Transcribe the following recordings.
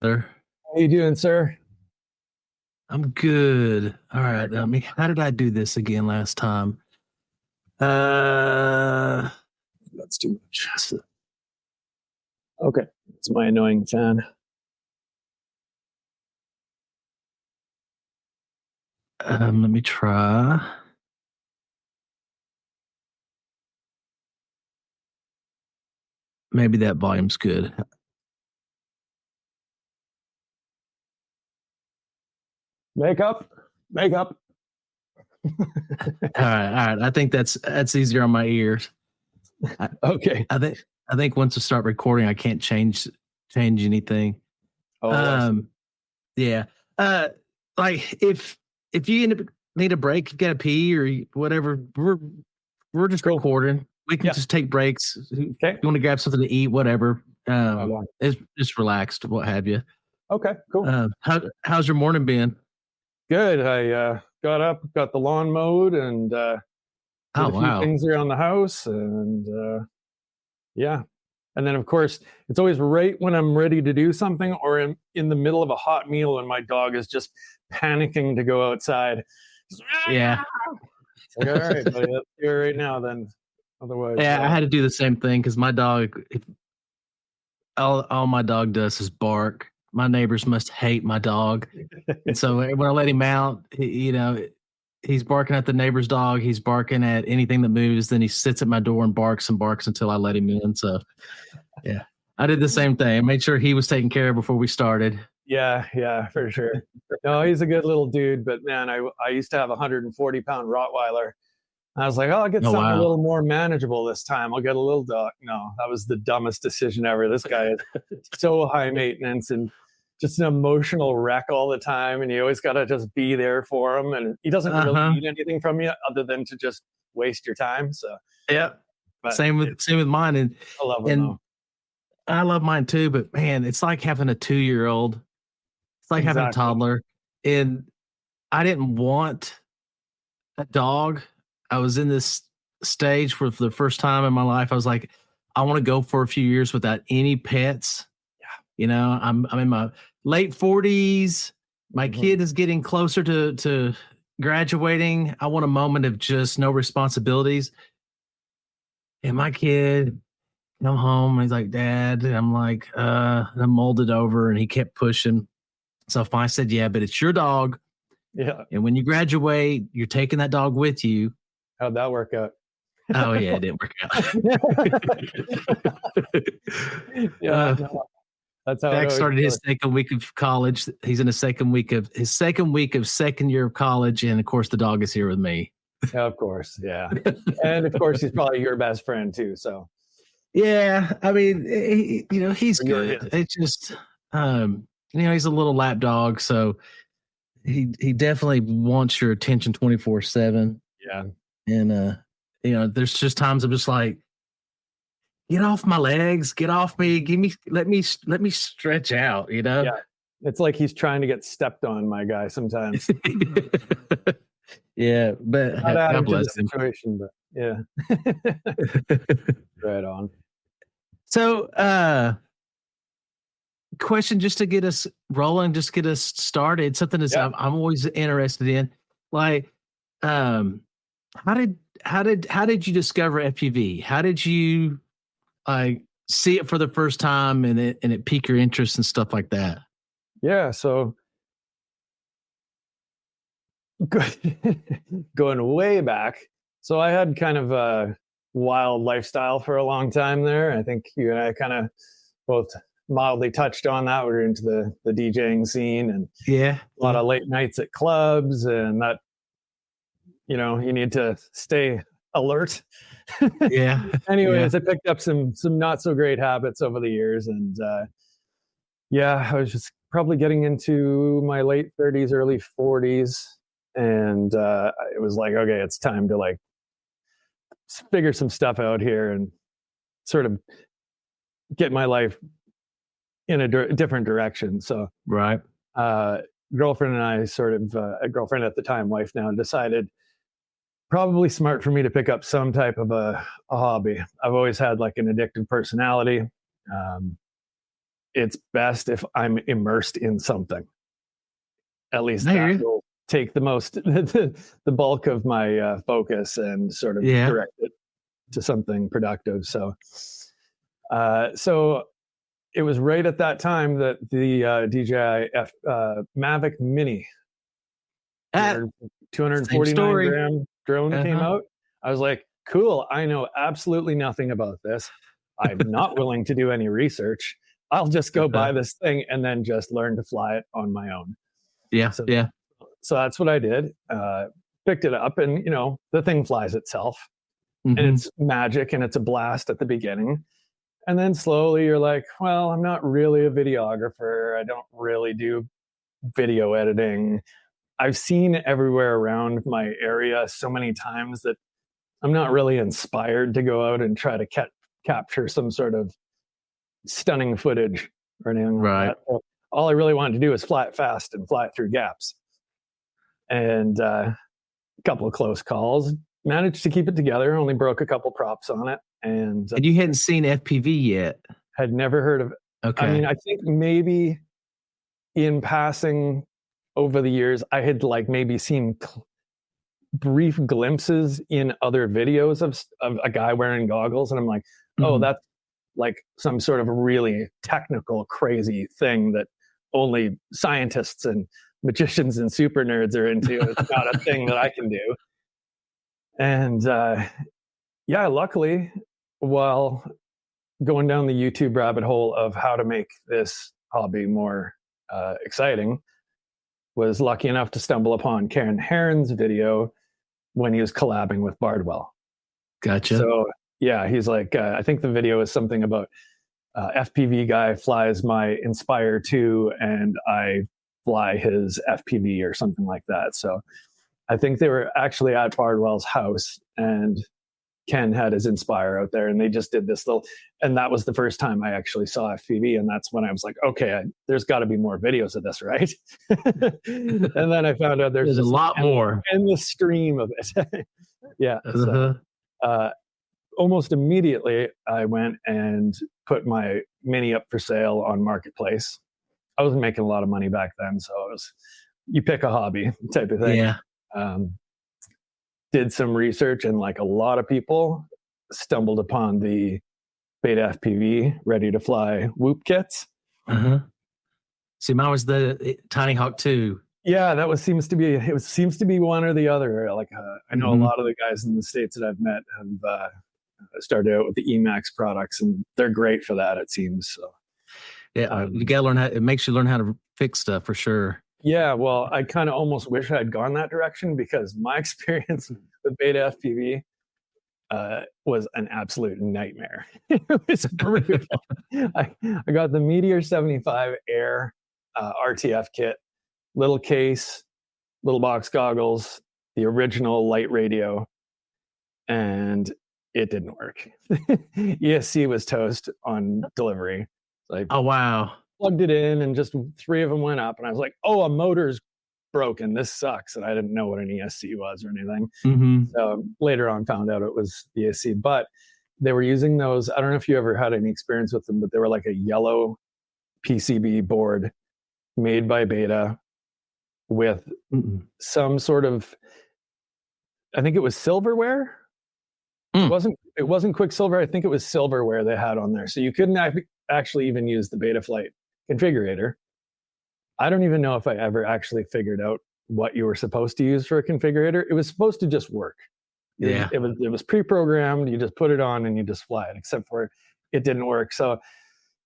There. How you doing, sir? I'm good. All right. How did I do this again last time? Uh, That's too much. Okay, it's my annoying fan. let me try. Maybe that volume's good. Makeup. All right. I think that's easier on my ears. Okay. I think once I start recording, I can't change anything. Oh, Yeah. Like if you need a break, you got to pee or whatever, we're just cool. recording. We can just take breaks. Okay. You want to grab something to eat, whatever. It's just relaxed, what have you. Okay, cool. How's your morning been? Good. I got up, got the lawn mowed, and did a few things around the house, and yeah. And then, of course, it's always right when I'm ready to do something or in the middle of a hot meal and my dog is just panicking to go outside. Yeah. Like, all right, buddy, let's do it right now then. Otherwise, Yeah, I had to do the same thing because my dog, all my dog does is bark. My neighbors must hate my dog. And so when I let him out, he's barking at the neighbor's dog. He's barking at anything that moves. Then he sits at my door and barks until I let him in. So, yeah, I did the same thing. I made sure he was taken care of before we started. Yeah, for sure. No, he's a good little dude, but man, I used to have a 140-pound Rottweiler. I was like, oh, I'll get something a little more manageable this time. I'll get a little dog. No, that was the dumbest decision ever. This guy is so high maintenance and just an emotional wreck all the time. And you always got to just be there for him. And he doesn't really need anything from you other than to just waste your time. So, yeah. Same with mine. And I love him, though. I love mine too, but man, it's like having a 2-year-old. It's like having a toddler. And I didn't want a dog. I was in this stage for the first time in my life. I was like, I want to go for a few years without any pets. Yeah. I'm in my late 40s. My kid is getting closer to graduating. I want a moment of just no responsibilities. And my kid come home and he's like, Dad. And I'm like, I'm molded over, and he kept pushing. So I said, yeah, but it's your dog. Yeah. And when you graduate, you're taking that dog with you. How'd that work out? Oh yeah, it didn't work out. Yeah, no, that's how Dax started his second week of college. He's in his second week of second year of college, and of course, the dog is here with me. Of course, yeah, and of course, he's probably your best friend too. So, yeah, I mean, he's good. It's just, he's a little lap dog, so he definitely wants your attention 24/7. Yeah, and there's just times I'm just like, get off my legs, get off me, let me stretch out, Yeah, it's like he's trying to get stepped on, my guy, sometimes. Yeah, but God bless him. Situation, but yeah. Right on. So, question just to get us rolling, just get us started. Something that I'm always interested in. Like, how did you discover FPV? How did you see it for the first time and it pique your interest and stuff like that? Yeah, so going way back. So I had kind of a wild lifestyle for a long time there. I think you and I kind of both mildly touched on that. We were into the DJing scene and a lot of late nights at clubs, and that, you need to stay alert. Yeah. Anyways, I picked up some not so great habits over the years, and I was just probably getting into my late 30s, early 40s, and it was like, okay, it's time to like figure some stuff out here and sort of get my life in a different direction. So, right. Girlfriend and I sort of, a girlfriend at the time, wife now, decided probably smart for me to pick up some type of a hobby. I've always had like an addictive personality. it's best if I'm immersed in something. At least that will take the most, the bulk of my focus and sort of direct it to something productive. So, so it was right at that time that the DJI Mavic Mini, 249 gram drone came out. I was like, cool, I know absolutely nothing about this. I'm not willing to do any research. I'll just go buy this thing and then just learn to fly it on my own. So that's what I did. Picked it up, and you know, the thing flies itself, and it's magic, and it's a blast at the beginning. And then slowly you're like, well, I'm not really a videographer. I don't really do video editing. I've seen everywhere around my area so many times that I'm not really inspired to go out and try to capture some sort of stunning footage or anything like that. So all I really wanted to do was fly it fast and fly it through gaps. And a couple of close calls, managed to keep it together, only broke a couple props on it. And you hadn't seen FPV yet? Had never heard of it. Okay. I mean, I think maybe in passing over the years, I had like maybe seen brief glimpses in other videos of a guy wearing goggles. And I'm like, oh, that's like some sort of really technical, crazy thing that only scientists and magicians and super nerds are into. It's not a thing that I can do. And yeah, luckily, while going down the YouTube rabbit hole of how to make this hobby more exciting, was lucky enough to stumble upon Karen Heron's video when he was collabing with Bardwell. Gotcha. So yeah, he's like, I think the video is something about FPV guy flies my Inspire 2 and I fly his FPV or something like that. So I think they were actually at Bardwell's house, and Ken had his Inspire out there, and they just did this little, and that was the first time I actually saw FPV. And that's when I was like, okay, there's got to be more videos of this, right? And then I found out there's a lot more in the stream of it. Yeah. So, almost immediately I went and put my Mini up for sale on Marketplace. I wasn't making a lot of money back then, so it was, you pick a hobby type of thing. Yeah. Did some research, and like a lot of people stumbled upon the Beta FPV ready to fly whoop kits. See, mine was the Tiny Hawk 2. Yeah, that seems to be one or the other. Like I know a lot of the guys in the States that I've met have started out with the Emax products, and they're great for that, it seems. So yeah, you gotta learn how. It makes you learn how to fix stuff for sure. Yeah, well, I kind of almost wish I'd gone that direction, because my experience with Beta FPV was an absolute nightmare. It was brutal. I got the Meteor 75 Air RTF kit, little case, little box goggles, the original light radio, and it didn't work. ESC was toast on delivery. Like, oh wow. Plugged it in, and just 3 of them went up, and I was like, oh, a motor's broken, this sucks. And I didn't know what an ESC was or anything. So later on found out it was ESC, but they were using those, I don't know if you ever had any experience with them, but they were like a yellow PCB board made by Beta with some sort of, I think it was silverware. It wasn't Quicksilver. I think it was silverware they had on there. So you couldn't actually even use the Betaflight configurator. I don't even know if I ever actually figured out what you were supposed to use for a configurator. It was supposed to just work. Yeah. It was pre-programmed. You just put it on and you just fly it, except for it didn't work. So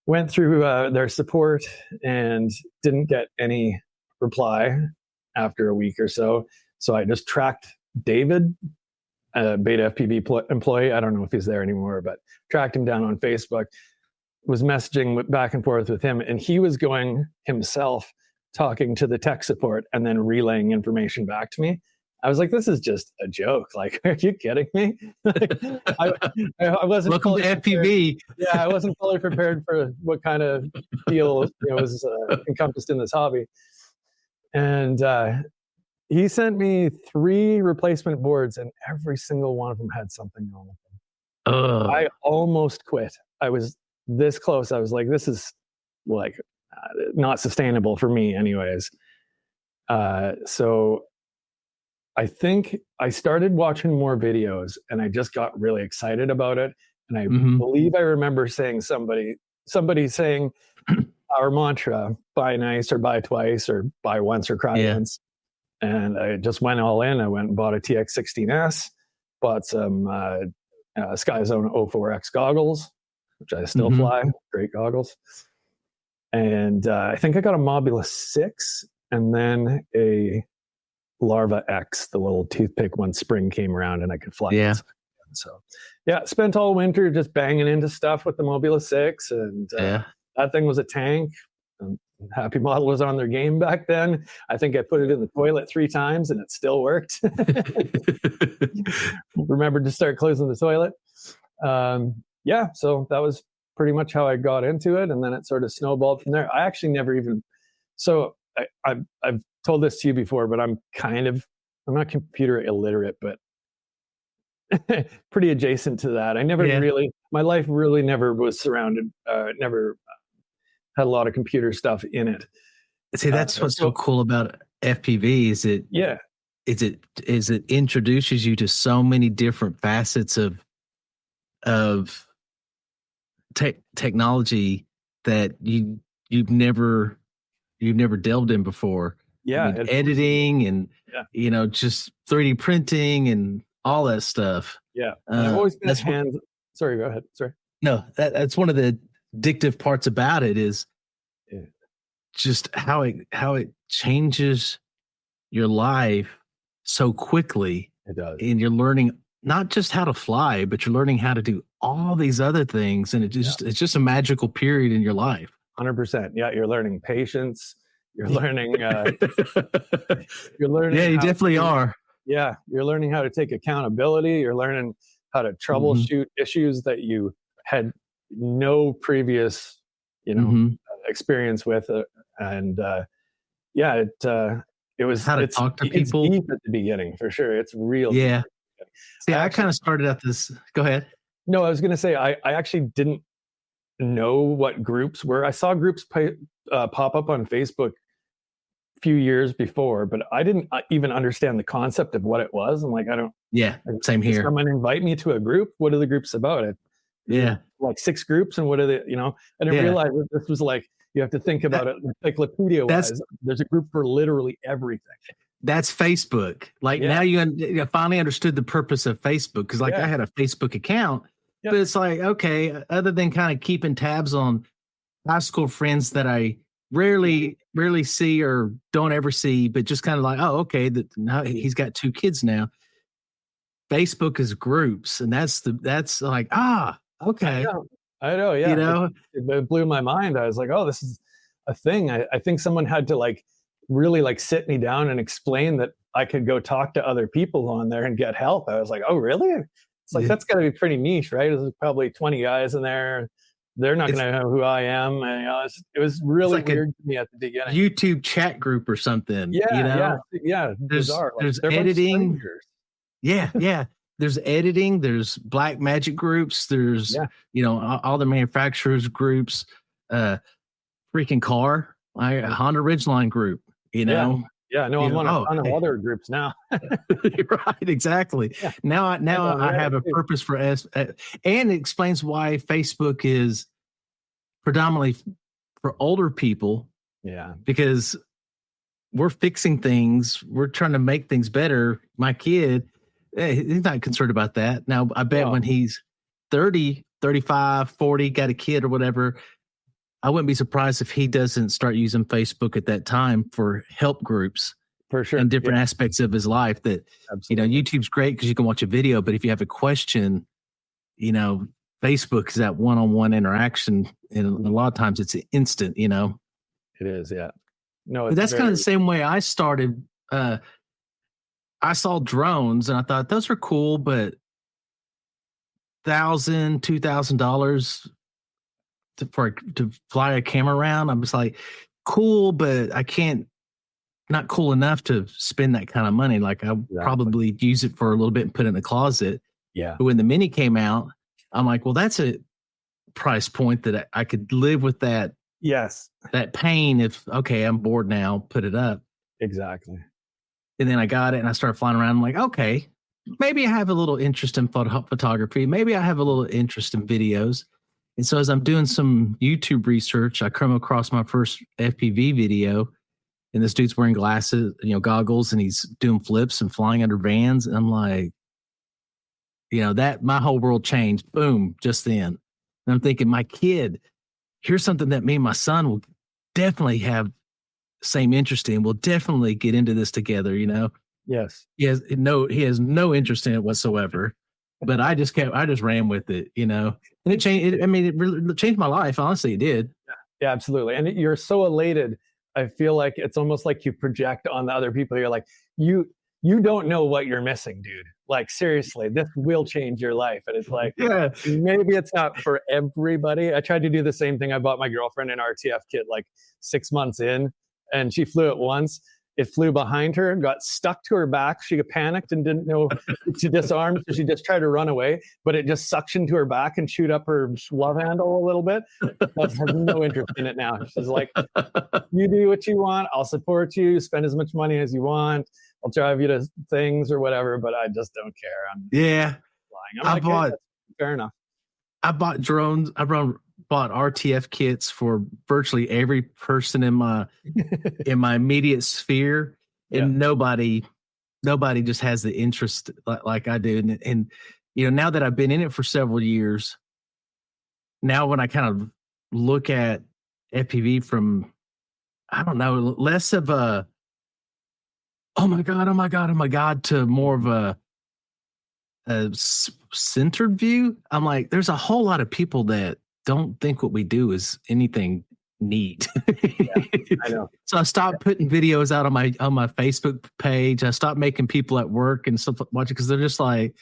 went through their support and didn't get any reply after a week or so. So I just tracked David, a Beta FPV employee. I don't know if he's there anymore, but tracked him down on Facebook, was messaging back and forth with him, and he was going himself, talking to the tech support and then relaying information back to me. I was like, this is just a joke. Like, are you kidding me? I wasn't. Welcome to FPV. Yeah, I wasn't fully prepared for what kind of deal was encompassed in this hobby. And he sent me 3 replacement boards, and every single one of them had something wrong with them. I almost quit. I was this close. I was like, this is like not sustainable for me anyways. So I think I started watching more videos and I just got really excited about it. And I believe I remember saying somebody saying our mantra, buy nice or buy twice or buy once or cry once. And I just went all in. I went and bought a TX16S, bought some Sky Zone 04X goggles, which I still fly, great goggles. And I think I got a Mobula 6 and then a Larva X, the little toothpick when spring came around and I could fly. Yeah. So yeah, spent all winter just banging into stuff with the Mobula 6, and that thing was a tank. Happy Model was on their game back then. I think I put it in the toilet 3 times and it still worked. Remembered to start closing the toilet. Yeah, so that was pretty much how I got into it, and then it sort of snowballed from there. I actually never even, so I've told this to you before, but I'm not computer illiterate, but pretty adjacent to that. I never really, my life really never was surrounded, never had a lot of computer stuff in it. See, that's what's so cool about FPV is it introduces you to so many different facets of technology that you've never delved in before. Yeah, I mean, editing and just 3D printing and all that stuff. Yeah, I've always been sorry, go ahead. Sorry. No, that's one of the addictive parts about it is just how it changes your life so quickly. It does, and you're learning not just how to fly, but you're learning how to do all these other things, and it's just a magical period in your life. 100%. Yeah, you're learning patience. You're learning. Yeah, you definitely are. Yeah, you're learning how to take accountability. You're learning how to troubleshoot issues that you had no previous, experience with, and it was how to talk to people. It's deep at the beginning for sure. It's real. Yeah. See, I kind of started at this. Go ahead. No, I was going to say I actually didn't know what groups were. I saw groups pop up on Facebook a few years before, but I didn't even understand the concept of what it was. I'm like, I don't. Yeah, same here. Someone invite me to a group. What are the groups about? Like 6 groups, and what are they? I didn't realize this was like you have to think about it encyclopedia wise. There's a group for literally everything. That's Facebook. Like now you finally understood the purpose of Facebook, because I had a Facebook account, but it's like, okay, other than kind of keeping tabs on high school friends that I rarely see or don't ever see, but just kind of like, oh, okay, now he's got 2 kids now. Facebook is groups, and that's like, okay. I know, yeah. It blew my mind. I was like, oh, this is a thing. I think someone had to really sit me down and explain that I could go talk to other people on there and get help. I was like, oh, really? It's like, that's got to be pretty niche, right? There's probably 20 guys in there. They're not going to know who I am. And, it was really weird to me at the beginning. YouTube chat group or something. Yeah. There's bizarre. There's editing. Yeah. There's editing. There's black magic groups. There's all the manufacturers groups. Freaking car. Honda Ridgeline group. I'm on a ton of other groups now. Right, exactly. Yeah. Now I have a purpose for and it explains why Facebook is predominantly for older people. Yeah, because we're fixing things. We're trying to make things better. My kid, he's not concerned about that. Now, I bet when he's 30, 35, 40, got a kid or whatever, I wouldn't be surprised if he doesn't start using Facebook at that time for help groups, for sure, in different aspects of his life. That YouTube's great because you can watch a video, but if you have a question, Facebook is that one-on-one interaction, and a lot of times it's instant. It is, yeah. No, but that's kind of the same way I started. I saw drones and I thought those are cool, but $1,000, $2,000 to fly a camera around. I'm just like, cool, but I can't, not cool enough to spend that kind of money. Like I probably use it for a little bit and put it in the closet. Yeah. But when the Mini came out, I'm like, well, that's a price point that I could live with that, Yes. That pain if, okay, I'm bored now, put it up. Exactly. And then I got it and I started flying around. I'm like, okay, maybe I have a little interest in photography. Maybe I have a little interest in videos. And so as I'm doing some YouTube research, I come across my first FPV video, and this dude's wearing glasses, goggles, and he's doing flips and flying under vans. And I'm like, that my whole world changed. Boom, just then. And I'm thinking, my kid, here's something that me and my son will definitely have same interest in. We'll definitely get into this together, Yes. He has no interest in it whatsoever. But I just ran with it, and it changed. It really changed my life. Honestly, it did. Yeah, absolutely. And you're so elated. I feel like it's almost like you project on the other people. You're like, you don't know what you're missing, dude. Like, seriously, this will change your life. And it's like, yeah, maybe it's not for everybody. I tried to do the same thing. I bought my girlfriend an RTF kit like 6 months in, and she flew it once. It flew behind her, got stuck to her back. She panicked and didn't know to disarm, so she just tried to run away, but it just suctioned to her back and chewed up her love handle a little bit. I has no interest in it now. She's like, you do what you want. I'll support you. Spend as much money as you want. I'll drive you to things or whatever, but I just don't care. I'm flying. Fair enough. I bought drones. Bought RTF kits for virtually every person in my immediate sphere, and nobody just has the interest like I do. And now that I've been in it for several years, now when I kind of look at FPV from, I don't know, less of a oh my god to more of a centered view, I'm like, there's a whole lot of people that don't think what we do is anything neat. I know. So I stopped putting videos out on my Facebook page. I stopped making people at work and stuff watch it because they're just like,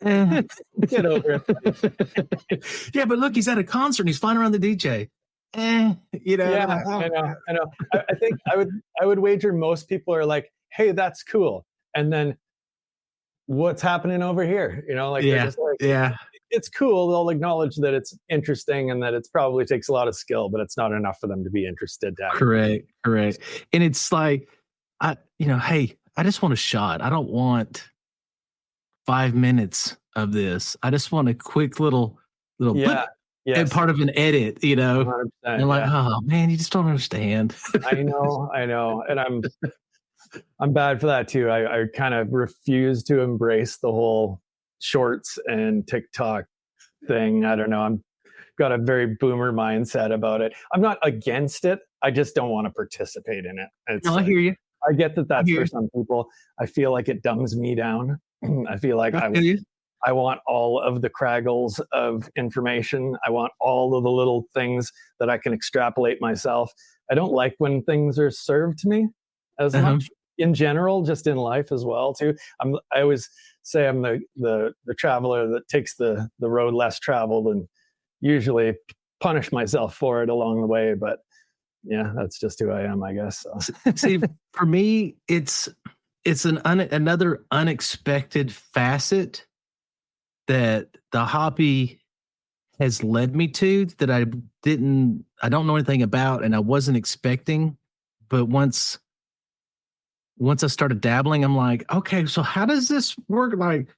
get over it. Yeah, but look, he's at a concert and he's flying around the DJ. Yeah, I know. I think I would wager most people are like, hey, that's cool. And then what's happening over here? It's cool. They'll acknowledge that it's interesting and that it probably takes a lot of skill, but it's not enough for them to be interested. Correct. And it's like, hey, I just want a shot. I don't want 5 minutes of this. I just want a quick little and part of an edit, 100%, and like, oh man, you just don't understand. I know. And I'm bad for that too. I kind of refuse to embrace the whole shorts and TikTok thing. I don't know. I'm got a very boomer mindset about it. I'm not against it. I just don't want to participate in it. I hear you. I get that that's for some people. I feel like it dumbs me down. I feel like I want all of the craggles of information. I want all of the little things that I can extrapolate myself. I don't like when things are served to me as much in general, just in life as well too. I always say I'm the traveler that takes the road less traveled, and usually punish myself for it along the way. But yeah, that's just who I am, I guess. So. See, for me, it's another unexpected facet that the hobby has led me to that I don't know anything about and I wasn't expecting. But once I started dabbling, I'm like, okay, so how does this work? Like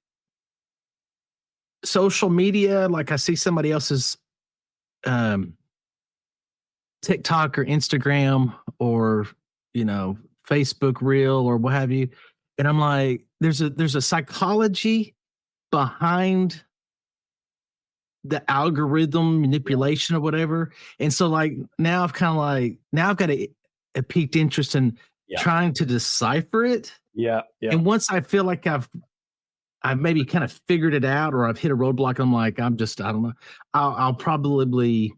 social media, like I see somebody else's TikTok or Instagram or, Facebook reel or what have you. And I'm like, there's a psychology behind the algorithm manipulation or whatever. And so like now I've got a piqued interest in trying to decipher it. Yeah. And once I feel like I've maybe kind of figured it out or I've hit a roadblock, I'm like, I don't know. I'll probably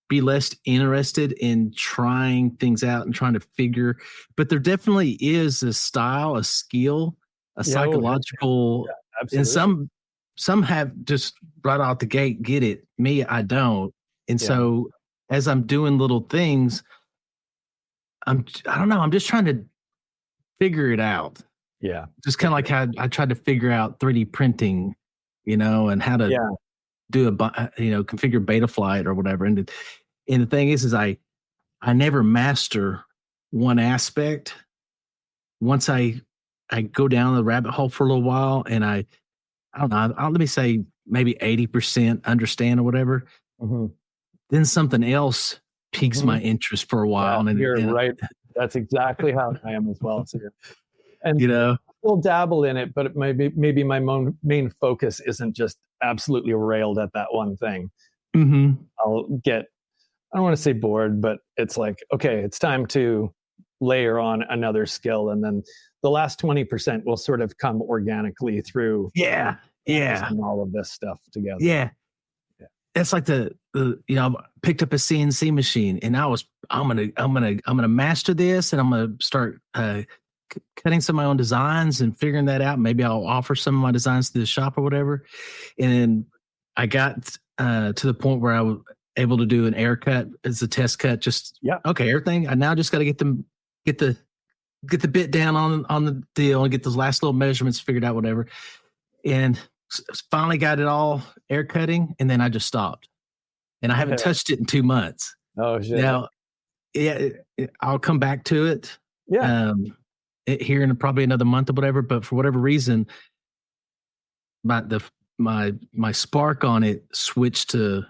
be less interested in trying things out and trying to figure, but there definitely is a style, a skill, a psychological, and some have just right out the gate get it. Me, I don't. And so as I'm doing little things, I don't know, I'm just trying to figure it out. Yeah. Just kind of like how I tried to figure out 3D printing, and how to do configure Betaflight or whatever. And And the thing is I never master one aspect. Once I go down the rabbit hole for a little while, and I don't know, let me say maybe 80% understand or whatever. Mm-hmm. Then something else piques my interest for a while. Yeah, And you're right. That's exactly how I am as well. So, and you know, we'll dabble in it, but maybe my main focus isn't just absolutely railed at that one thing. mm-hmm. I'll get, I don't want to say bored, but it's like, okay, it's time to layer on another skill. And then the last 20% will sort of come organically through. Yeah. All of this stuff together. Yeah. It's like the picked up a CNC machine, and I'm gonna master this, and I'm gonna start cutting some of my own designs and figuring that out. Maybe I'll offer some of my designs to the shop or whatever. And I got to the point where I was able to do an air cut as a test cut. Just okay, everything. I now just got to get the bit down on the deal and get those last little measurements figured out, whatever. And finally got it all air cutting, and then I just stopped, and I haven't touched it in 2 months. Oh shit! Now, I'll come back to it. Yeah. Here in probably another month or whatever. But for whatever reason, my spark on it switched to,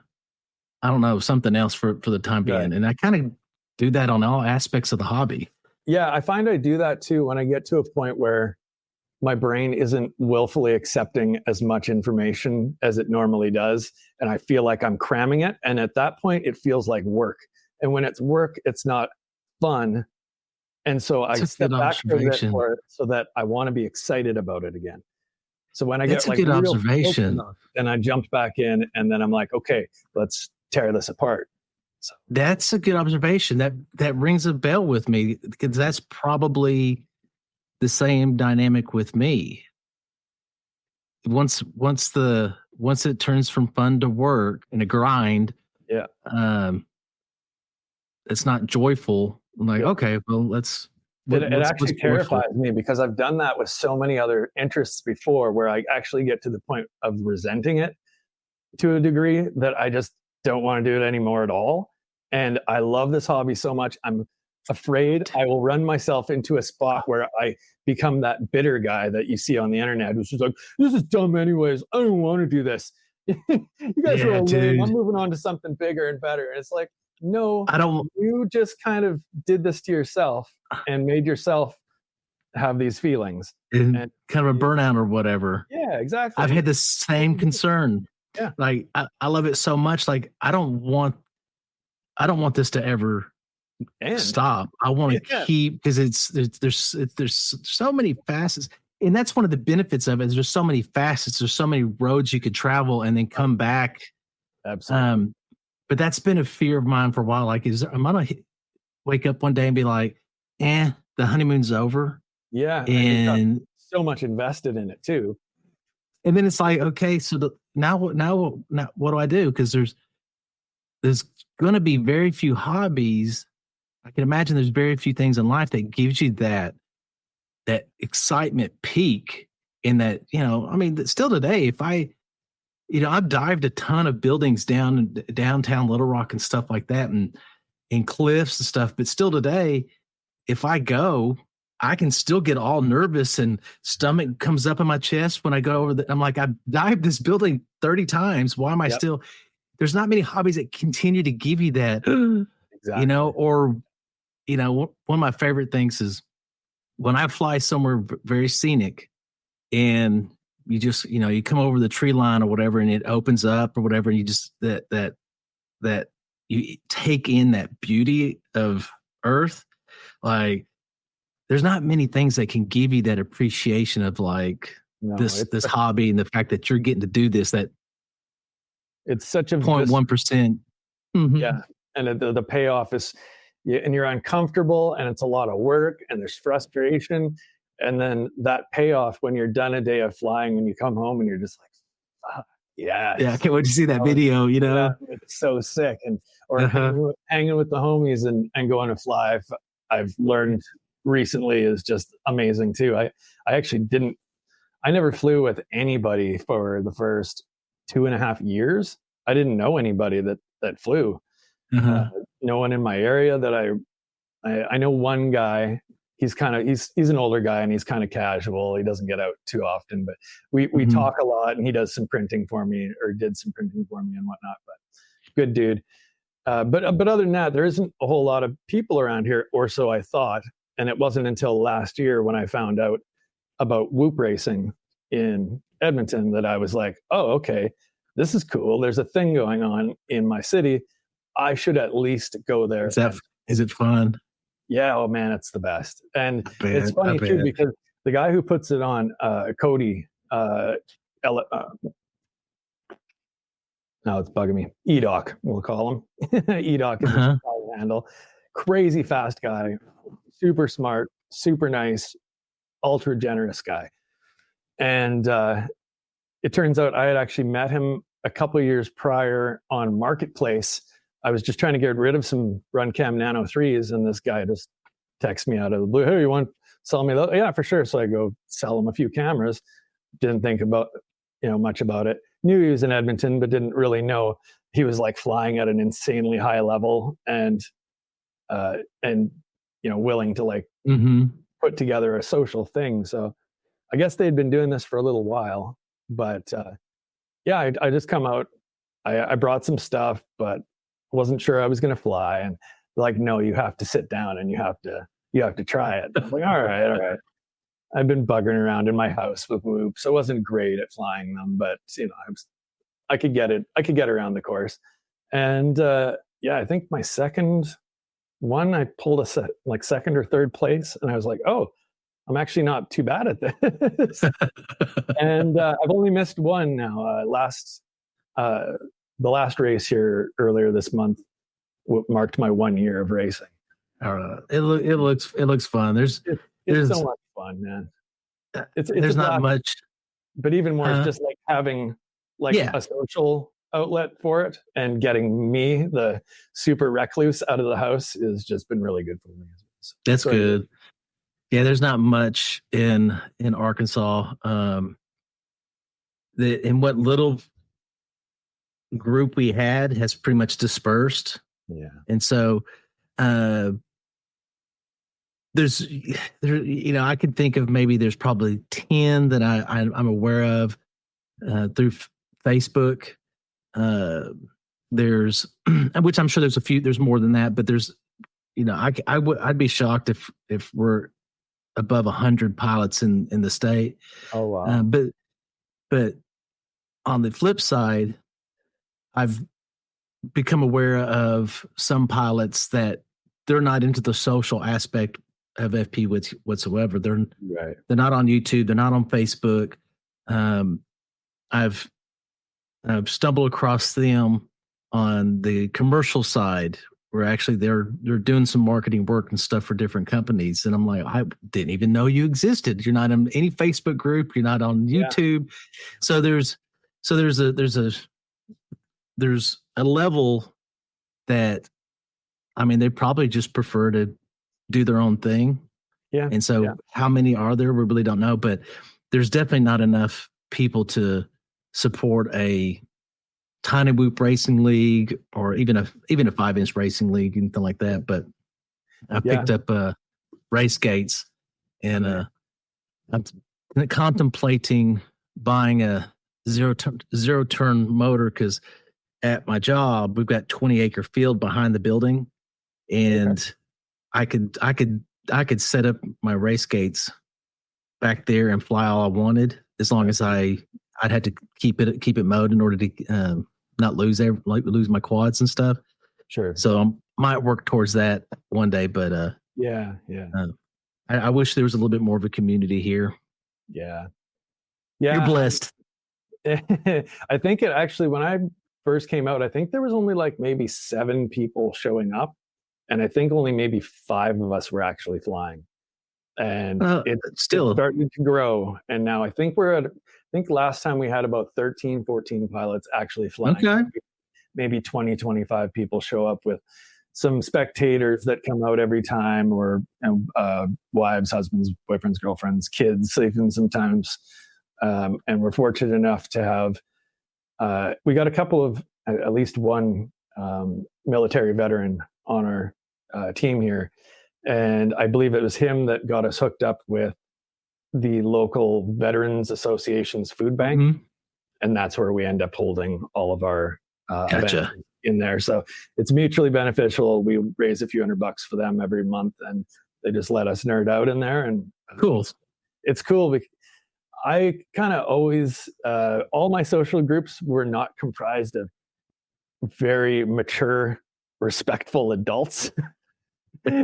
I don't know, something else for the time being. Right. And I kind of do that on all aspects of the hobby. Yeah, I find I do that too when I get to a point where my brain isn't willfully accepting as much information as it normally does. And I feel like I'm cramming it. And at that point, it feels like work. And when it's work, it's not fun. And so I step back from it for it so that I want to be excited about it again. So when I get like a good observation, then I jumped back in, and then I'm like, okay, let's tear this apart. So that's a good observation. That rings a bell with me, because that's probably the same dynamic with me. Once it turns from fun to work and a grind, it's not joyful. I'm like, okay, well, let's. It actually terrifies me, because I've done that with so many other interests before, where I actually get to the point of resenting it to a degree that I just don't want to do it anymore at all. And I love this hobby so much. I'm afraid I will run myself into a spot where I become that bitter guy that you see on the internet, who's just like, this is dumb anyways. I don't want to do this. You guys are all lame. I'm moving on to something bigger and better. And it's like, no, I don't. You just kind of did this to yourself and made yourself have these feelings. And kind of a burnout or whatever. Yeah, exactly. I've had the same concern. Yeah. Like I love it so much. Like I don't want this to ever stop. I want to keep, because there's so many facets, and that's one of the benefits of it. Is there's so many facets. There's so many roads you could travel and then come back. Absolutely. But that's been a fear of mine for a while. Like, am I gonna wake up one day and be like, the honeymoon's over? Yeah, and so much invested in it too. And then it's like, okay, so now what do I do? Because there's going to be very few hobbies. I can imagine there's very few things in life that gives you that excitement peak. In that, I mean, still today, if I've dived a ton of buildings down in downtown Little Rock and stuff like that, and cliffs and stuff. But still today, if I go, I can still get all nervous and stomach comes up in my chest when I go over I'm like, I've dived this building 30 times. Why am I still? There's not many hobbies that continue to give you that, exactly. Or, one of my favorite things is when I fly somewhere very scenic, and you just, you come over the tree line or whatever, and it opens up or whatever, and you just, that you take in that beauty of Earth. Like, there's not many things that can give you that appreciation of like this hobby, and the fact that you're getting to do this, that it's such a 0.1%. Mm-hmm. Yeah. And the payoff is, and you're uncomfortable, and it's a lot of work, and there's frustration. And then that payoff, when you're done a day of flying and you come home and you're just like, yeah, I can't wait to see that video, Yeah, it's so sick. And, or hanging with the homies and going to fly, I've learned recently, is just amazing too. I actually I never flew with anybody for the first 2.5 years. I didn't know anybody that flew. No one in my area that I know one guy. He's an older guy and he's kind of casual. He doesn't get out too often, but we talk a lot, and he does some printing for me, or did some printing for me and whatnot. But good dude. But other than that, there isn't a whole lot of people around here, or so I thought. And it wasn't until last year when I found out about Whoop racing in Edmonton that I was like, oh, okay, this is cool. There's a thing going on in my city. I should at least go there. Is it fun? Yeah, oh man, it's the best. And it's funny too, because the guy who puts it on, Cody, now it's bugging me. EDOC, we'll call him. EDOC is his handle. Crazy fast guy, super smart, super nice, ultra generous guy. And it turns out I had actually met him a couple of years prior on Marketplace. I was just trying to get rid of some RunCam Nano 3s, and this guy just texts me out of the blue, hey, you want to sell me those? Yeah, for sure. So I go sell him a few cameras. Didn't think about, much about it. Knew he was in Edmonton, but didn't really know he was like flying at an insanely high level and willing to like put together a social thing. So I guess they'd been doing this for a little while, but I just come out. I brought some stuff, but wasn't sure I was going to fly. And like, no, you have to sit down and you have to try it. I'm like, all right. I've been buggering around in my house with Whoops. I wasn't great at flying them, but I could get it. I could get around the course. And I think my second one, I pulled a second or third place, and I was like, oh, I'm actually not too bad at this. And I've only missed one now. The last race here earlier this month marked my 1 year of racing. It looks fun. There's so much fun, man. There's not much, but even more, it's just like having a social outlet for it, and getting me, the super recluse, out of the house has just been really good for me. So, that's good. Yeah, there's not much in Arkansas. In what little group we had has pretty much dispersed. Yeah, and so I could think of maybe there's probably 10 that I'm aware of through Facebook. There's, which I'm sure there's more than that, but there's, I'd be shocked if we're above 100 pilots in the state. Oh wow! But on the flip side, I've become aware of some pilots that they're not into the social aspect of FP whatsoever. They're not on YouTube. They're not on Facebook. I've stumbled across them on the commercial side, where actually they're doing some marketing work and stuff for different companies. And I'm like, I didn't even know you existed. You're not in any Facebook group. You're not on YouTube. Yeah. So there's a level that, they probably just prefer to do their own thing. Yeah. And so how many are there? We really don't know, but there's definitely not enough people to support a tiny Whoop racing league, or even a 5-inch racing league, anything like that. But I picked up race gates, and I'm contemplating buying a zero turn motor, because at my job we've got 20-acre field behind the building, and I could set up my race gates back there and fly all I wanted, as long as I'd have to keep it mowed in order to not lose my quads and stuff. Sure. So I might work towards that one day, but I wish there was a little bit more of a community here. Yeah. You're blessed. I think it actually, when I first came out, I think there was only like maybe 7 people showing up, and I think only maybe 5 of us were actually flying. And it started to grow, and now I think last time we had about 13, 14 pilots actually flying. Okay. Maybe 20, 25 people show up, with some spectators that come out every time, or wives, husbands, boyfriends, girlfriends, kids, even sometimes. And we're fortunate enough to have, we got a couple of, at least one military veteran on our team here. And I believe it was him that got us hooked up with the local Veterans Association's food bank. Mm-hmm. And that's where we end up holding all of our events in there. So it's mutually beneficial. We raise a few $100 for them every month, and they just let us nerd out in there. And cool. It's cool because I kind of always, all my social groups were not comprised of very mature, respectful adults.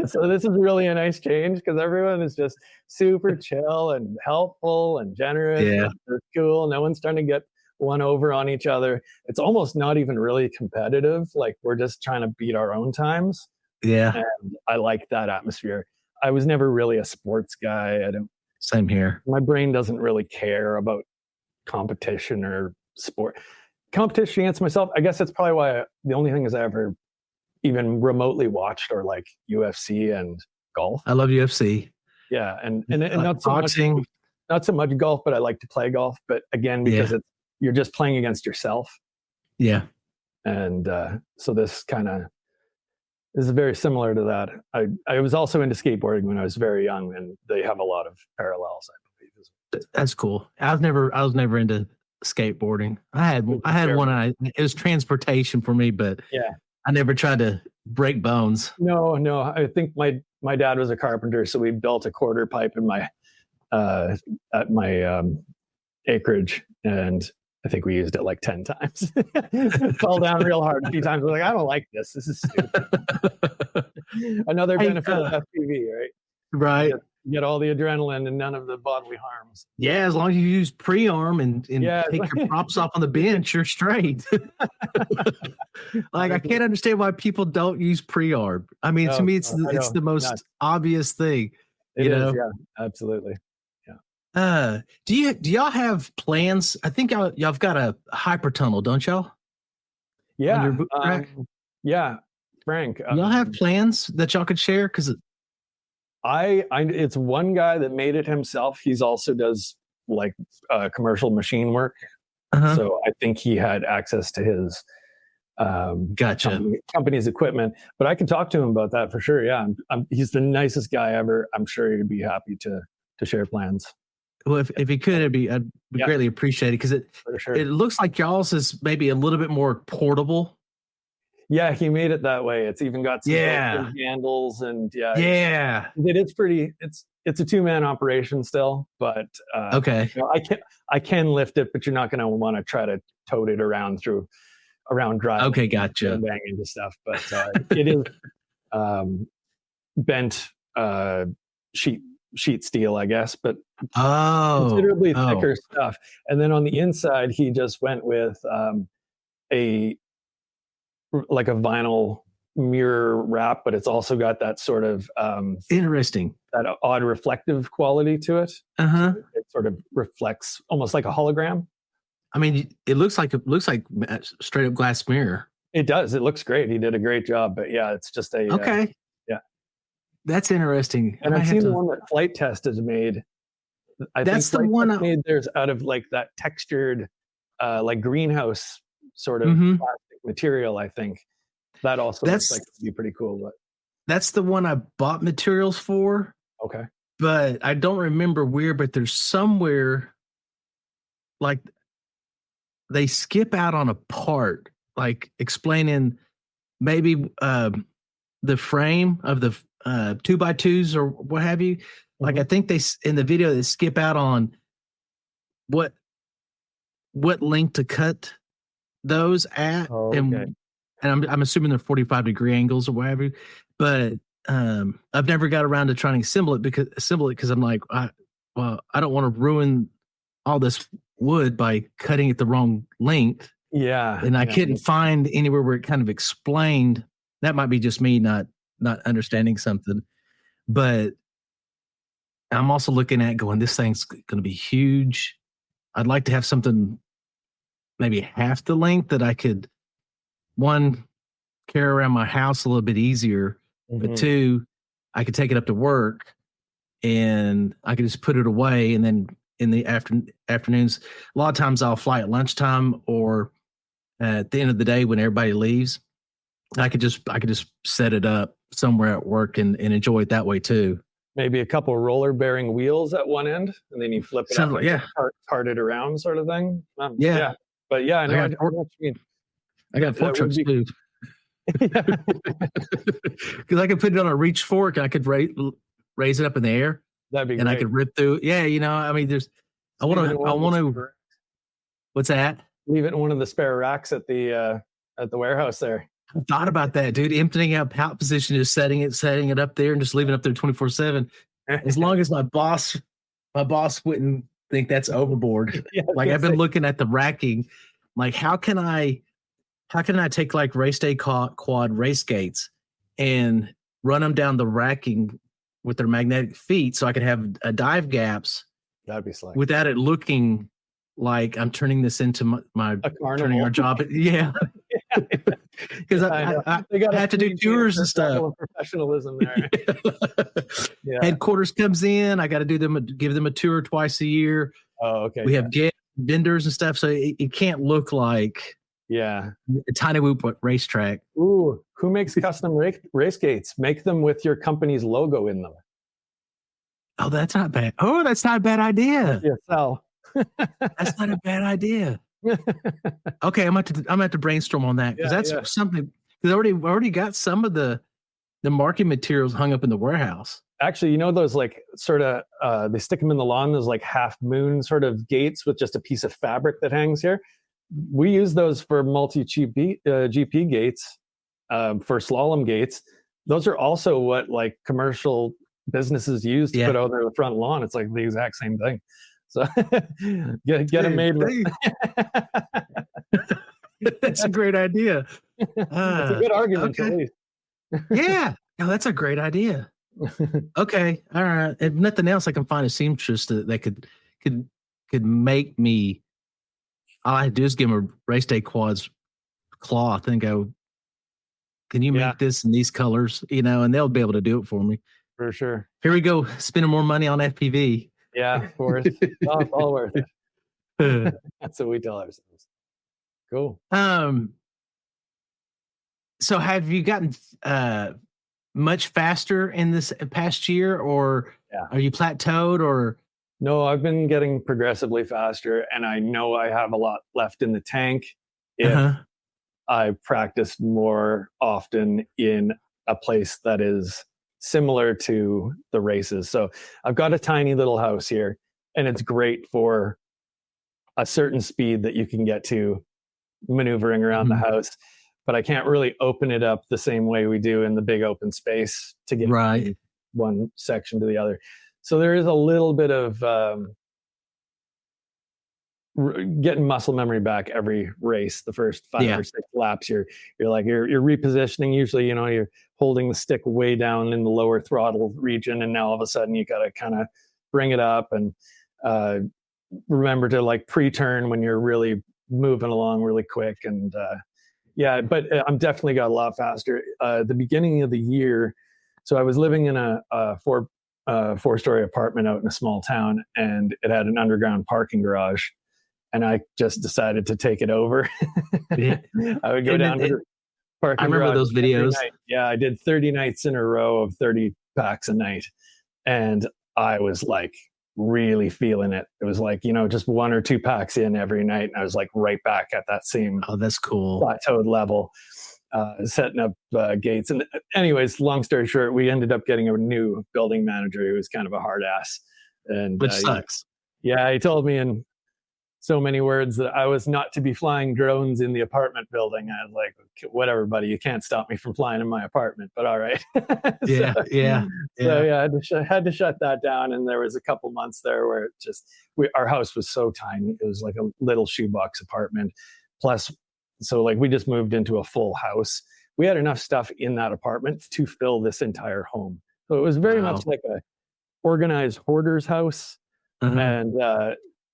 So this is really a nice change because everyone is just super chill and helpful and generous. Yeah. And they're cool. No one's trying to get one over on each other. It's almost not even really competitive. Like, we're just trying to beat our own times. Yeah. And I like that atmosphere. I was never really a sports guy. Same here. My brain doesn't really care about competition or sport. Competition against myself, I guess that's probably why the only thing is I ever even remotely watched or like UFC and golf. I love UFC. Yeah, and not so boxing. Much, not so much golf, but I like to play golf. But again, because you're just playing against yourself. Yeah. And so this kind of is very similar to that. I was also into skateboarding when I was very young, and they have a lot of parallels, I believe. That's cool. I was never into skateboarding. I had one. It was transportation for me, but yeah. I never tried to break bones. No. I think my dad was a carpenter, so we built a quarter pipe in my at my acreage, and I think we used it like 10 times. Fell down real hard a few times. I was like, I don't like this. This is stupid. Another benefit of FPV, right? Right. You get all the adrenaline and none of the bodily harms. Yeah, as long as you use pre-arm and take your props off on the bench, you're straight. Like, I can't understand why people don't use pre-arm. I mean, to me, it's the most obvious thing. It is, yeah, absolutely. Yeah. Do y'all have plans? I think y'all got a hyper tunnel, don't y'all? Yeah. Yeah, Frank. Y'all have plans that y'all could share? Because it's one guy that made it himself. He's also does like commercial machine work. Uh-huh. So I think he had access to his company's equipment, but I can talk to him about that for sure. Yeah. He's the nicest guy ever. I'm sure he'd be happy to share plans. Well, if he could, I'd be greatly appreciated, because it looks like y'all's is maybe a little bit more portable. Yeah, he made it that way. It's even got some handles and it is pretty. It's a 2-man operation still, but okay. You know, I can lift it, but you're not going to want to try to tote it around driving. Okay, gotcha. And bang into stuff, but it is bent sheet steel, I guess, but considerably thicker stuff. And then on the inside, he just went with a vinyl mirror wrap, but it's also got that sort of interesting, that odd reflective quality to it. Uh-huh. So it sort of reflects almost like a hologram. I mean, it looks like straight up glass mirror. It does. It looks great. He did a great job. But yeah, it's just okay. That's interesting. And I've seen the one that Flight Test has made. That's the one that made theirs out of like that textured, like greenhouse sort of plastic material. I think that also looks like it'd be pretty cool. But that's the one I bought materials for. Okay, but I don't remember where. But there's somewhere like they skip out on a part, like explaining maybe the frame of the 2x2s or what have you. Like, I think they in the video they skip out on what length to cut those at, and I'm assuming they're 45-degree angles or whatever. But I've never got around to trying to assemble it because I'm like, I don't want to ruin all this wood by cutting it the wrong length. Yeah, and I couldn't find anywhere where it kind of explained. That might be just me not understanding something, but I'm also looking at going, this thing's going to be huge. I'd like to have something maybe half the length that I could, one, carry around my house a little bit easier, but two, I could take it up to work and I could just put it away. And then in the afternoons, a lot of times I'll fly at lunchtime or at the end of the day when everybody leaves. I could just set it up somewhere at work and enjoy it that way too. Maybe a couple roller bearing wheels at one end, and then you flip it up and cart it around, sort of thing. Yeah. But yeah, I know what you mean. I got fork trucks too. Because I could put it on a reach fork, and I could raise it up in the air. That'd be great. And I could rip through. Yeah, I mean, I want to. What's that? Leave it in one of the spare racks at the warehouse there. I thought about that, dude. Emptying out pallet position, just setting it up there, and just leaving it up there 24/7. As long as my boss wouldn't think that's overboard. Yeah, like I've been looking at the racking, like how can I take like race day quad race gates and run them down the racking with their magnetic feet, so I could have dive gaps. That'd be slick. Without it looking like I'm turning this into turning our job. Yeah. Because I have to do tours and stuff. Professionalism there. Yeah. Headquarters comes in. I got to give them a tour twice a year. Oh, okay. We have vendors and stuff, so it can't look like a tiny whoop racetrack. Ooh, who makes custom race gates? Make them with your company's logo in them. Oh, that's not bad. Oh, that's not a bad idea. Yeah, Sal. That's not a bad idea. Okay, I'm at to brainstorm on that, because that's something. Because I already got some of the marking materials hung up in the warehouse. Actually, those like sort of they stick them in the lawn. Those like half moon sort of gates with just a piece of fabric that hangs here. We use those for multi GP gates, for slalom gates. Those are also what like commercial businesses use to put out their front lawn. It's like the exact same thing. So get them made. That's a great idea. It's a good argument, at least. Yeah, no, that's a great idea. Okay, all right. If nothing else, I can find a seamstress that could make me. All I do is give them a race day quads cloth and go, can you make this in these colors? And they'll be able to do it for me. For sure. Here we go, spending more money on FPV. Yeah, of course. It's all worth it. That's what we tell ourselves. Cool. So have you gotten much faster in this past year, or are you plateaued, or? No, I've been getting progressively faster, and I know I have a lot left in the tank if I practice more often in a place that is similar to the races. So I've got a tiny little house here, and it's great for a certain speed that you can get to maneuvering around the house, but I can't really open it up the same way we do in the big open space to get from one section to the other. So there is a little bit of getting muscle memory back every race. The first 5 or 6 laps, you're repositioning. Usually, you're holding the stick way down in the lower throttle region, and now all of a sudden you got to kind of bring it up and remember to like pre-turn when you're really moving along really quick. And but I'm definitely got a lot faster. The beginning of the year, so I was living in a four-story apartment out in a small town, and it had an underground parking garage. And I just decided to take it over. I would go down to the parking garage. I remember those videos. Yeah, I did 30 nights in a row of 30 packs a night. And I was like really feeling it. It was like, just 1 or 2 packs in every night. And I was like right back at that same that's cool plateaued level, setting up gates. And anyways, long story short, we ended up getting a new building manager who was kind of a hard ass. And which sucks. Yeah, he told me in so many words that I was not to be flying drones in the apartment building. I was like, whatever, buddy, you can't stop me from flying in my apartment, but all right. So I had to shut that down. And there was a couple months there where it just, our house was so tiny. It was like a little shoebox apartment. Plus, so like we just moved into a full house. We had enough stuff in that apartment to fill this entire home. So it was very much like a organized hoarder's house. And,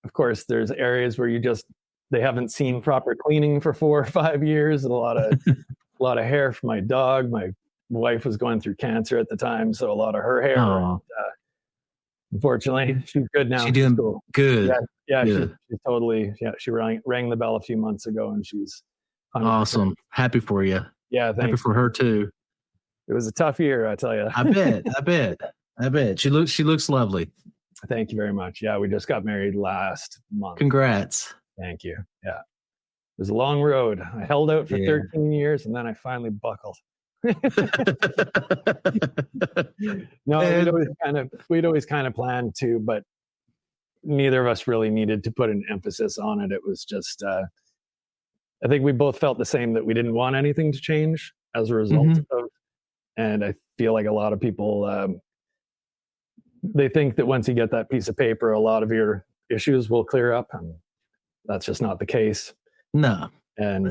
of course, there's areas where they haven't seen proper cleaning for 4 or 5 years. And a lot of hair from my dog. My wife was going through cancer at the time, so a lot of her hair. And, unfortunately, she's good now. She's doing good. Yeah, good. She's totally. Yeah, she rang the bell a few months ago, and she's 100%. Awesome. Happy for you. Yeah, thanks. Happy for her too. It was a tough year, I tell you. I bet. She looks lovely. Thank you very much. Yeah, we just got married last month. Congrats. Thank you. Yeah. It was a long road. I held out for 13 years and then I finally buckled. No, we'd always kind of planned to, but neither of us really needed to put an emphasis on it. It was just, I think we both felt the same, that we didn't want anything to change as a result of, and I feel like a lot of people, they think that once you get that piece of paper, a lot of your issues will clear up, and that's just not the case. No. And we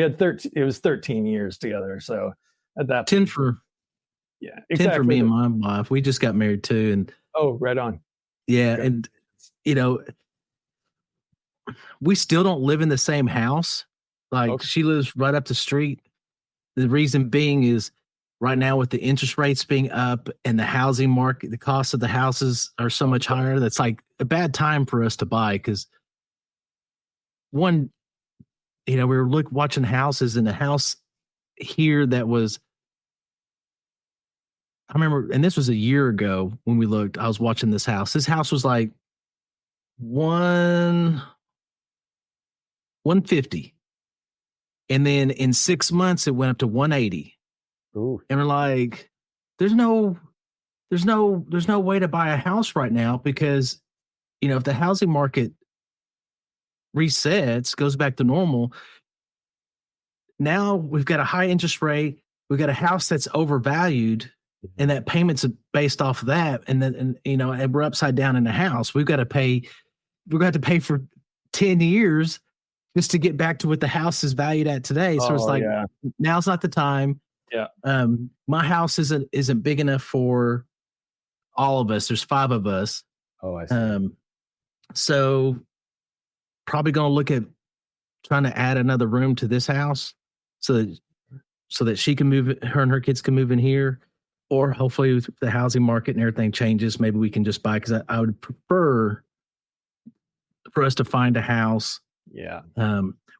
had 13, it was 13 years together. So at that 10 for, exactly. 10 for me and my wife. We just got married too. And oh, right on. Yeah. Okay. And we still don't live in the same house. Like she lives right up the street. The reason being is right now with the interest rates being up and the housing market, the cost of the houses are so much higher. That's like a bad time for us to buy. Because one, we were watching houses, and the house here that was, I remember, and this was a year ago when we looked, I was watching this house. This house was like 150. And then in 6 months, it went up to 180. Ooh. And we're like, there's no way to buy a house right now, because, if the housing market resets, goes back to normal, now we've got a high interest rate. We've got a house that's overvalued, and that payment's based off of that. And then, and we're upside down in the house. We're going to have to pay for 10 years just to get back to what the house is valued at today. So it's like, now's not the time. Yeah. My house isn't big enough for all of us. There's 5 of us. Oh, I see. So probably going to look at trying to add another room to this house so that she can move, her and her kids can move in here, or hopefully with the housing market and everything changes, maybe we can just buy, because I would prefer for us to find a house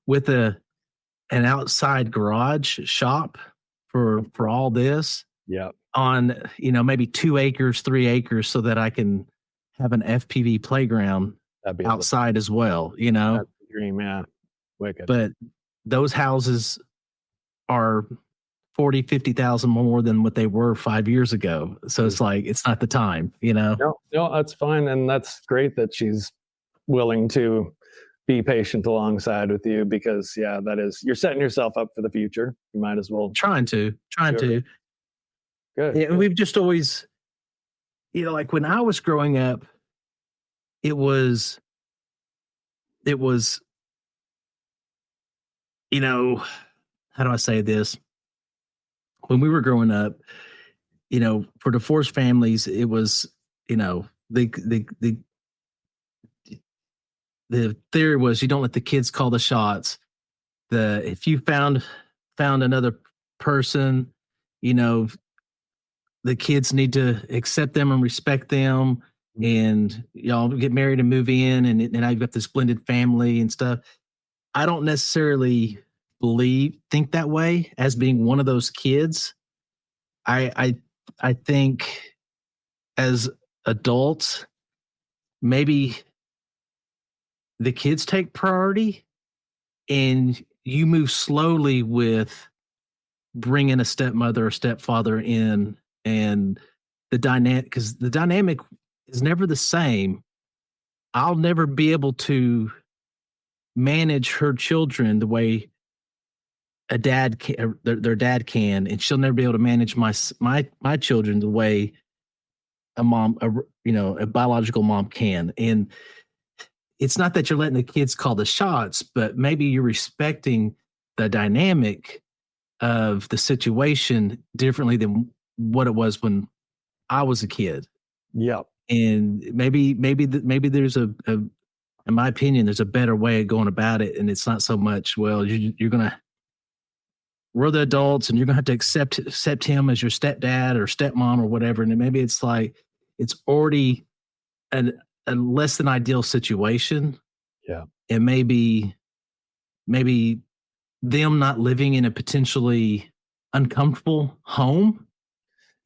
with an outside garage shop for all this. Yeah. On, maybe 2 acres, 3 acres, so that I can have an FPV playground outside as well, That's the dream, yeah. Wicked. But those houses are 40, 50,000 more than what they were 5 years ago. So it's like, it's not the time, No, that's fine. And that's great that she's willing to be patient alongside with you, because you're setting yourself up for the future. You might as well. Trying to. Good. Yeah, and we've just always, like when I was growing up, it was, how do I say this? When we were growing up, for divorced families, it was, the theory was you don't let the kids call the shots. If you found another person, the kids need to accept them and respect them, and y'all get married and move in, and now you've got this blended family and stuff. I don't necessarily think that way as being one of those kids. I think as adults, maybe the kids take priority, and you move slowly with bringing a stepmother or stepfather in, and the dynamic is never the same. I'll never be able to manage her children the way a dad can, their dad can, and she'll never be able to manage my children the way a biological mom can. And it's not that you're letting the kids call the shots, but maybe you're respecting the dynamic of the situation differently than what it was when I was a kid. Yeah. And maybe there's in my opinion, there's a better way of going about it. And it's not so much, well, we're the adults and you're going to have to accept him as your stepdad or stepmom or whatever. And maybe it's like, it's already a less than ideal situation. Yeah. And maybe them not living in a potentially uncomfortable home,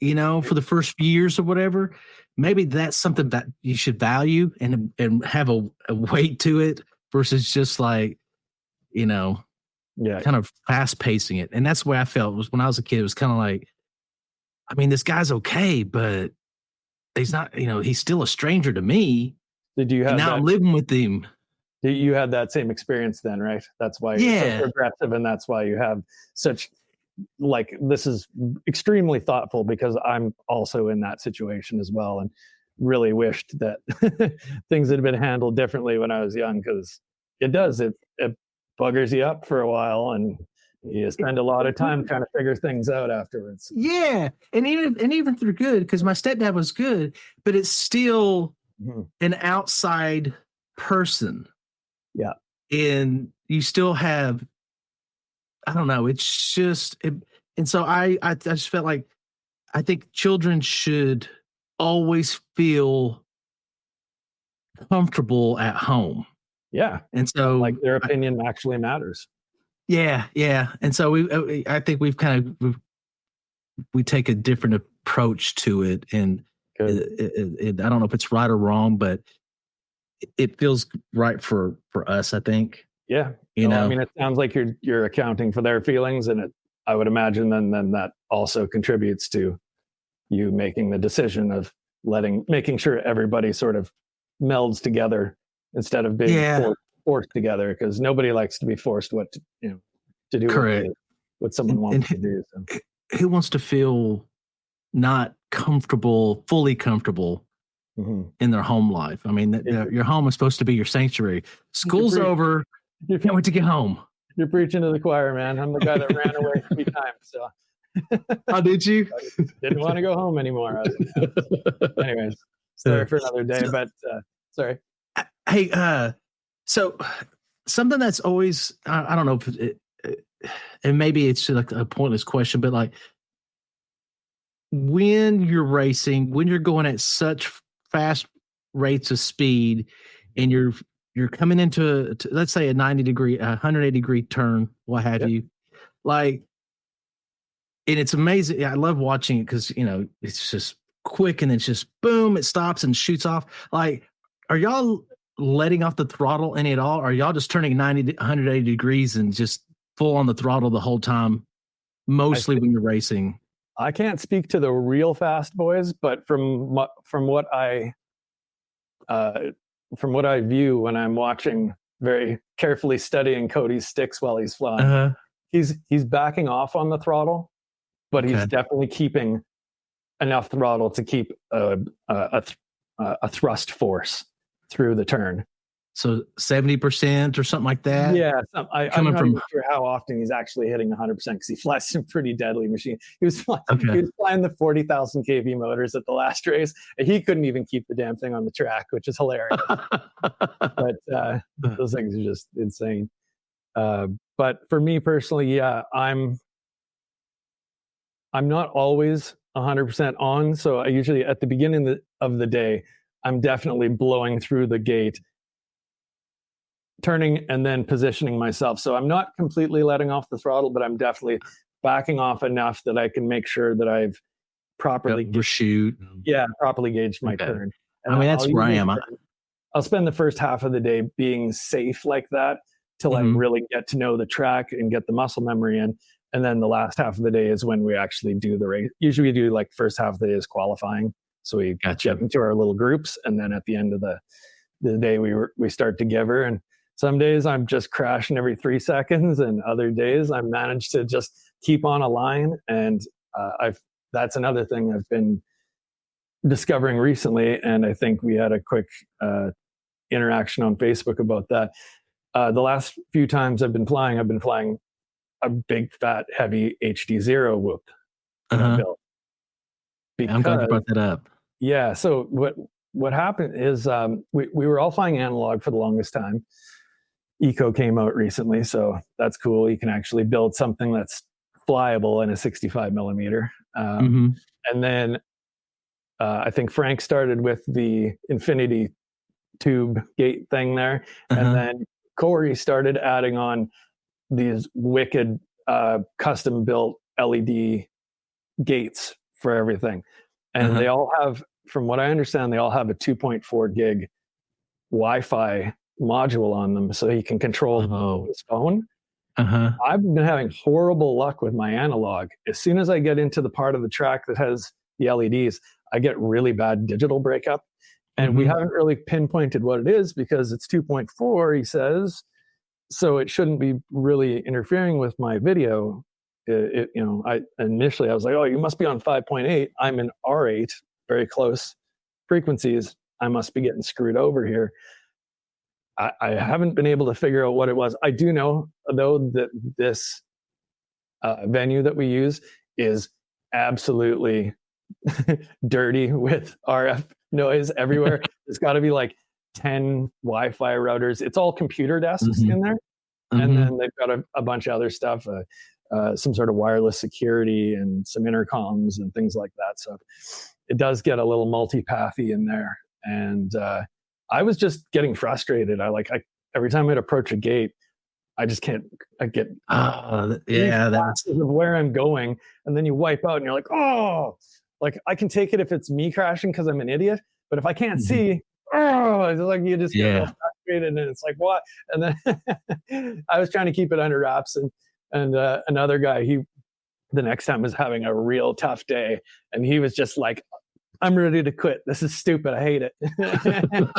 for the first few years or whatever. Maybe that's something that you should value and have a weight to it versus just like, kind of fast pacing it. And that's the way I felt was when I was a kid. It was kind of like, I mean, this guy's okay, but he's not, he's still a stranger to me. Did you have now I'm living with him. You had that same experience then, right? That's why you're so progressive, and that's why you have such, like, this is extremely thoughtful, because I'm also in that situation as well, and really wished that things had been handled differently when I was young, because it buggers you up for a while, and you spend a lot of time trying to figure things out afterwards. Yeah, and even through good, because my stepdad was good, but it's still an outside person. Yeah, and you still have, I don't know. It's just, and so I just felt like I think children should always feel comfortable at home. Yeah, and so like their opinion actually matters. Yeah, and so I think we take a different approach to it, and I don't know if it's right or wrong, but it feels right for us, I think. Yeah. I mean, it sounds like you're accounting for their feelings, and I would imagine then that also contributes to you making the decision of making sure everybody sort of melds together instead of being forced together, because nobody likes to be forced to do correct what someone wants to do. So. Who wants to feel not comfortable, fully comfortable in their home life? I mean, your home is supposed to be your sanctuary. School's over. You can't wait to get home. You're preaching to the choir, man. I'm the guy that ran away 3 times. So. Oh, did you? I didn't want to go home anymore. Anyways, sorry for another day, but sorry. Hey, so something that's always, I don't know if and maybe it's like a pointless question, but like, when you're racing, when you're going at such fast rates of speed, and you're coming into let's say a 180 degree turn, what have you, like, and it's amazing. I love watching it because it's just quick, and it's just boom, it stops and shoots off. Like, are y'all letting off the throttle any at all? Or are y'all just turning 180 degrees and just full on the throttle the whole time, mostly when you're racing? I can't speak to the real fast boys, but from what I view when I'm watching, very carefully studying Cody's sticks while he's flying, he's backing off on the throttle, but he's definitely keeping enough throttle to keep a thrust force through the turn. So 70% or something like that. Yeah, I'm not even sure how often he's actually hitting 100%, because he flies some pretty deadly machine. He was flying the 40,000 kV motors at the last race, and he couldn't even keep the damn thing on the track, which is hilarious. But those things are just insane. But for me personally, yeah, I'm not always 100% on. So I usually, at the beginning of the day, I'm definitely blowing through the gate, turning and then positioning myself. So I'm not completely letting off the throttle, but I'm definitely backing off enough that I can make sure that I've properly properly gauged my turn. And I mean, that's where I am. I'll spend the first half of the day being safe like that till I really get to know the track and get the muscle memory in. And then the last half of the day is when we actually do the race. Usually we do, like, first half of the day is qualifying. So we get into our little groups, and then at the end of the day we start to give her. And some days I'm just crashing every 3 seconds, and other days I manage to just keep on a line. And that's another thing I've been discovering recently, and I think we had a quick interaction on Facebook about that. The last few times I've been flying a big, fat, heavy HD0 whoop. Built. I'm glad you brought that up. Yeah. So what happened is we were all flying analog for the longest time. Eco came out recently, so that's cool. You can actually build something that's flyable in a 65 millimeter. And then I think Frank started with the infinity tube gate thing there. And then Corey started adding on these wicked custom built LED gates for everything. And they all have, from what I understand, they all have a 2.4 gig Wi-Fi module on them, so you can control his phone. I've been having horrible luck with my analog. As soon as I get into the part of the track that has the LEDs, I get really bad digital breakup. And we haven't really pinpointed what it is because it's 2.4, he says. So it shouldn't be really interfering with my video. You know, I was like, oh, you must be on 5.8. I'm in R8, very close frequencies. I must be getting screwed over here. I haven't been able to figure out what it was. I do know, though, that this venue that we use is absolutely dirty with RF noise everywhere. There's got to be like 10 Wi-Fi routers. It's all computer desks in there. And then they've got a bunch of other stuff, some sort of wireless security and some intercoms and things like that. So it does get a little multi-pathy in there. And I was just getting frustrated. Every time I'd approach a gate, I just can't. I get that's of where I'm going, and then you wipe out, and you're like, oh, like I can take it if it's me crashing because I'm an idiot, but if I can't see, it's like you just get frustrated, and it's like what? And then I was trying to keep it under wraps, and another guy, the next time was having a real tough day, and he was just like, I'm ready to quit. This is stupid. I hate it. and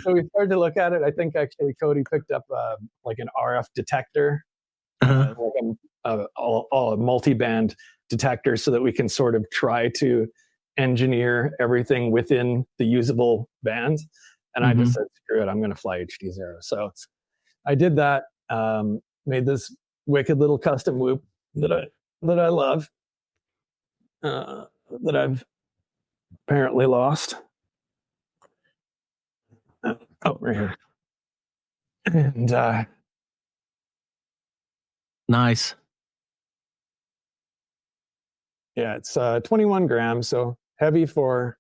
so we started to look at it. I think actually Cody picked up like an RF detector, like a multi-band detector, so that we can sort of try to engineer everything within the usable bands. And I just said, screw it, I'm going to fly HD0. So I did that, made this wicked little custom whoop that I love, that I've apparently lost. Oh, right here. And nice. Yeah, it's 21 grams, so heavy for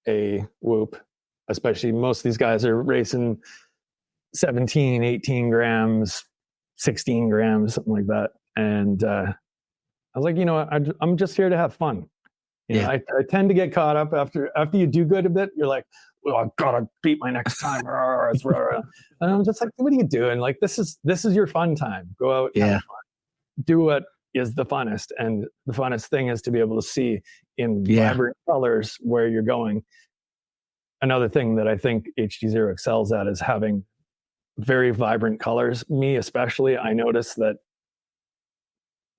a whoop. Especially most of these guys are racing 17, 18 grams, 16 grams, something like that. And I was like, you know what, I'm just here to have fun. You know, I tend to get caught up after you do good a bit. You're like, well, I've got to beat my next time. And I'm just like, what are you doing? Like, this is your fun time. Go out, have fun. Do what is the funnest, and the funnest thing is to be able to see in vibrant colors where you're going. Another thing that I think HD0 excels at is having very vibrant colors. Me especially, I notice that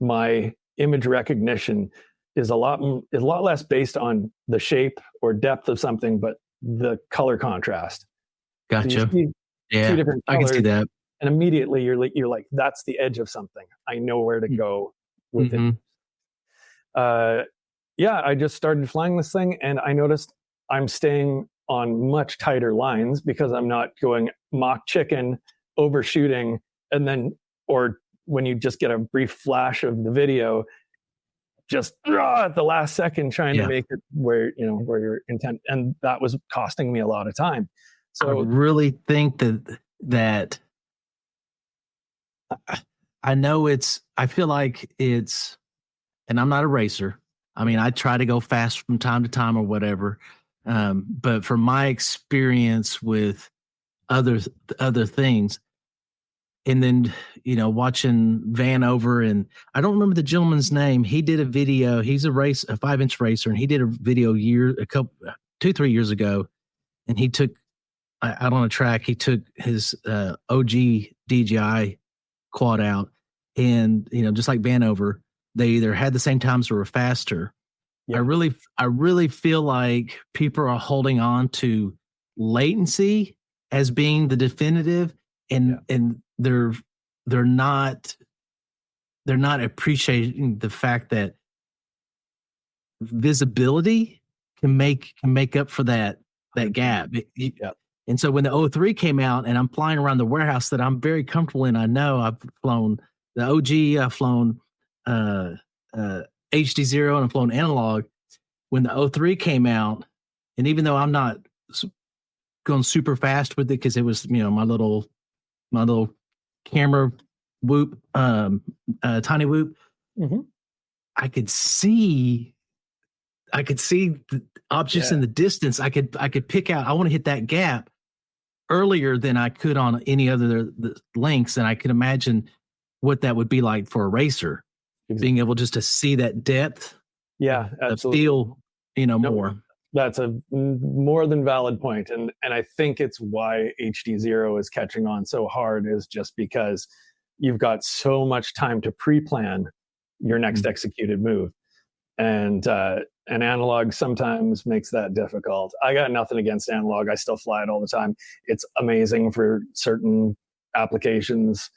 my image recognition is a lot less based on the shape or depth of something, but the color contrast. Gotcha. So two different colors, I can see that. And immediately you're like, that's the edge of something. I know where to go with it. I just started flying this thing, and I noticed I'm staying on much tighter lines because I'm not going mock chicken, overshooting, and then, or when you just get a brief flash of the video, just at the last second trying to make it where your intent, and that was costing me a lot of time. So I really think that I know I feel like it's, and I'm not a racer. I mean, I try to go fast from time to time or whatever. But from my experience with other things, and then, watching Vanover, and I don't remember the gentleman's name. He did a video. He's a 5-inch racer, and he did a video 2-3 years ago. And he took out on a track. He took his OG DJI quad out, and just like Vanover, they either had the same times or were faster. Yeah. I really feel like people are holding on to latency as being the definitive, and they're not appreciating the fact that visibility can make up for that gap. And so when the O3 came out, and I'm flying around the warehouse that I'm very comfortable in, I know I've flown the OG, I've flown HD0, and I've flown analog. When the O3 came out, and even though I'm not going super fast with it because it was my little camera whoop, tiny whoop, I could see the objects in the distance. I could pick out, I want to hit that gap earlier than I could on any other the lengths. And I can imagine what that would be like for a racer, being able just to see that depth. Yeah, absolutely. Feel, more. That's a more than valid point. And I think it's why HD0 is catching on so hard, is just because you've got so much time to pre-plan your next executed move. And analog sometimes makes that difficult. I got nothing against analog. I still fly it all the time. It's amazing for certain applications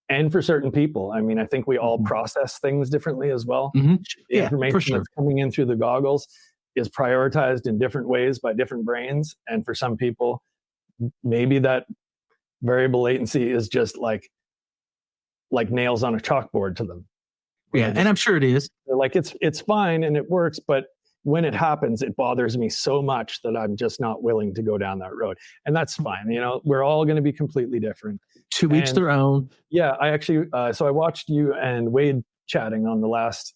and for certain people. I mean, I think we all process things differently as well. The information that's coming in through the goggles is prioritized in different ways by different brains. And for some people, maybe that variable latency is just like nails on a chalkboard to them. Yeah, and I'm sure it is. Like it's fine and it works, but when it happens, it bothers me so much that I'm just not willing to go down that road. And that's fine. We're all going to be completely different. To each their own. Yeah, I actually, so I watched you and Wade chatting on the last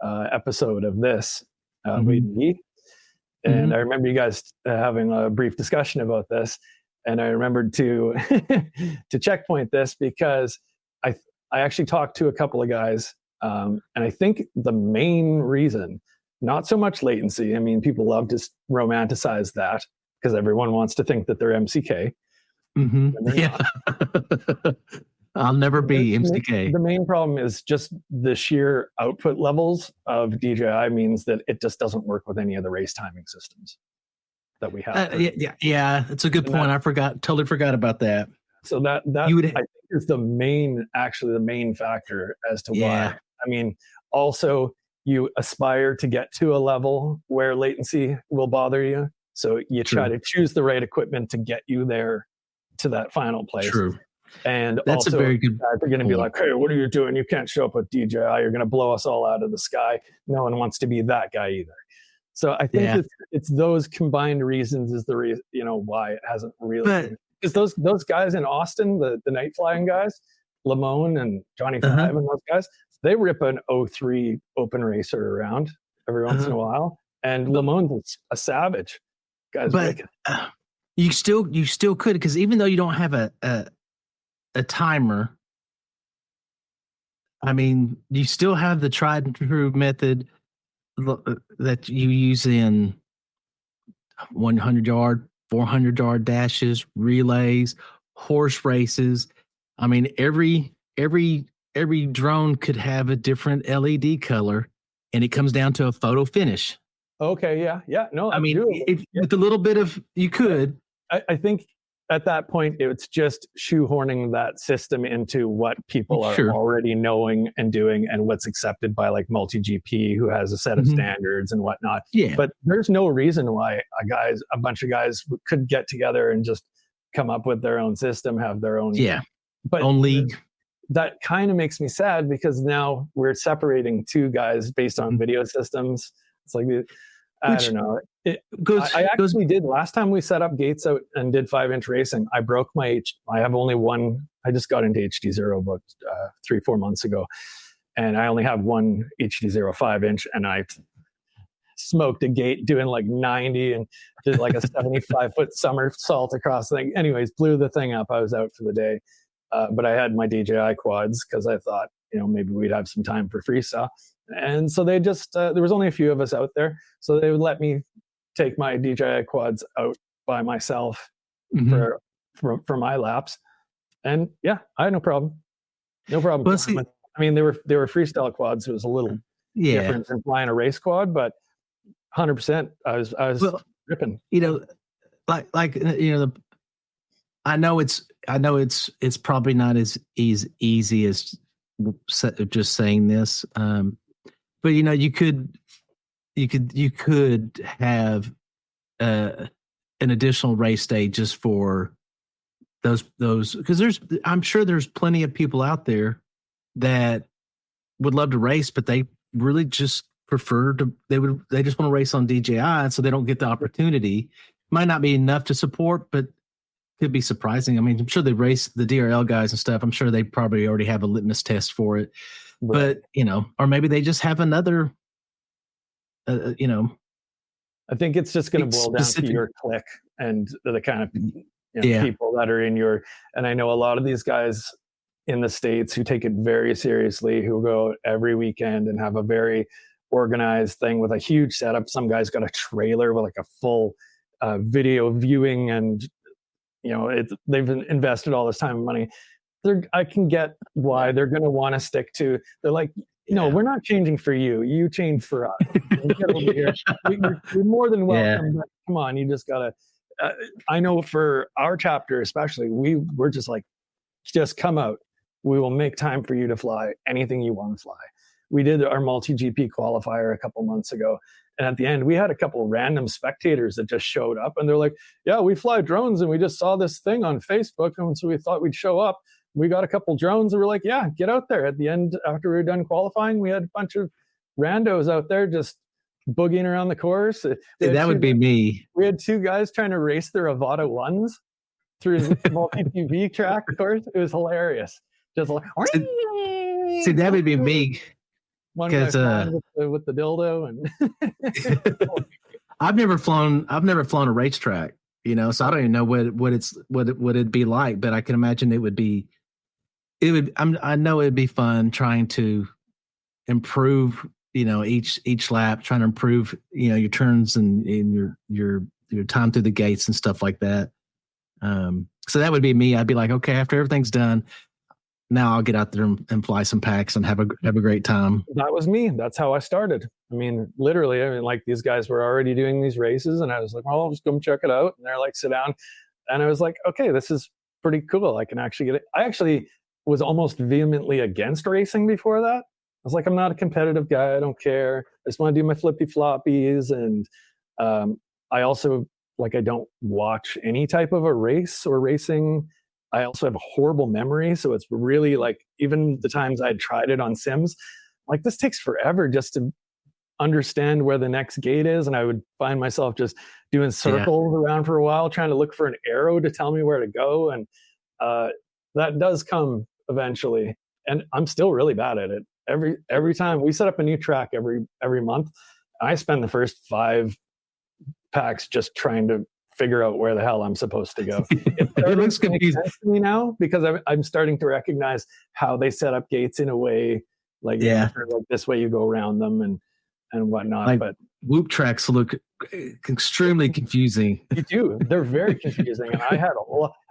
episode of this, Wade and Guy. And I remember you guys having a brief discussion about this. And I remembered to checkpoint this because I actually talked to a couple of guys. And I think the main reason, not so much latency. I mean, people love to romanticize that because everyone wants to think that they're MCK. Yeah. I'll never be MCK. The main problem is just the sheer output levels of DJI means that it just doesn't work with any of the race timing systems that we have. Yeah, it's a good point. Totally forgot about that. So that I think is the main factor as to why. I mean, also you aspire to get to a level where latency will bother you. So you try to choose the right equipment to get you there to that final place. True. And that's also, a very good they're going to be like, hey, what are you doing? You can't show up with DJI. You're going to blow us all out of the sky. No one wants to be that guy either. So I think it's those combined reasons is the reason, why it hasn't really. Because those guys in Austin, the night flying guys, Lamone and Johnny Five and those guys, they rip an 03 open racer around every once in a while. And Lamone's a savage. Guys, but you still could, because even though you don't have a timer, I mean, you still have the tried and true method that you use in 100-yard, 400-yard dashes, relays, horse races. I mean, every drone could have a different LED color, and it comes down to a photo finish. Okay, yeah. No, I mean, with a little bit of, you could. I think at that point, it's just shoehorning that system into what people are already knowing and doing and what's accepted by like multi-GP, who has a set of standards and whatnot. Yeah. But there's no reason why a bunch of guys could get together and just come up with their own system, have their own own league. That kind of makes me sad because now we're separating two guys based on video systems. It's like, I don't know. I actually did last time we set up gates out and did 5-inch racing. I broke I have only one. I just got into HD0 about 3-4 months ago, and I only have one HD0 5-inch, and I smoked a gate doing like 90 and did like a 75-foot somersault across the thing. Anyways, blew the thing up. I was out for the day, but I had my DJI quads because I thought, maybe we'd have some time for freestyle. And so they just, there was only a few of us out there. So they would let me take my DJI quads out by myself for my laps. And yeah, I had no problem. No problem. Well, see, I mean, they were freestyle quads. It was a little different than flying a race quad, but 100%. I was ripping. I know it's probably not as easy as just saying this, but you could have an additional race day just for those because I'm sure there's plenty of people out there that would love to race, but they really just prefer they just want to race on DJI, so they don't get the opportunity. Might not be enough to support, but could be surprising. I mean, I'm sure they race the DRL guys and stuff. I'm sure they probably already have a litmus test for it, but or maybe they just have another, I think it's just going to boil down to your clique and the kind of people that are in your. And I know a lot of these guys in the States who take it very seriously, who go every weekend and have a very organized thing with a huge setup. Some guys got a trailer with like a full video viewing, and they've invested all this time and money. I can get why they're going to want to stick to. They're like, no, we're not changing for you. You change for us. Get over here. You're more than welcome. But come on, you just gotta. I know for our chapter especially, we're just like, just come out. We will make time for you to fly anything you want to fly. We did our multi-GP qualifier a couple months ago, and at the end, we had a couple random spectators that just showed up, and they're like, "Yeah, we fly drones, and we just saw this thing on Facebook, and so we thought we'd show up. We got a couple drones, and we're like, yeah, get out there." At the end, after we were done qualifying, we had a bunch of randos out there just boogieing around the course. That would be me. We had 2 guys trying to race their Avata 1s through the multi-TV track course. It was hilarious. Just like, see, that would be me. One guy with the dildo, and I've never flown a racetrack, so I don't even know what it'd be like, but I can imagine I know it'd be fun trying to improve, each lap, trying to improve, your turns and your time through the gates and stuff like that. So that would be me. I'd be like, okay, after everything's done, now I'll get out there and fly some packs and have a great time. That was me. That's how I started. I mean, literally, like these guys were already doing these races, and I was like, well, I'll just come check it out. And they're like, sit down. And I was like, okay, this is pretty cool. I can actually get it. I actually was almost vehemently against racing before that. I was like, I'm not a competitive guy. I don't care. I just want to do my flippy floppies. And I also, I don't watch any type of a race or racing. I also have a horrible memory. So it's really even the times I'd tried it on Sims, this takes forever just to understand where the next gate is. And I would find myself just doing circles around for a while, trying to look for an arrow to tell me where to go. And that does come eventually. And I'm still really bad at it. Every time we set up a new track every month, I spend the first 5 packs just trying to figure out where the hell I'm supposed to go. It looks confusing to me now because I'm starting to recognize how they set up gates in a way this way you go around them and whatnot. But whoop tracks look extremely confusing. You do. They're very confusing. And I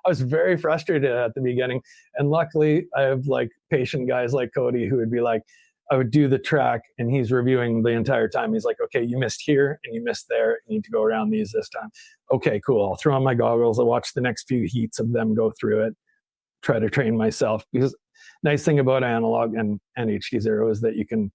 was very frustrated at the beginning. And luckily I have patient guys like Cody who would be like, I would do the track and he's reviewing the entire time. He's like, okay, you missed here and you missed there. You need to go around these this time. Okay, cool. I'll throw on my goggles. I'll watch the next few heats of them go through it, try to train myself. Because nice thing about analog and HD0 is that you can,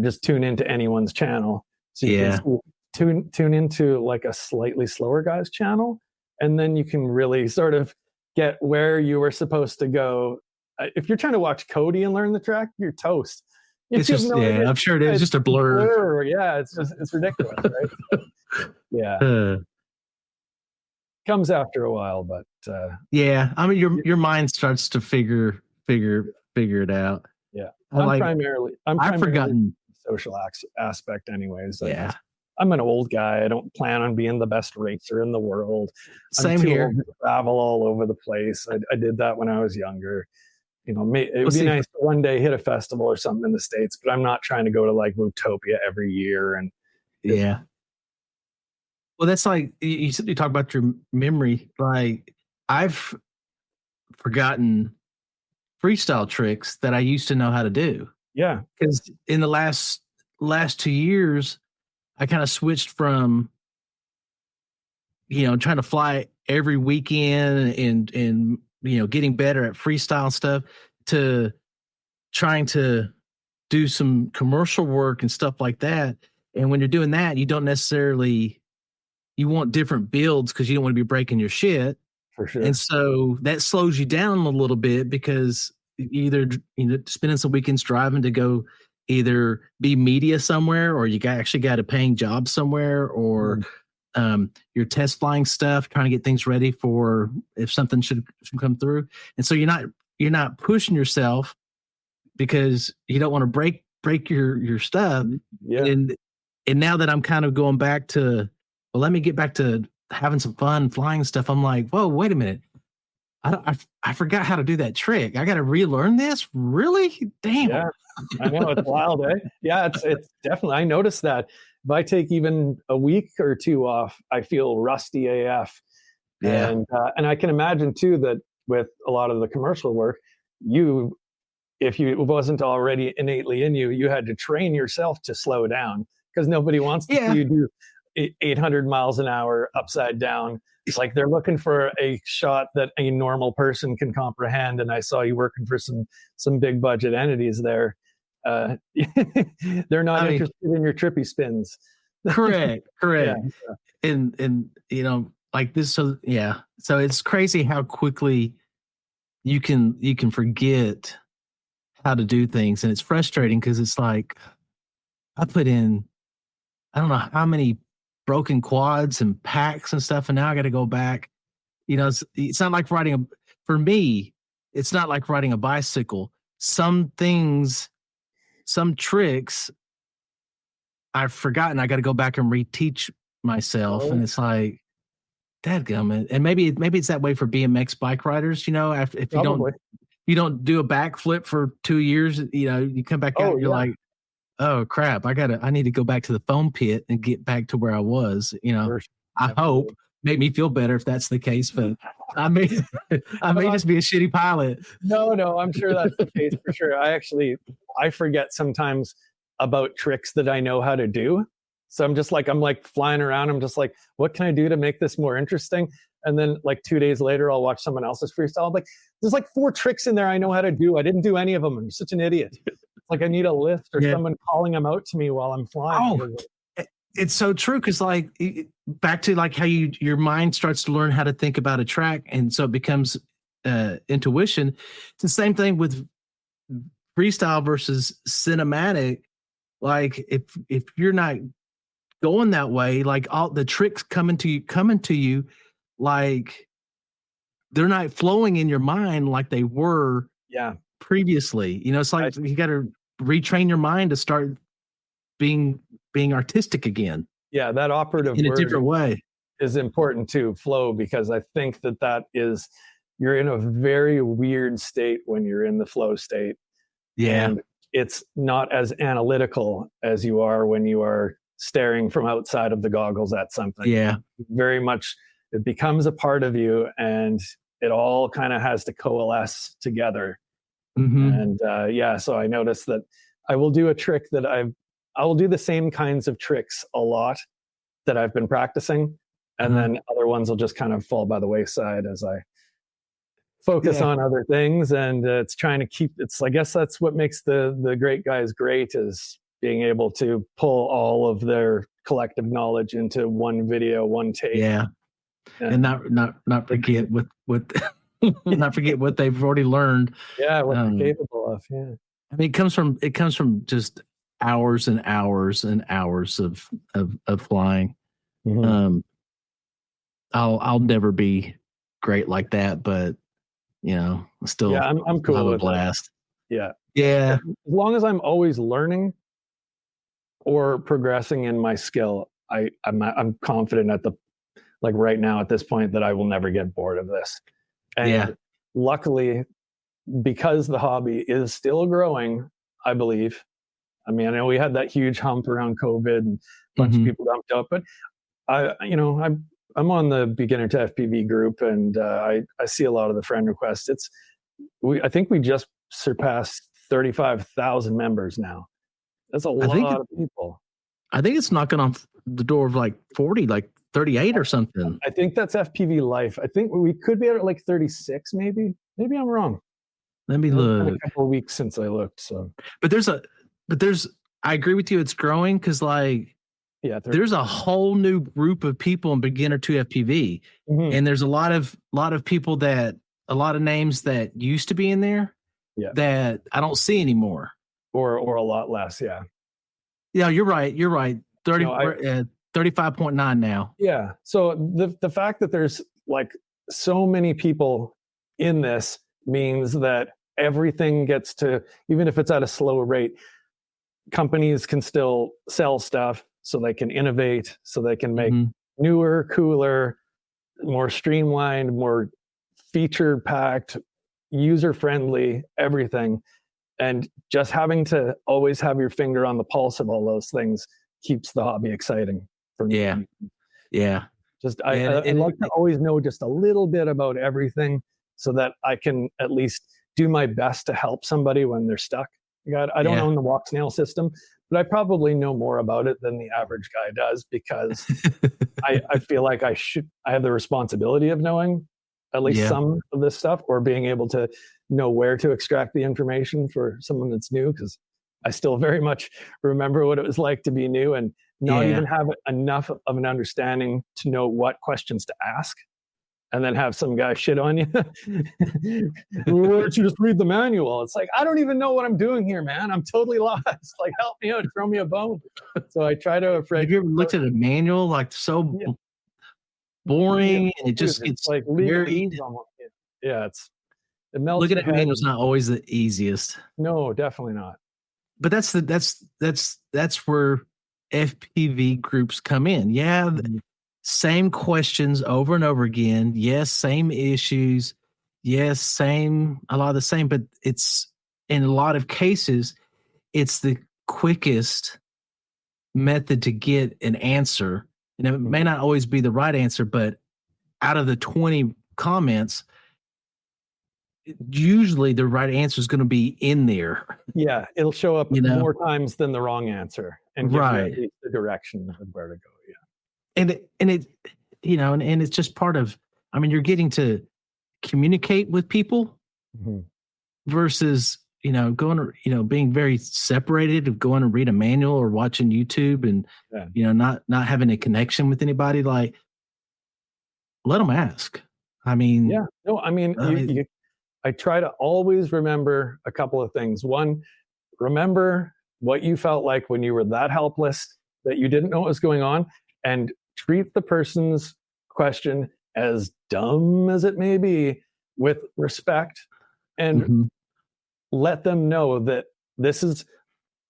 just tune into anyone's channel. So you can tune into a slightly slower guy's channel. And then you can really sort of get where you were supposed to go. If you're trying to watch Cody and learn the track, you're toast. It's just, I'm sure it is just a blur. Yeah, it's ridiculous, right? Yeah. Comes after a while, but I mean your mind starts to figure it out. Yeah. I'm primarily I've forgotten social aspect anyways. I'm an old guy. I don't plan on being the best racer in the world. Same here. Old to travel all over the place. I did that when I was younger. It would be nice to one day hit a festival or something in the States, but I'm not trying to go to Wootopia every year. And well, that's you talk about your memory. I've forgotten freestyle tricks that I used to know how to do. Yeah, because in the last 2 years, I kind of switched from trying to fly every weekend and getting better at freestyle stuff to trying to do some commercial work and stuff like that. And when you're doing that, you don't necessarily, you want different builds because you don't want to be breaking your shit. For sure. And so that slows you down a little bit because either, spending some weekends driving to go either be media somewhere or you actually got a paying job somewhere or your test flying stuff, trying to get things ready for if something should come through. And so you're not pushing yourself because you don't want to break your stuff. Yeah. And now that I'm kind of going back to, well, let me get back to having some fun flying stuff. I'm like, whoa, wait a minute. I forgot how to do that trick. I got to relearn this. Really? Damn. Yeah, I know, it's wild, eh? Yeah, it's definitely. I noticed that if I take even a week or two off, I feel rusty AF. Yeah. And I can imagine too that with a lot of the commercial work, if it wasn't already innately in you, you had to train yourself to slow down because nobody wants to see you do 800 miles an hour upside down. It's like they're looking for a shot that a normal person can comprehend. And I saw you working for some big budget entities there. They're not interested in your trippy spins. Correct. Yeah. And like this. So yeah. So it's crazy how quickly you can forget how to do things, and it's frustrating because it's like I put in I don't know how many broken quads and packs and stuff, and now I got to go back. It's not like for me, it's not like riding a bicycle. Some things, some tricks I've forgotten. I got to go back and reteach myself, and it's like, dadgummit. And maybe it's that way for BMX bike riders. If you don't do a backflip for 2 years, you come back out, you're like, oh crap, I need to go back to the foam pit and get back to where I was. I hope. Make me feel better if that's the case, but I may just be a shitty pilot. No, I'm sure that's the case for sure. I forget sometimes about tricks that I know how to do. So I'm like flying around. I'm just like, what can I do to make this more interesting? And then like 2 days later, I'll watch someone else's freestyle. I'm like, there's like 4 tricks in there I know how to do. I didn't do any of them. I'm such an idiot. Like I need a list or someone calling them out to me while I'm flying. Oh, it's so true. Cause like back to like how your mind starts to learn how to think about a track. And so it becomes intuition. It's the same thing with freestyle versus cinematic. Like if you're not going that way, like all the tricks coming to you, like they're not flowing in your mind like they were previously. It's like you got to retrain your mind to start being artistic again. Yeah, that operative in a word different way is important too, flow, because I think that is, you're in a very weird state when you're in the flow state. Yeah. And it's not as analytical as you are when you are staring from outside of the goggles at something. Yeah. Very much, it becomes a part of you and it all kind of has to coalesce together. Mm-hmm. And so I noticed that I will do a trick that I will do the same kinds of tricks a lot that I've been practicing. And then other ones will just kind of fall by the wayside as I focus on other things. And it's trying to keep, I guess that's what makes the great guys great, is being able to pull all of their collective knowledge into one video, one take. Yeah. And not forget what not forget what they've already learned. Yeah, what they're capable of. Yeah. I mean, it comes from just hours and hours and hours of flying. Mm-hmm. I'll never be great like that, but still, I'm cool have with a blast. Yeah. As long as I'm always learning or progressing in my skill, I'm confident right now at this point that I will never get bored of this. And luckily, because the hobby is still growing, I believe. I mean, I know we had that huge hump around COVID and a bunch of people dumped out, but I'm on the beginner to FPV group, and I see a lot of the friend requests. I think we just surpassed 35,000 members now. That's a lot of people. I think it's knocking on the door of like 40, like 38 or something. I think that's FPV Life. I think we could be at like 36, maybe. Maybe I'm wrong. Let me look. Been a couple of weeks since I looked. So, but I agree with you. It's growing because there's a whole new group of people in beginner to FPV, and there's a lot of people a lot of names that used to be in there that I don't see anymore, or a lot less. Yeah. Yeah, you're right. 30. 35.9 now. Yeah. So the fact that there's like so many people in this means that everything gets to, even if it's at a slow rate, companies can still sell stuff, so they can innovate, so they can make newer, cooler, more streamlined, more feature packed, user friendly, everything. And just having to always have your finger on the pulse of all those things keeps the hobby exciting for me. Yeah. Just I like to always know just a little bit about everything, so that I can at least do my best to help somebody when they're stuck. I don't own the Dax.Neal system, but I probably know more about it than the average guy does, because I feel like I have the responsibility of knowing at least some of this stuff, or being able to know where to extract the information for someone that's new, because I still very much remember what it was like to be new and not even have enough of an understanding to know what questions to ask, and then have some guy shit on you. Why don't you just read the manual? It's like, I don't even know what I'm doing here, man. I'm totally lost. Like, help me out, throw me a bone. So I try to. Have you ever looked at a manual, like, so boring, and it just gets like buried? It melts. Looking at manuals not always the easiest. No, definitely not. But that's where FPV groups come in. Yeah, same questions over and over again. Yes, same issues. Yes, a lot of the same. But it's, in a lot of cases, it's the quickest method to get an answer. And it may not always be the right answer, but out of the 20 comments, usually the right answer is going to be in there. Yeah, it'll show up more times than the wrong answer, and give you the direction of where to go. Yeah, and it and it's just part of. I mean, you're getting to communicate with people versus going being very separated, of going and read a manual or watching YouTube, and not having a connection with anybody. Like, let them ask. I mean, I try to always remember a couple of things. One, remember what you felt like when you were that helpless that you didn't know what was going on, and treat the person's question, as dumb as it may be, with respect, and let them know that this is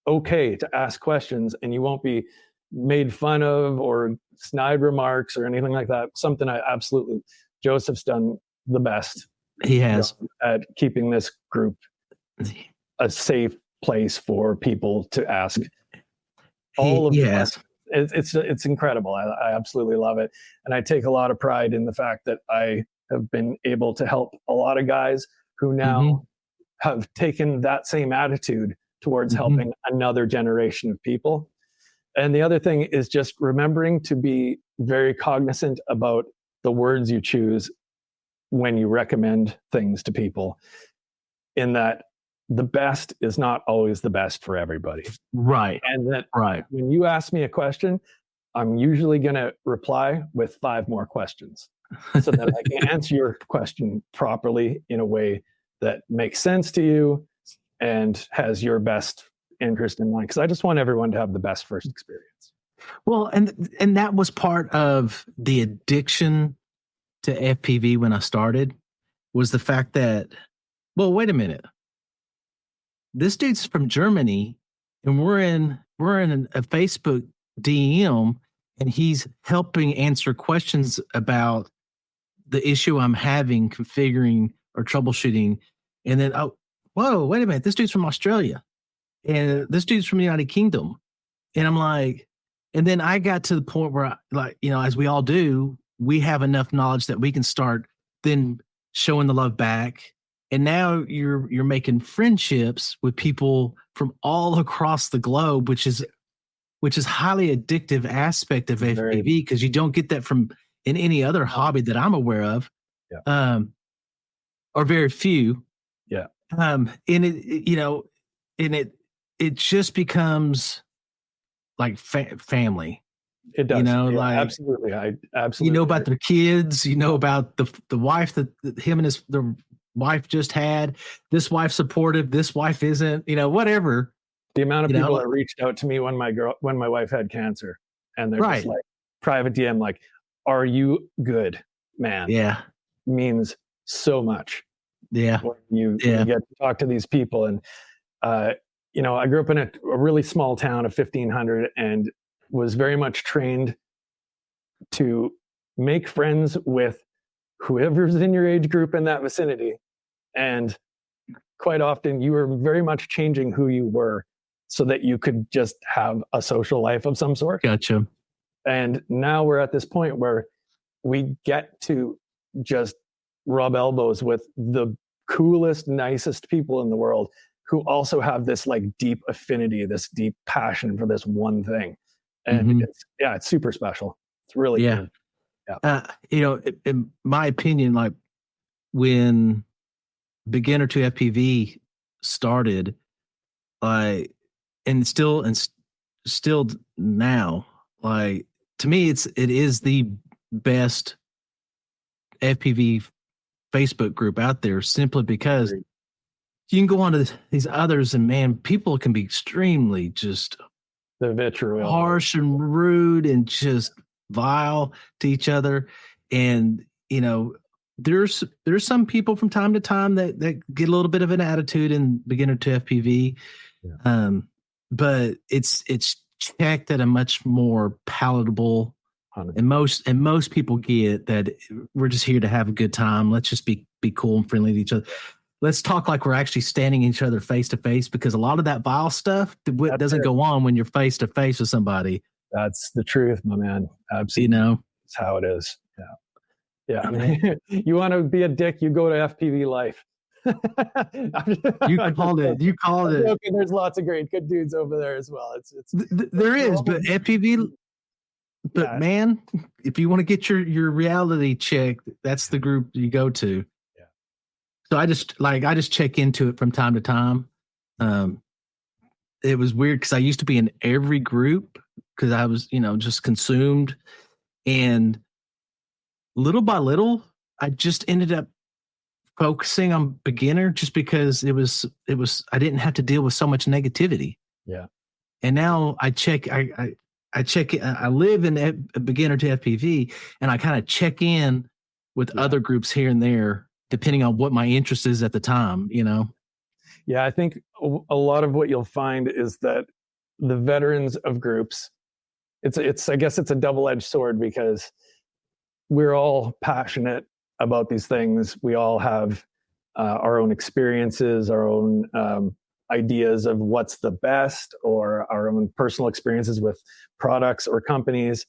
okay to ask questions, and you won't be made fun of or snide remarks or anything like that. Something Joseph's done the best. He has at keeping this group a safe place for people to ask all of the it's incredible. I absolutely love it, and I take a lot of pride in the fact that I have been able to help a lot of guys who now have taken that same attitude towards helping another generation of people. And the other thing is just remembering to be very cognizant about the words you choose when you recommend things to people, in that the best is not always the best for everybody. Right. And that when you ask me a question, I'm usually going to reply with 5 more questions, so that I can answer your question properly in a way that makes sense to you and has your best interest in mind. Because I just want everyone to have the best first experience. Well, and that was part of the addiction to FPV when I started, was the fact that, well, wait a minute, this dude's from Germany, and we're in a Facebook DM, and he's helping answer questions about the issue I'm having configuring or troubleshooting. And then, oh, whoa, wait a minute, this dude's from Australia, and this dude's from the United Kingdom. And I'm like, and then I got to the point where, as we all do, we have enough knowledge that we can start then showing the love back. And now you're making friendships with people from all across the globe, which is highly addictive aspect of FPV, because you don't get that in any other hobby that I'm aware of, or very few. Yeah. And it just becomes like family. It does. Like, absolutely. I absolutely. About their kids. About the wife that him and the wife just had. This wife's supportive. This wife isn't. Whatever. The amount of people that reached out to me when my wife had cancer, and they're just like, private DM, like, are you good, man? Yeah. Means so much. Yeah. When you get to talk to these people. And, you know, I grew up in a really small town of 1,500 and was very much trained to make friends with whoever's in your age group in that vicinity. And quite often you were very much changing who you were so that you could just have a social life of some sort. Gotcha. And now we're at this point where we get to just rub elbows with the coolest, nicest people in the world who also have this like deep affinity, this deep passion for this one thing. And it's super special. It's really cool. Yeah. You know, in my opinion, like when beginner to FPV started, like, and still now, like, to me, it is the best FPV Facebook group out there, simply because you can go on to these others and, man, people can be extremely just the vitriol, harsh and rude and just vile to each other. And, you know, there's some people from time to time that get a little bit of an attitude in beginner to FPV. But it's checked at a much more palatable, and most people get that we're just here to have a good time. Let's just be cool and friendly to each other. Let's talk like we're actually standing each other face to face, because a lot of that vile stuff doesn't go on when you're face to face with somebody. That's the truth, my man. Absolutely. You know, it's how it is. Yeah. You want to be a dick, you go to FPV Life. You called it. Okay, there's lots of good dudes over there as well. There is, but FPV. But man, if you want to get your reality check, that's the group you go to. Yeah. So I just check into it from time to time. It was weird because I used to be in every group because I was, you know, just consumed, and little by little, I just ended up focusing on beginner just because it was I didn't have to deal with so much negativity. Yeah. And now I check I live in a beginner to FPV, and I kind of check in with other groups here and there depending on what my interest is at the time, you know. Yeah, I think a lot of what you'll find is that the veterans of groups, it's I guess it's a double-edged sword, because we're all passionate about these things. We all have our own experiences, our own ideas of what's the best, or our own personal experiences with products or companies.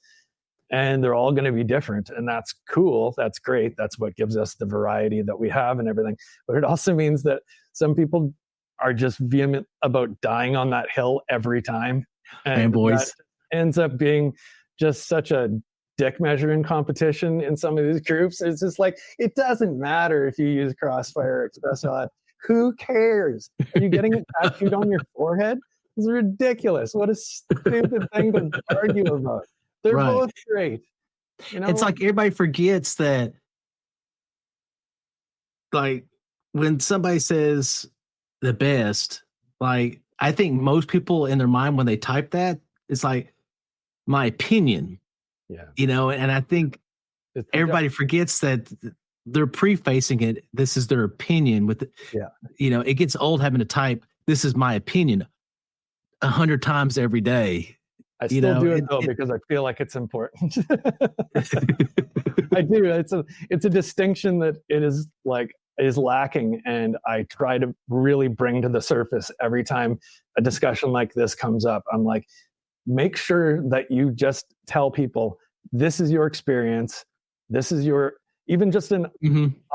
And they're all going to be different. And that's cool. That's great. That's what gives us the variety that we have and everything. But it also means that some people are just vehement about dying on that hill every time. And that ends up being just such a dick measuring competition in some of these groups. It's just like, it doesn't matter if you use Crossfire or Express. Who cares? Are you getting it tattooed on your forehead? It's ridiculous. What a stupid thing to argue about. They're both great. You know? It's like everybody forgets that, like, when somebody says the best, like, I think most people in their mind when they type that, it's like, my opinion. Yeah. You know, and I think everybody forgets that they're prefacing it. This is their opinion with, you know, it gets old having to type, this is my opinion 100 times every day. I still do it though, because I feel like it's important. I do. It's a distinction that is lacking, and I try to really bring to the surface every time a discussion like this comes up. I'm like, make sure that you just tell people, this is your experience. This is your, even just an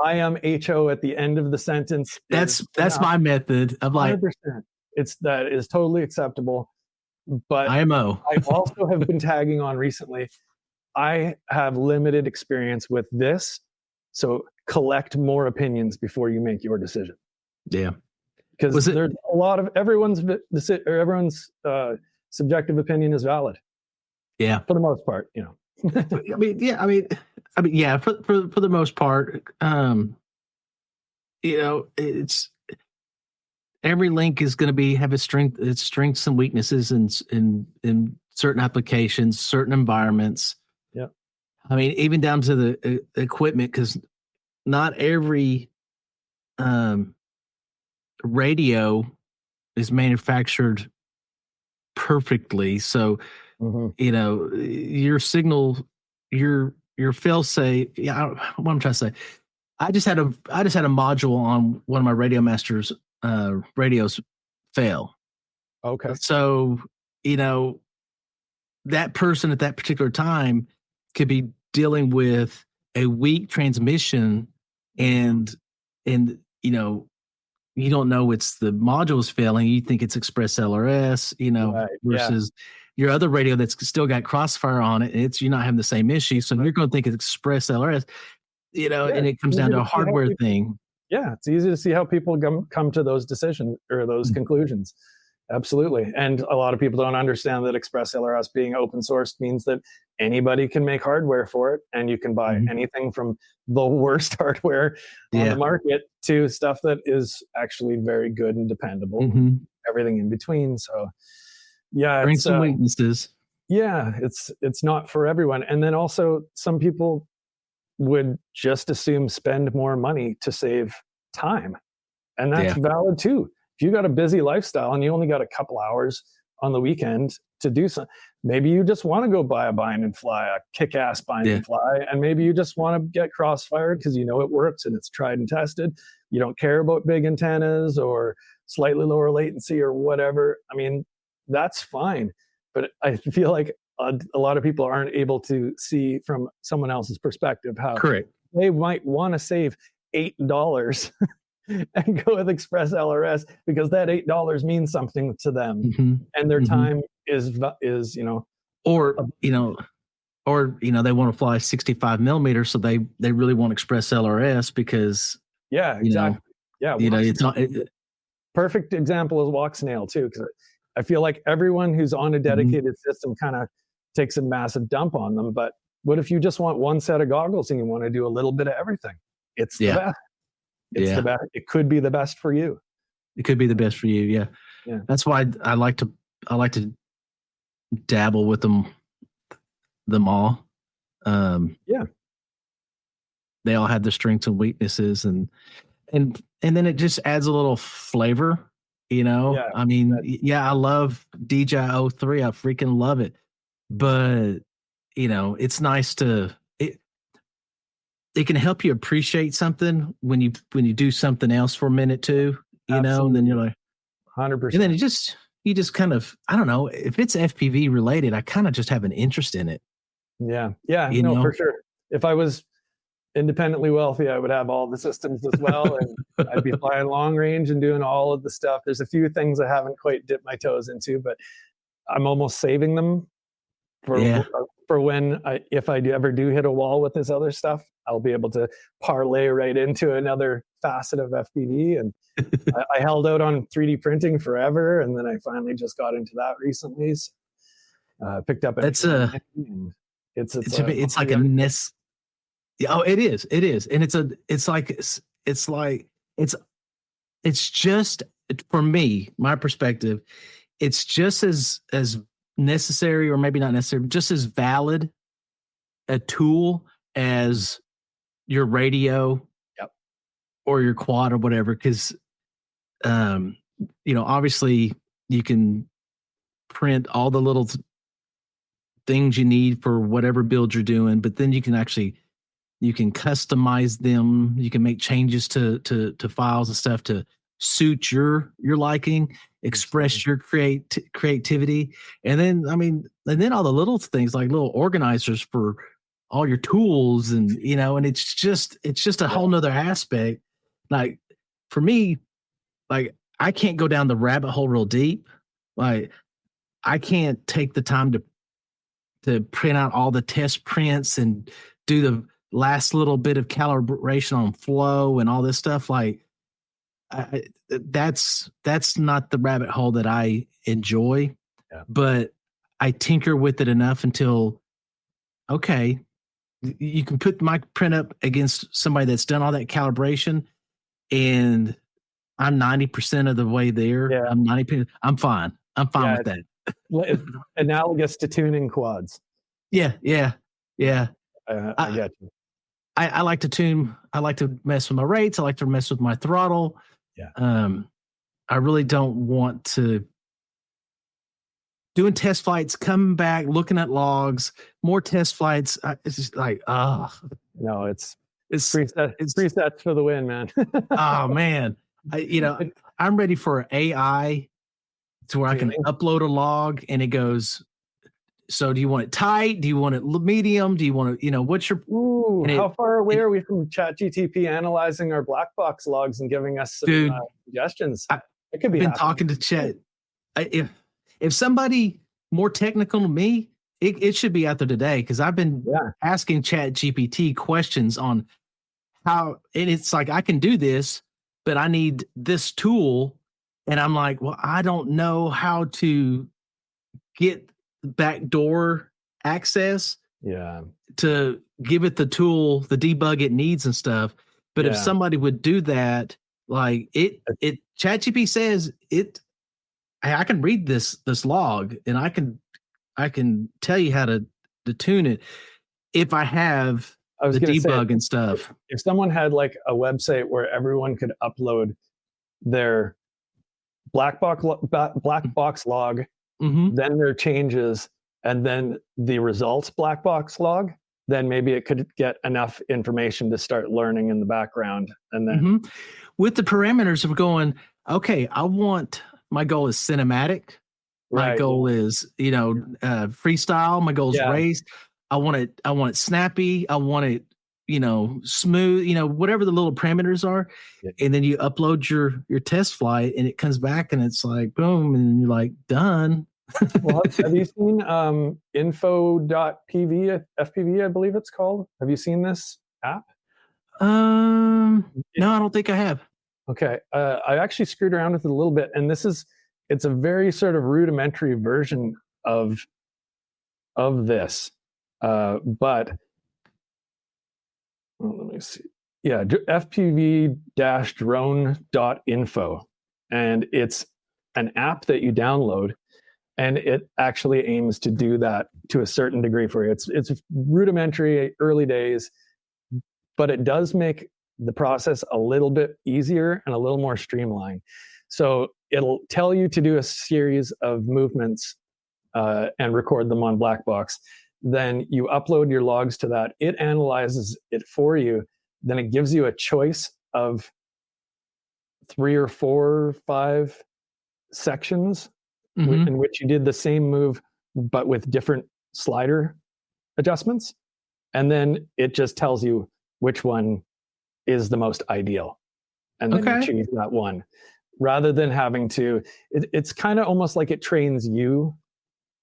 I am HO at the end of the sentence. That's my method of like 100%. That is totally acceptable. But IMO. I also have been tagging on recently, I have limited experience with this, so collect more opinions before you make your decision. Yeah. Because there's a lot of everyone's subjective opinion is valid. Yeah. For the most part, you know. I mean, yeah, for the most part, you know, it's every link is going to have its strengths and weaknesses in certain applications, certain environments. I mean, even down to the equipment, because not every radio is manufactured perfectly. So, you know, your signal, your fail safe. Yeah, what I'm trying to say. I just had a module on one of my Radio Masters radios fail. Okay. So, you know, that person at that particular time could be dealing with a weak transmission, and you know, you don't know it's the module's failing. You think it's Express LRS, you know, Right, versus your other radio that's still got Crossfire on it. It's you're not having the same issue, so you're going to think it's Express LRS, you know, and it comes down to a hardware thing. Yeah, it's easy to see how people come to those decisions or those conclusions. Absolutely. And a lot of people don't understand that Express LRS being open source means that anybody can make hardware for it, and you can buy anything from the worst hardware on the market to stuff that is actually very good and dependable, everything in between. So yeah, bring some weaknesses. Yeah, it's not for everyone. And then also some people would just assume spend more money to save time. And that's valid too. If you got a busy lifestyle and you only got a couple hours on the weekend to do something, maybe you just want to go buy a bind and fly, a kick-ass bind and fly, and maybe you just want to get Crossfire because you know it works and it's tried and tested. You don't care about big antennas or slightly lower latency or whatever. I mean, that's fine. But I feel like a lot of people aren't able to see from someone else's perspective how they might want to save $8 and go with Express LRS because that $8 means something to them, and their time is you know, or you know, they want to fly 65 millimeters, so they really want Express LRS because exactly. You know, it's not perfect example is Dax.Neal too, because I feel like everyone who's on a dedicated system kind of takes a massive dump on them. But what if you just want one set of goggles and you want to do a little bit of everything? It's the best. It's the best. It could be the best for you. It could be the best for you. Yeah. That's why I like to dabble with them all. They all have their strengths and weaknesses, and then it just adds a little flavor, you know. I mean, I love DJI 03. I freaking love it. But, you know, it's nice to it can help you appreciate something when you do something else for a minute too, you know, and then you're like 100%. And then you just kind of, I don't know, if it's FPV related, I kind of just have an interest in it. Yeah, for sure. If I was independently wealthy, I would have all the systems as well, and I'd be flying long range and doing all of the stuff. There's a few things I haven't quite dipped my toes into, but I'm almost saving them for when if I ever do hit a wall with this other stuff, I'll be able to parlay right into another facet of FPV. And I held out on 3D printing forever, and then I finally just got into that recently. So, picked up. It's like a nest. Oh, it is, and it's just, for me, my perspective, it's just as necessary, or maybe not necessary, but just as valid a tool as your radio or your quad or whatever. Because you know, obviously you can print all the little things you need for whatever build you're doing, but then you can customize them. You can make changes to files and stuff to suit your liking, express your creativity. And then, I mean, and then all the little things like little organizers for all your tools, and, you know, and it's just a whole nother aspect. Like for me, like I can't go down the rabbit hole real deep. Like I can't take the time to print out all the test prints and do the last little bit of calibration on flow and all this stuff. Like that's not the rabbit hole that I enjoy, but I tinker with it enough until, okay, you can put my print up against somebody that's done all that calibration, and I'm 90% of the way there. Yeah. I'm 90%. I'm fine. I'm fine with that. Analogous to tuning quads. Yeah. I get you. I like to tune. I like to mess with my rates. I like to mess with my throttle. Yeah. I really don't want to doing test flights, coming back, looking at logs, more test flights. It's just like, no, it's presets for the win, man. Oh man, I'm ready for AI to where I can upload a log and it goes. So do you want it tight? Do you want it medium? Do you want to, what's your... how far away are we from ChatGTP analyzing our black box logs and giving us some suggestions? It could be been talking to Chat. If somebody more technical than me, it should be out there today, because I've been asking ChatGPT questions on how, and it's like, I can do this, but I need this tool. And I'm like, well, I don't know how to get backdoor access to give it the tool, the debug it needs and stuff. But if somebody would do that, like ChatGPT says I can read this log and I can tell you how to tune it if I have the debug and stuff. If someone had like a website where everyone could upload their black box log, then their changes, and then the results black box log, then maybe it could get enough information to start learning in the background. And then with the parameters of going, okay, my goal is cinematic. My goal is, freestyle. My goal is race. I want it snappy. I want it, smooth, whatever the little parameters are. And then you upload your test flight and it comes back and it's like, boom. And you're like, done. Well, have you seen info.pv, FPV, I believe it's called? Have you seen this app? No, I don't think I have. Okay. I actually screwed around with it a little bit, and it's a very sort of rudimentary version of this. But let me see. Yeah, fpv-drone.info. And it's an app that you download, and it actually aims to do that to a certain degree for you. It's rudimentary, early days, but it does make the process a little bit easier and a little more streamlined. So it'll tell you to do a series of movements and record them on black box. Then you upload your logs to that. It analyzes it for you. Then it gives you a choice of 3 or 4 or 5 sections in which you did the same move, but with different slider adjustments. And then it just tells you which one is the most ideal. And then you choose that one. Rather than having to, it's kind of almost like it trains you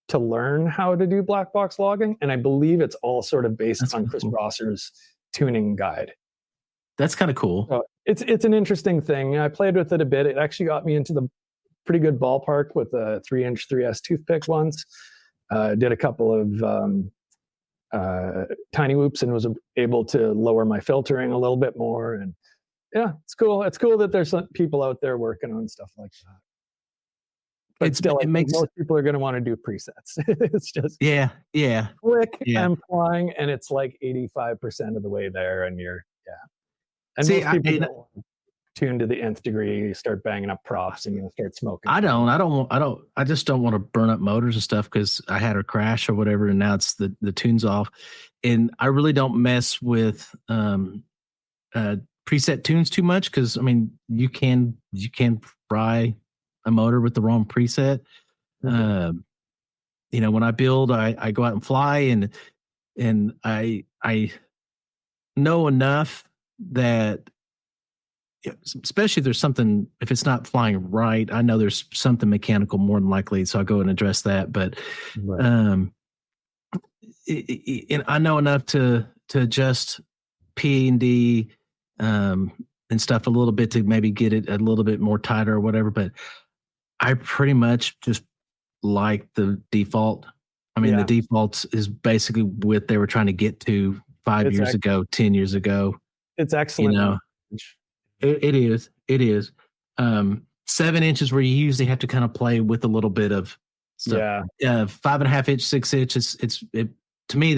to learn how to do black box logging. And I believe it's all sort of based on Chris Rosser's tuning guide. That's kind of cool. So it's an interesting thing. I played with it a bit. It actually got me into the pretty good ballpark with a 3-inch 3S toothpick once. Did a couple of tiny whoops and was able to lower my filtering a little bit more. And yeah, it's cool. It's cool that there's some people out there working on stuff like that. But still, most people are going to want to do presets. It's just click and flying, and it's like 85% of the way there, and and most people don't tune to the nth degree. You start banging up props and you start smoking. I just don't want to burn up motors and stuff because I had a crash or whatever, and now it's the tune's off. And I really don't mess with preset tunes too much because you can fry a motor with the wrong preset. When I build, I go out and fly, and I know enough that, especially if there's something, if it's not flying right, I know there's something mechanical more than likely, so I'll go and address that. But and I know enough to adjust P and D and stuff a little bit to maybe get it a little bit more tighter or whatever. But I pretty much just like the default. The default is basically what they were trying to get to 5 years ago, 10 years ago. It's excellent. It is. 7 inches where you usually have to kind of play with a little bit of stuff. 5.5 inch, 6 inch. to me,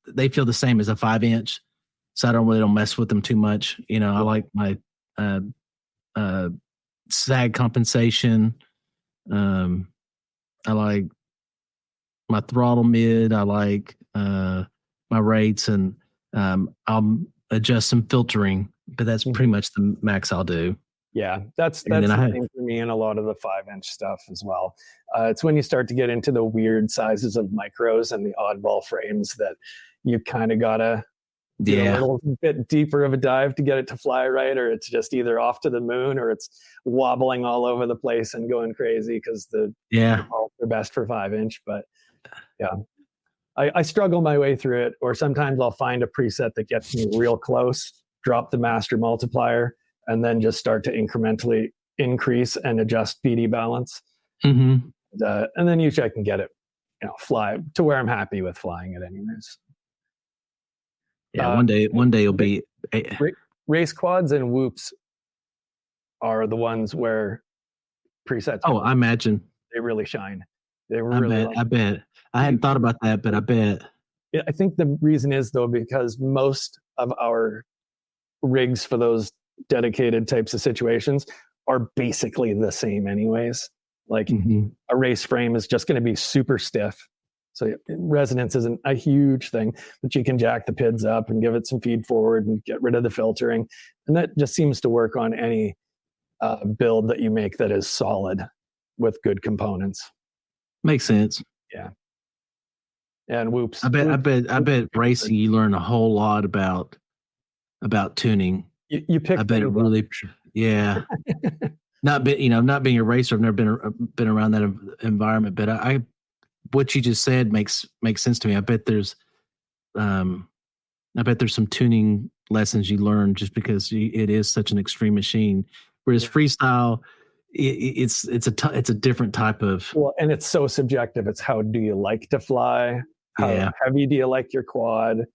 they feel the same as a 5-inch. So I don't mess with them too much. You know, I like my sag compensation. I like my throttle mid. I like my rates, and I'll adjust some filtering, but that's pretty much the max I'll do. Yeah, that's the same for me and a lot of the 5-inch stuff as well. It's when you start to get into the weird sizes of micros and the oddball frames that you kind of gotta do a little bit deeper of a dive to get it to fly right, or it's just either off to the moon or it's wobbling all over the place and going crazy because the balls are best for 5-inch. But yeah, I struggle my way through it, or sometimes I'll find a preset that gets me real close, drop the master multiplier, and then just start to incrementally increase and adjust PD balance. And then usually I can get it, fly to where I'm happy with flying it anyways. Yeah, one day it'll be race quads and whoops are the ones where presets. Oh, I imagine they really shine. They I bet. I hadn't thought about that, but I bet. I think the reason is though because most of our rigs for those dedicated types of situations are basically the same anyways. Like a race frame is just going to be super stiff. So resonance isn't a huge thing, but you can jack the PIDs up and give it some feed forward and get rid of the filtering. And that just seems to work on any build that you make that is solid with good components. Makes sense. Yeah. And whoops. I bet racing you learn a whole lot about tuning. You pick. I bet it really, yeah. Not being a racer, I've never been around that environment, but what you just said makes sense to me. I bet there's some tuning lessons you learn just because it is such an extreme machine. Whereas freestyle, it's a different type of. Well, and it's so subjective. It's how do you like to fly? How heavy do you like your quad?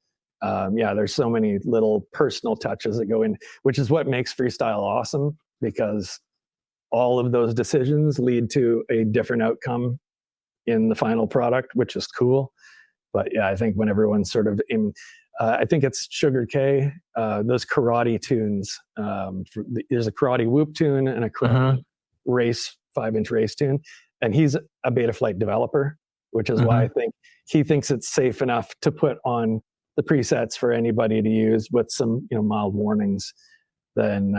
There's so many little personal touches that go in, which is what makes freestyle awesome, because all of those decisions lead to a different outcome in the final product, which is cool. But yeah, I think when everyone's sort of in, I think it's Sugar K, those karate tunes. There's a karate whoop tune and a karate race 5-inch race tune, and he's a Betaflight developer, which is why I think he thinks it's safe enough to put on the presets for anybody to use with some mild warnings. Then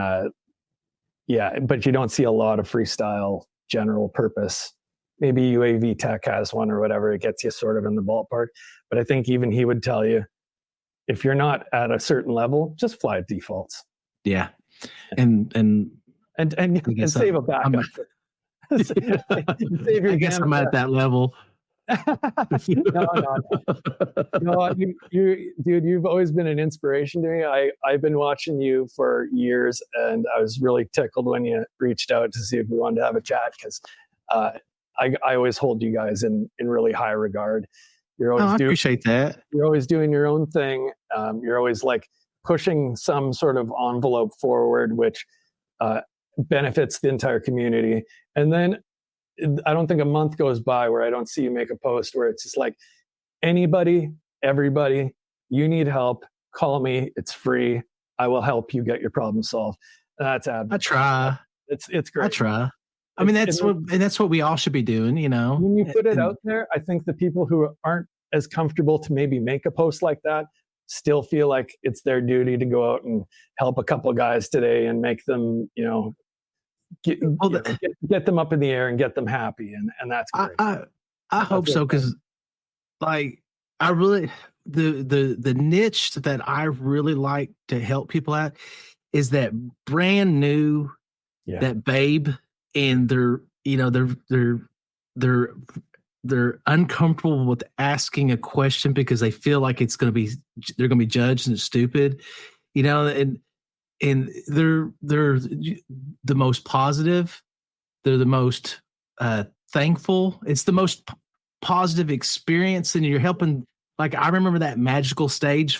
but you don't see a lot of freestyle general purpose. Maybe UAV Tech has one or whatever. It gets you sort of in the ballpark. But I think even he would tell you, if you're not at a certain level, just fly at defaults. Yeah, and save a backup. Save your I guess I'm at that level. No, dude, you've always been an inspiration to me. I've been watching you for years, and I was really tickled when you reached out to see if we wanted to have a chat, because I always hold you guys in really high regard. You're always I appreciate that. You're always doing your own thing. You're always like pushing some sort of envelope forward, which benefits the entire community. And then I don't think a month goes by where I don't see you make a post where it's just like, anybody, everybody, you need help, call me. It's free. I will help you get your problem solved. That's Avid. I try. It's great. I try. I mean, that's what we all should be doing, When you put it out there, I think the people who aren't as comfortable to maybe make a post like that still feel like it's their duty to go out and help a couple of guys today and make them, get them up in the air and get them happy, and that's great. I hope so, because like I really the niche that I really like to help people out is that brand new, that babe, and they're uncomfortable with asking a question because they feel like they're going to be judged and stupid, and they're the most positive, they're the most thankful. It's the most positive experience, and you're helping. Like, I remember that magical stage,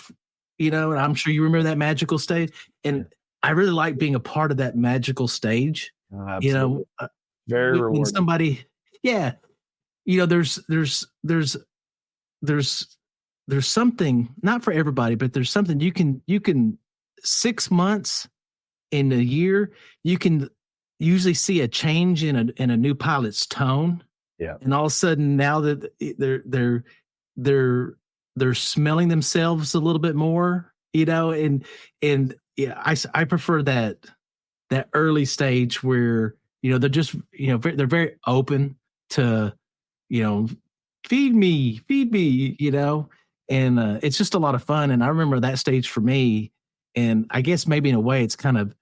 and I'm sure you remember that magical stage, and I really like being a part of that magical stage. Absolutely. Very rewarding. When somebody, there's there's something, not for everybody, but there's something you can 6 months in a year, you can usually see a change in a new pilot's tone. Yeah. And all of a sudden now that they're smelling themselves a little bit more, and yeah, I prefer that early stage where, they're just, they're very open to, feed me, and it's just a lot of fun. And I remember that stage for me, and I guess maybe in a way it's kind of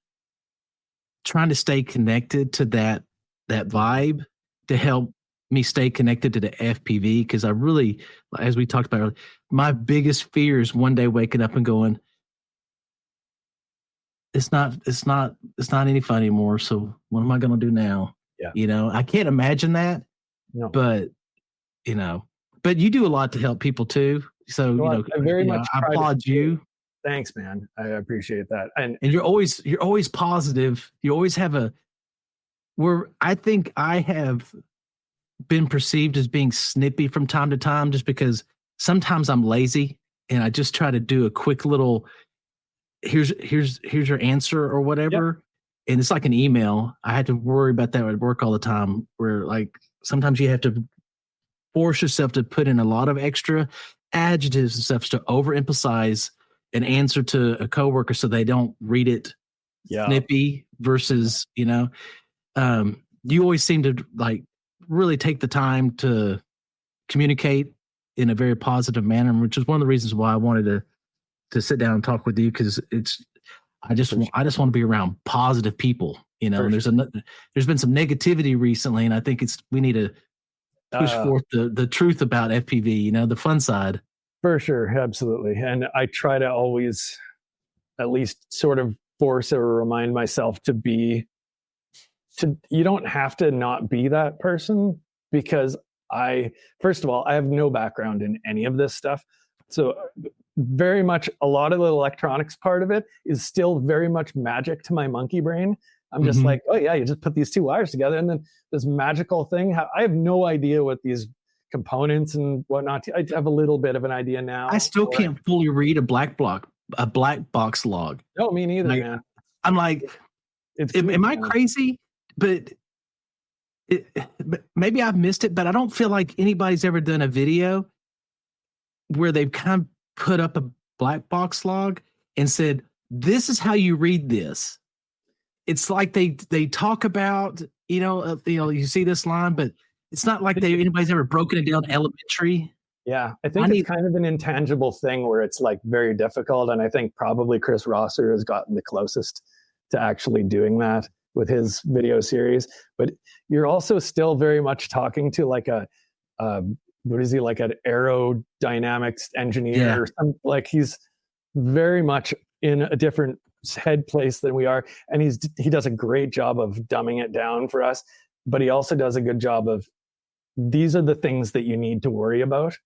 trying to stay connected to that vibe to help me stay connected to the FPV, because I really, as we talked about earlier, my biggest fear is one day waking up and going, it's not any fun anymore. So what am I going to do now? Yeah. I can't imagine that. No. But but you do a lot to help people too. So I very much I applaud you. Thanks, man. I appreciate that. And you're always positive. You always have I think I have been perceived as being snippy from time to time, just because sometimes I'm lazy and I just try to do a quick little, here's your answer or whatever. Yep. And it's like an email. I had to worry about that at work all the time, where like sometimes you have to force yourself to put in a lot of extra adjectives and stuff to overemphasize an answer to a coworker so they don't read it snippy versus, you always seem to like really take the time to communicate in a very positive manner, which is one of the reasons why I wanted to sit down and talk with you, because I just want to be around positive people, and there's been some negativity recently, and I think we need to push forth the truth about FPV, the fun side. For sure. Absolutely. And I try to always at least sort of force or remind myself you don't have to not be that person, because first of all, I have no background in any of this stuff. So very much a lot of the electronics part of it is still very much magic to my monkey brain. I'm just like, oh yeah, you just put these two wires together and then this magical thing. I have no idea what these components and whatnot. I have a little bit of an idea now. I still can't fully read a black box log. No, me neither, man. I'm like, am I crazy? But maybe I've missed it, but I don't feel like anybody's ever done a video where they've kind of put up a black box log and said, this is how you read this. It's like they talk about, you see this line, but it's not like anybody's ever broken it down elementary. Yeah, I think it's kind of an intangible thing where it's like very difficult. And I think probably Chris Rosser has gotten the closest to actually doing that with his video series. But you're also still very much talking to like what is he, like an aerodynamics engineer or something? Like he's very much in a different head place than we are. And he does a great job of dumbing it down for us, but he also does a good job of, these are the things that you need to worry about.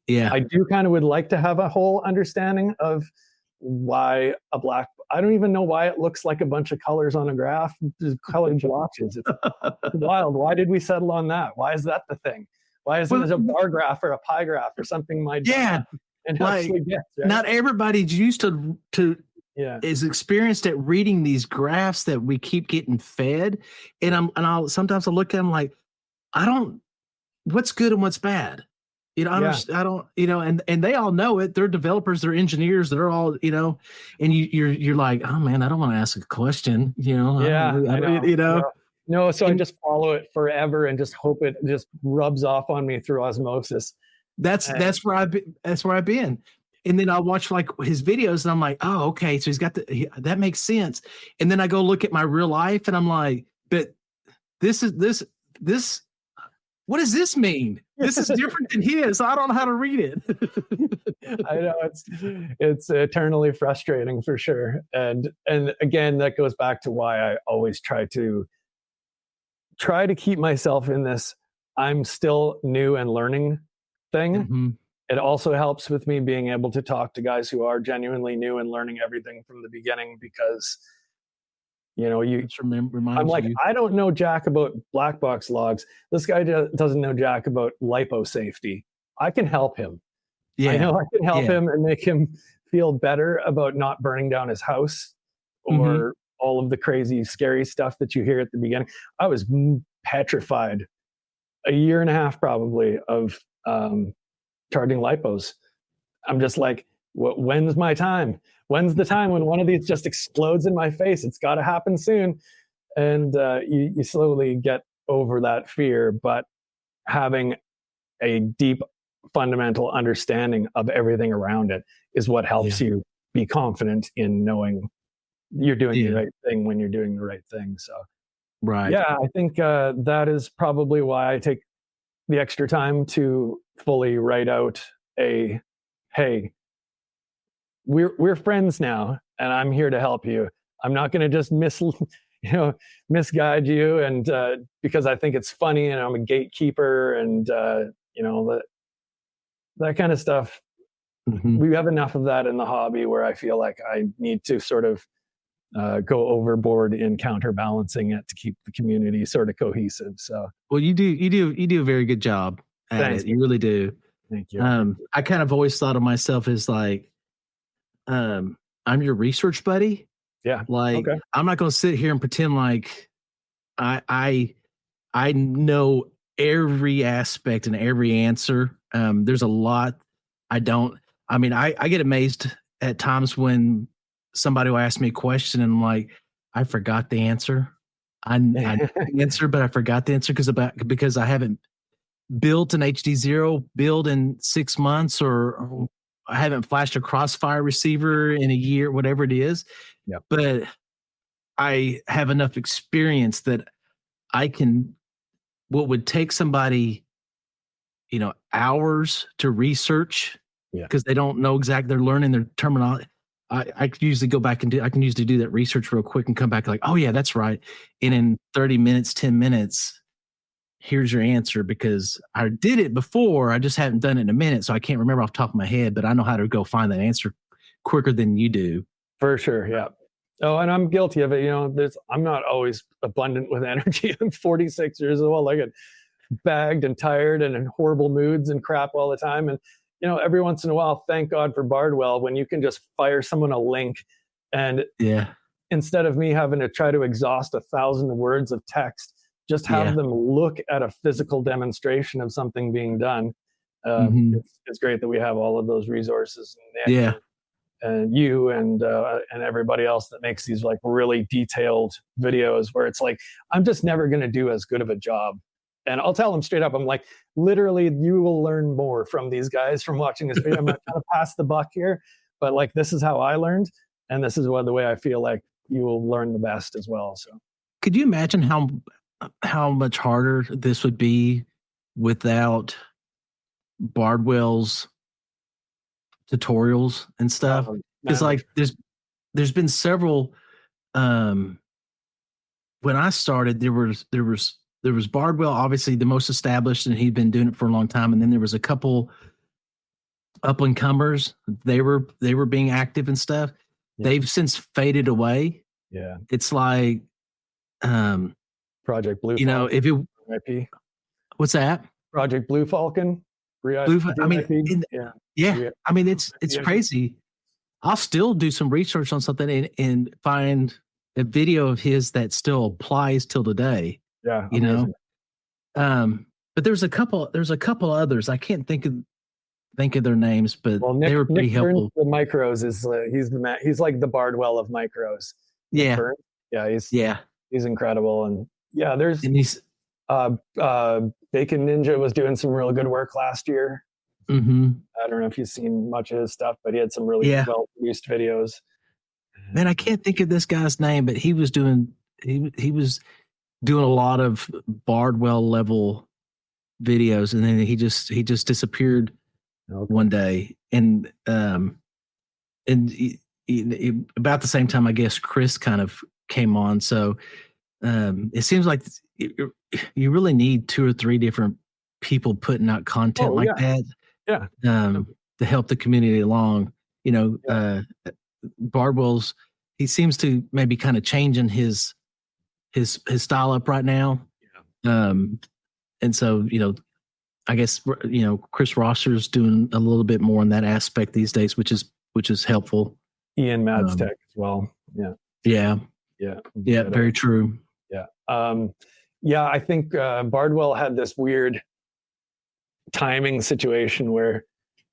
Yeah. I do kind of would like to have a whole understanding of why I don't even know why it looks like a bunch of colors on a graph, just colored blotches. It's wild. Why did we settle on that? Why is that the thing? Why isn't it a bar graph or a pie graph or something? And actually gets, right? Not everybody's used to is experienced at reading these graphs that we keep getting fed. And I'll sometimes I look at them like, what's good and what's bad? I don't, and they all know it. They're developers, they're engineers, they're all, and you're like, oh man, I don't want to ask a question, No, so I just follow it forever and just hope it just rubs off on me through osmosis. That's where I've been. And then I'll watch like his videos and I'm like, oh, okay. So he's got that makes sense. And then I go look at my real life and I'm like, but this, what does this mean? This is different than his. I don't know how to read it. I know it's eternally frustrating for sure. And again, that goes back to why I always try to keep myself in this I'm still new and learning thing. Mm-hmm. It also helps with me being able to talk to guys who are genuinely new and learning everything from the beginning, because I'm like, I don't know jack about black box logs. This guy doesn't know jack about lipo safety. I can help him. I know I can help him and make him feel better about not burning down his house or all of the crazy, scary stuff that you hear at the beginning. I was petrified a year and a half probably of charging lipos. I'm just like, when's my time? When's the time when one of these just explodes in my face? It's got to happen soon. And you slowly get over that fear, but having a deep fundamental understanding of everything around it is what helps you be confident in knowing you're doing the right thing when you're doing the right thing. So I think that is probably why I take the extra time to fully write out hey, we're friends now, and I'm here to help you. I'm not going to just misguide you, and because I think it's funny and I'm a gatekeeper, and that kind of stuff. We have enough of that in the hobby where I feel like I need to sort of go overboard in counterbalancing it to keep the community sort of cohesive. So, well, you do a very good job at it. You really do. Thank you. I kind of always thought of myself as like, I'm your research buddy. Yeah. Like, I'm not going to sit here and pretend like I know every aspect and every answer. There's a lot I don't. I mean, I get amazed at times when somebody will ask me a question and I'm like, I forgot the answer. I know the answer, but I forgot the answer because I haven't built an HD0 build in 6 months, or I haven't flashed a Crossfire receiver in a year, whatever it is. Yeah. But I have enough experience that I can, what would take somebody, hours to research, because they don't know exactly, they're learning their terminology. I could usually go back and I can usually do that research real quick and come back like, oh yeah, that's right. And in 30 minutes, 10 minutes, here's your answer, because I did it before. I just haven't done it in a minute. So I can't remember off the top of my head, but I know how to go find that answer quicker than you do. For sure. Yeah. Oh, and I'm guilty of it. I'm not always abundant with energy. I'm 46 years old. I get bagged and tired and in horrible moods and crap all the time. And, every once in a while, thank God for Bardwell, when you can just fire someone a link and instead of me having to try to exhaust 1,000 words of text, just have them look at a physical demonstration of something being done. It's great that we have all of those resources. And you and everybody else that makes these like really detailed videos where it's like, I'm just never going to do as good of a job. And I'll tell them straight up, I'm like, literally, you will learn more from these guys from watching this video. I'm not trying to pass the buck here, but like, this is how I learned. And this is the way I feel like you will learn the best as well. So could you imagine how much harder this would be without Bardwell's tutorials and stuff? It's like there's been several. When I started, there was Bardwell, obviously the most established, and he'd been doing it for a long time. And then there was a couple up and comers. They were being active and stuff. They've since faded away. Yeah, it's like Project Blue. If it IP. What's that? Project Blue Falcon. I mean, I mean, it's crazy. I'll still do some research on something and find a video of his that still applies till today. Yeah, but there's a couple others. I can't think of their names, but they were pretty helpful. The micros is he's the man. He's like the Bardwell of micros. Yeah, he's incredible, and there's Bacon Ninja was doing some real good work last year. I don't know if you've seen much of his stuff, but he had some really well-produced videos. Man, I can't think of this guy's name, but he was doing a lot of Bardwell level videos, and then he just disappeared one day. And about the same time, I guess Chris kind of came on. So it seems like you really need 2 or 3 different people putting out content that. Yeah. To help the community along. Bardwell's, he seems to maybe kind of changing his style up right now. And so, I guess, you know, Chris Rosser's doing a little bit more in that aspect these days, which is helpful. Ian Madstech as well. Yeah. Yeah. Yeah. Yeah. Very true. Yeah. Yeah. I think Bardwell had this weird timing situation where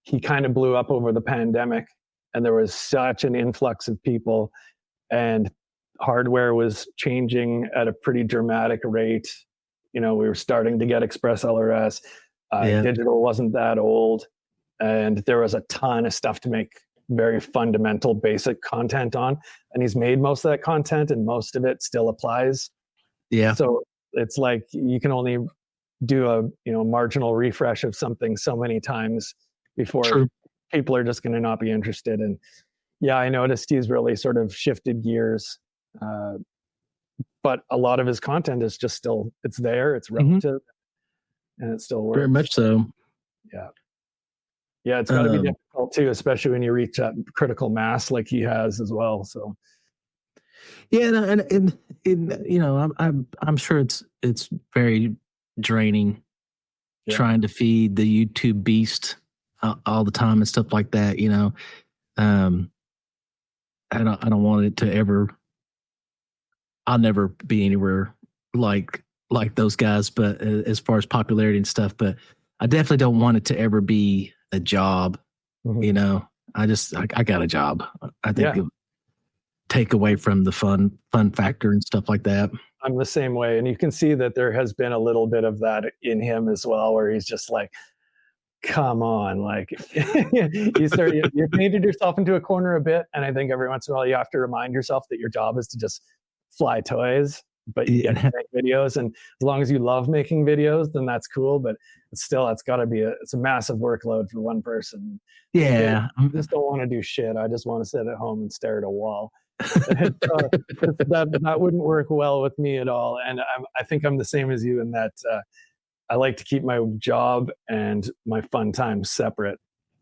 he kind of blew up over the pandemic, and there was such an influx of people, and hardware was changing at a pretty dramatic rate. You know, we were starting to get Express LRS. Digital wasn't that old, and there was a ton of stuff to make very fundamental, basic content on. And he's made most of that content, and most of it still applies. Yeah. So it's like you can only do a marginal refresh of something so many times before people are just going to not be interested. And yeah, I noticed he's really sort of shifted gears. But a lot of his content is just still, it's there, it's relative, and it still works. Very much so. Yeah. Yeah, it's got to be difficult too, especially when you reach that critical mass like he has as well. So yeah, and you know, I'm sure it's very draining trying to feed the YouTube beast all the time and stuff like that. You know, I don't want it to ever. I'll never be anywhere like those guys, but as far as popularity and stuff, but I definitely don't want it to ever be a job. You know, I got a job. I think it take away from the fun factor and stuff like that. I'm the same way. And you can see that there has been a little bit of that in him as well, where he's just like, come on, like you painted yourself into a corner a bit. And I think every once in a while you have to remind yourself that your job is to just fly toys, but you get to make videos. And as long as you love making videos, then that's cool. But still, it's got to be it's a massive workload for one person. Yeah. I just don't want to do shit. I just want to sit at home and stare at a wall. That wouldn't work well with me at all. And I think I'm the same as you in that I like to keep my job and my fun time separate.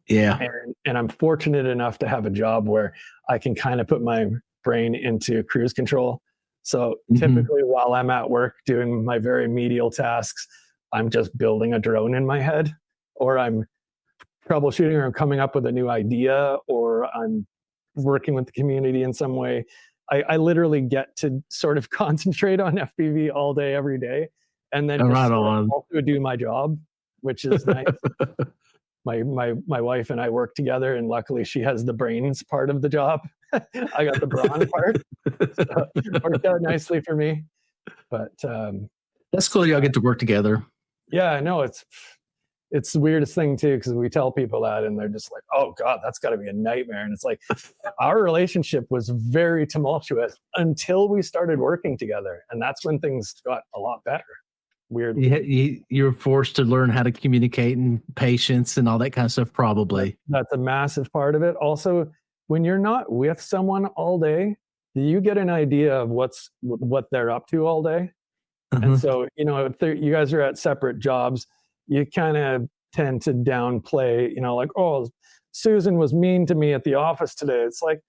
Yeah. And I'm fortunate enough to have a job where I can kind of put my brain into cruise control. So typically while I'm at work doing my very medial tasks, I'm just building a drone in my head, or I'm troubleshooting, or I'm coming up with a new idea, or I'm working with the community in some way. I literally get to sort of concentrate on FPV all day, every day, and then just also do my job, which is nice. My wife and I work together, and luckily she has the brains part of the job. I got the brawn part. So it worked out nicely for me. But that's cool. Y'all get to work together. Yeah, I know it's the weirdest thing too, because we tell people that and they're just like, oh God, that's got to be a nightmare. And it's like, our relationship was very tumultuous until we started working together. And that's when things got a lot better. Weird. You're forced to learn how to communicate and patience and all that kind of stuff, probably. That's a massive part of it. Also, when you're not with someone all day, you get an idea of what they're up to all day. And so, you know, if you guys are at separate jobs, you kind of tend to downplay, you know, like, oh, Susan was mean to me at the office today. It's like,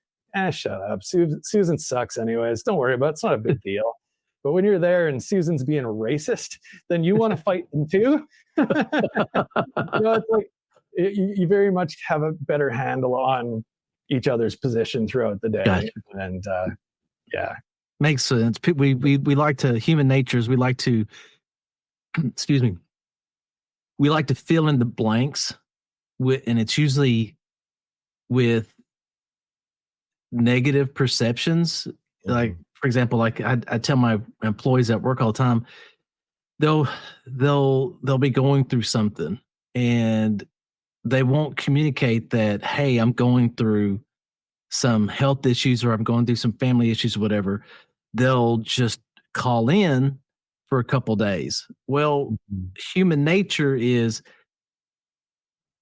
shut up. Susan sucks anyways. Don't worry about it. It's not a big deal. But when you're there and Susan's being racist, then you want to fight them too. You know, it's like you very much have a better handle on each other's position throughout the day. Gotcha. And yeah. Makes sense. We like to, human natures, we like to, excuse me, we like to fill in the blanks and it's usually with negative perceptions. Like, for example, like I tell my employees at work all the time, they'll be going through something and they won't communicate that, hey, I'm going through some health issues or I'm going through some family issues or whatever. They'll just call in for a couple days. Well, human nature is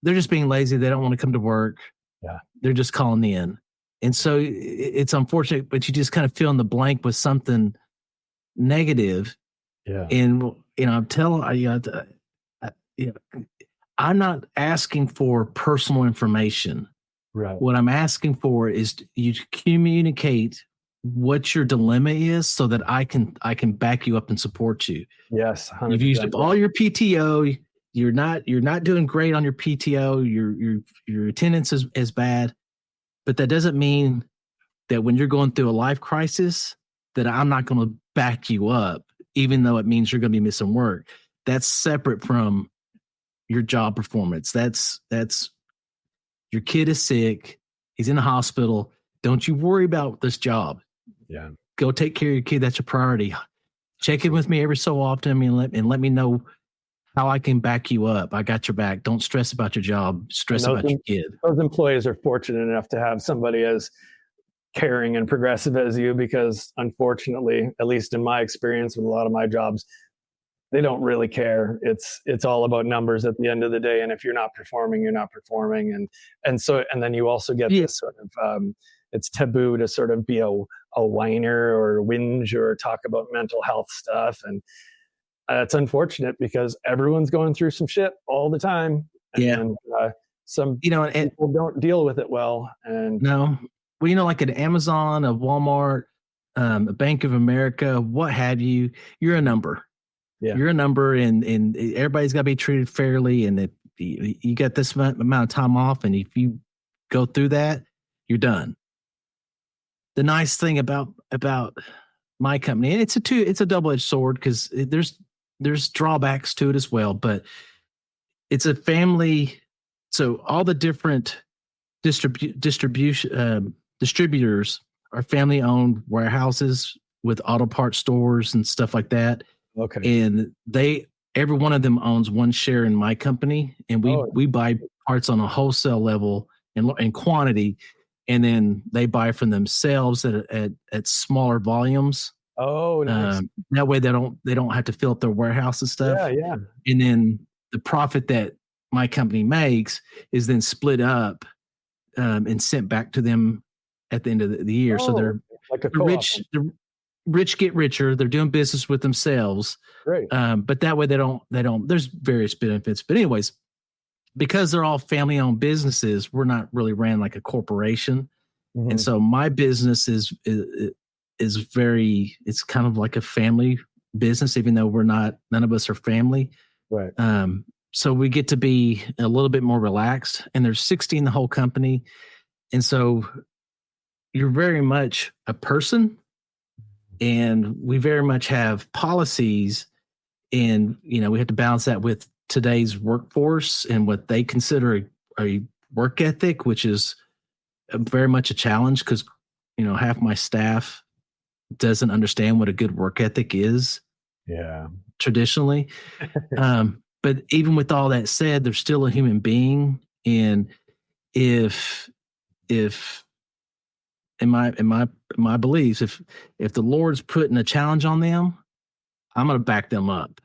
they're just being lazy. They don't want to come to work. Yeah. They're just calling in. And so it's unfortunate, but you just kind of fill in the blank with something negative. Yeah. And, you know, I'm not asking for personal information. Right. What I'm asking for is you to communicate what your dilemma is so that I can back you up and support you. Yes. 100%. You've used up all your PTO. you're not doing great on your PTO. Your attendance is bad, but that doesn't mean that when you're going through a life crisis that I'm not going to back you up, even though it means you're going to be missing work. That's separate from your job performance. That's your kid is sick. He's in the hospital. Don't you worry about this job. Yeah. Go take care of your kid. That's your priority. Check in with me every so often and let me know how I can back you up. I got your back. Don't stress about your job. Stress about your kid. Those employees are fortunate enough to have somebody as caring and progressive as you, because unfortunately, at least in my experience with a lot of my jobs, they don't really care. It's all about numbers at the end of the day. And if you're not performing, you're not performing. And then you also get this sort of, it's taboo to sort of be a whiner or whinge or talk about mental health stuff. And it's unfortunate because everyone's going through some shit all the time. And some people don't deal with it well. And no, well, like at Amazon, a Walmart, a Bank of America, what have you, you're a number. Yeah. You're a number, and everybody's got to be treated fairly. And if you got this amount of time off, and if you go through that, you're done. The nice thing about my company, and it's a double-edged sword because there's drawbacks to it as well, but it's a family. So all the different distributors are family-owned warehouses with auto parts stores and stuff like that. Okay. And every one of them owns one share in my company, and we buy parts on a wholesale level in quantity, and then they buy from themselves at smaller volumes. Oh, nice. That way they don't have to fill up their warehouse and stuff. Yeah. And then the profit that my company makes is then split up and sent back to them at the end of the year. So they're like a rich. Rich get richer. They're doing business with themselves. Right. But that way they don't, there's various benefits. But anyways, because they're all family owned businesses, we're not really ran like a corporation. Mm-hmm. And so my business is it's kind of like a family business, even though none of us are family. Right. So we get to be a little bit more relaxed, and there's 60 in the whole company. And so you're very much a person. And we very much have policies, and we have to balance that with today's workforce and what they consider a work ethic, which is very much a challenge because half my staff doesn't understand what a good work ethic is. Yeah, traditionally. But even with all that said, they're still a human being, and if in my beliefs, if the Lord's putting a challenge on them, I'm going to back them up.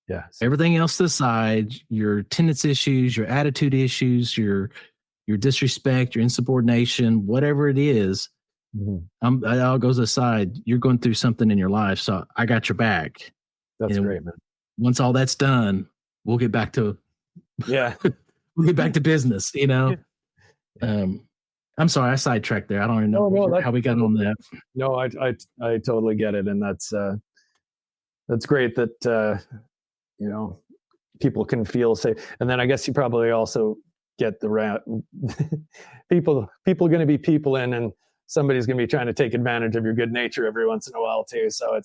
Yeah. Everything else aside, your attendance issues, your attitude issues, your disrespect, your insubordination, whatever it is, it all goes aside. You're going through something in your life, so I got your back. That's great, man. Once all that's done, we'll get back to we'll get back to business. I'm sorry, I sidetracked there. I don't even know how we got on that. No, I totally get it, and that's great that people can feel safe. And then I guess you probably also get the people going to be people in, and somebody's going to be trying to take advantage of your good nature every once in a while too. So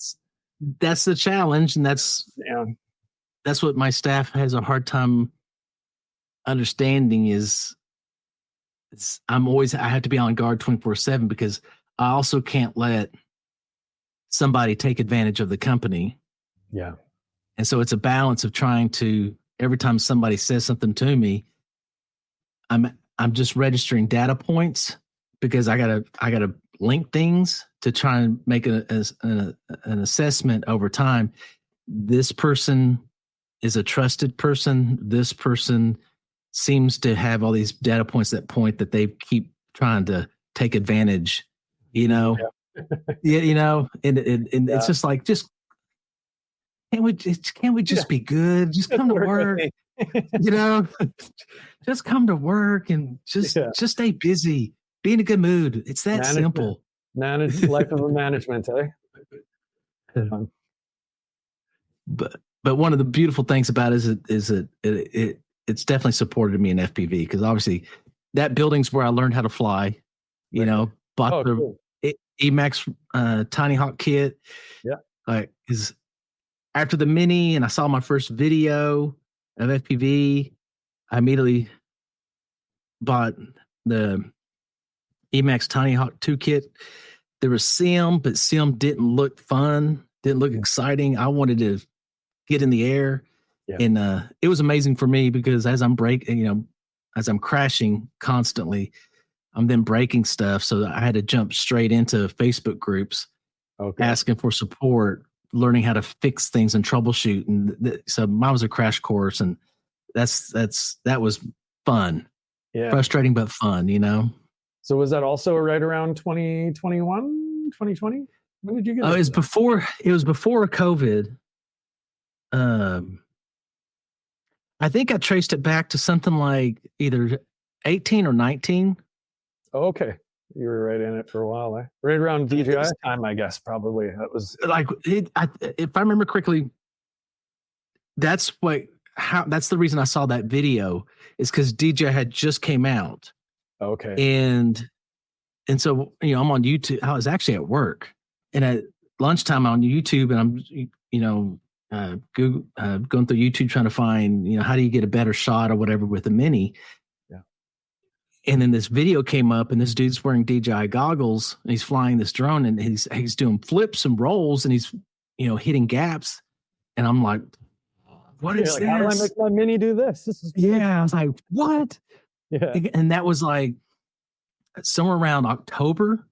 that's the challenge, and that's what my staff has a hard time understanding is. I have to be on guard 24/7 because I also can't let somebody take advantage of the company. Yeah. And so it's a balance of trying to, every time somebody says something to me, I'm just registering data points because I gotta link things to try and make an assessment over time. This person is a trusted person. This person seems to have all these data points that point that they keep trying to take advantage, and it's just like, can't we just be good? Just come to work, just come to work and just stay busy, be in a good mood. It's that simple. Manage life of a management, eh? But but one of the beautiful things about it is it's definitely supported me in FPV, because obviously that building's where I learned how to fly. You know, bought the Emax Tiny Hawk kit. Yeah, like is after the Mini, and I saw my first video of FPV. I immediately bought the Emax Tiny Hawk 2 kit. There was Sim, but Sim didn't look fun, didn't look exciting. I wanted to get in the air. Yeah. And it was amazing for me, because as I'm as I'm crashing constantly, I'm then breaking stuff. So I had to jump straight into Facebook groups, asking for support, learning how to fix things and troubleshoot. And so mine was a crash course, and that was fun. Yeah. Frustrating, but fun, So was that also right around 2021, 2020? When did you get it? It was before COVID. I think I traced it back to something like either 18 or 19. Oh, okay. You were right in it for a while, eh? Right around DJI time, I guess, probably. That was like if I remember correctly, that's the reason I saw that video, is because DJI had just came out. Okay. And so, I'm on YouTube. I was actually at work, and at lunchtime I'm on YouTube, and I'm, going through YouTube trying to find, how do you get a better shot or whatever with a Mini. Yeah. And then this video came up, and this dude's wearing DJI goggles, and he's flying this drone, and he's doing flips and rolls, and he's, hitting gaps. And I'm like, what is this? How do I make my Mini do this? I was like, what? Yeah. And that was like somewhere around October,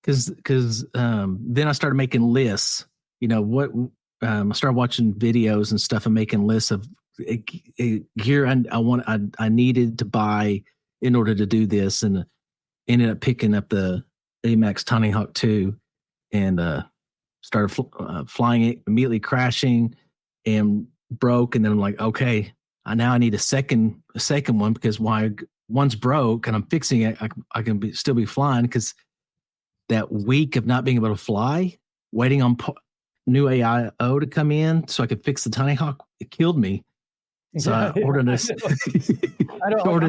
because then I started making lists. I started watching videos and stuff and making lists of gear I needed to buy in order to do this, and ended up picking up the Emax Tiny Hawk 2 and started flying it, immediately crashing and broke. And then I'm like, okay, now I need a second one, because one's broke and I'm fixing it, I can still be flying, because that week of not being able to fly, waiting on new AIO to come in so I could fix the Tiny Hawk, it killed me. So I ordered a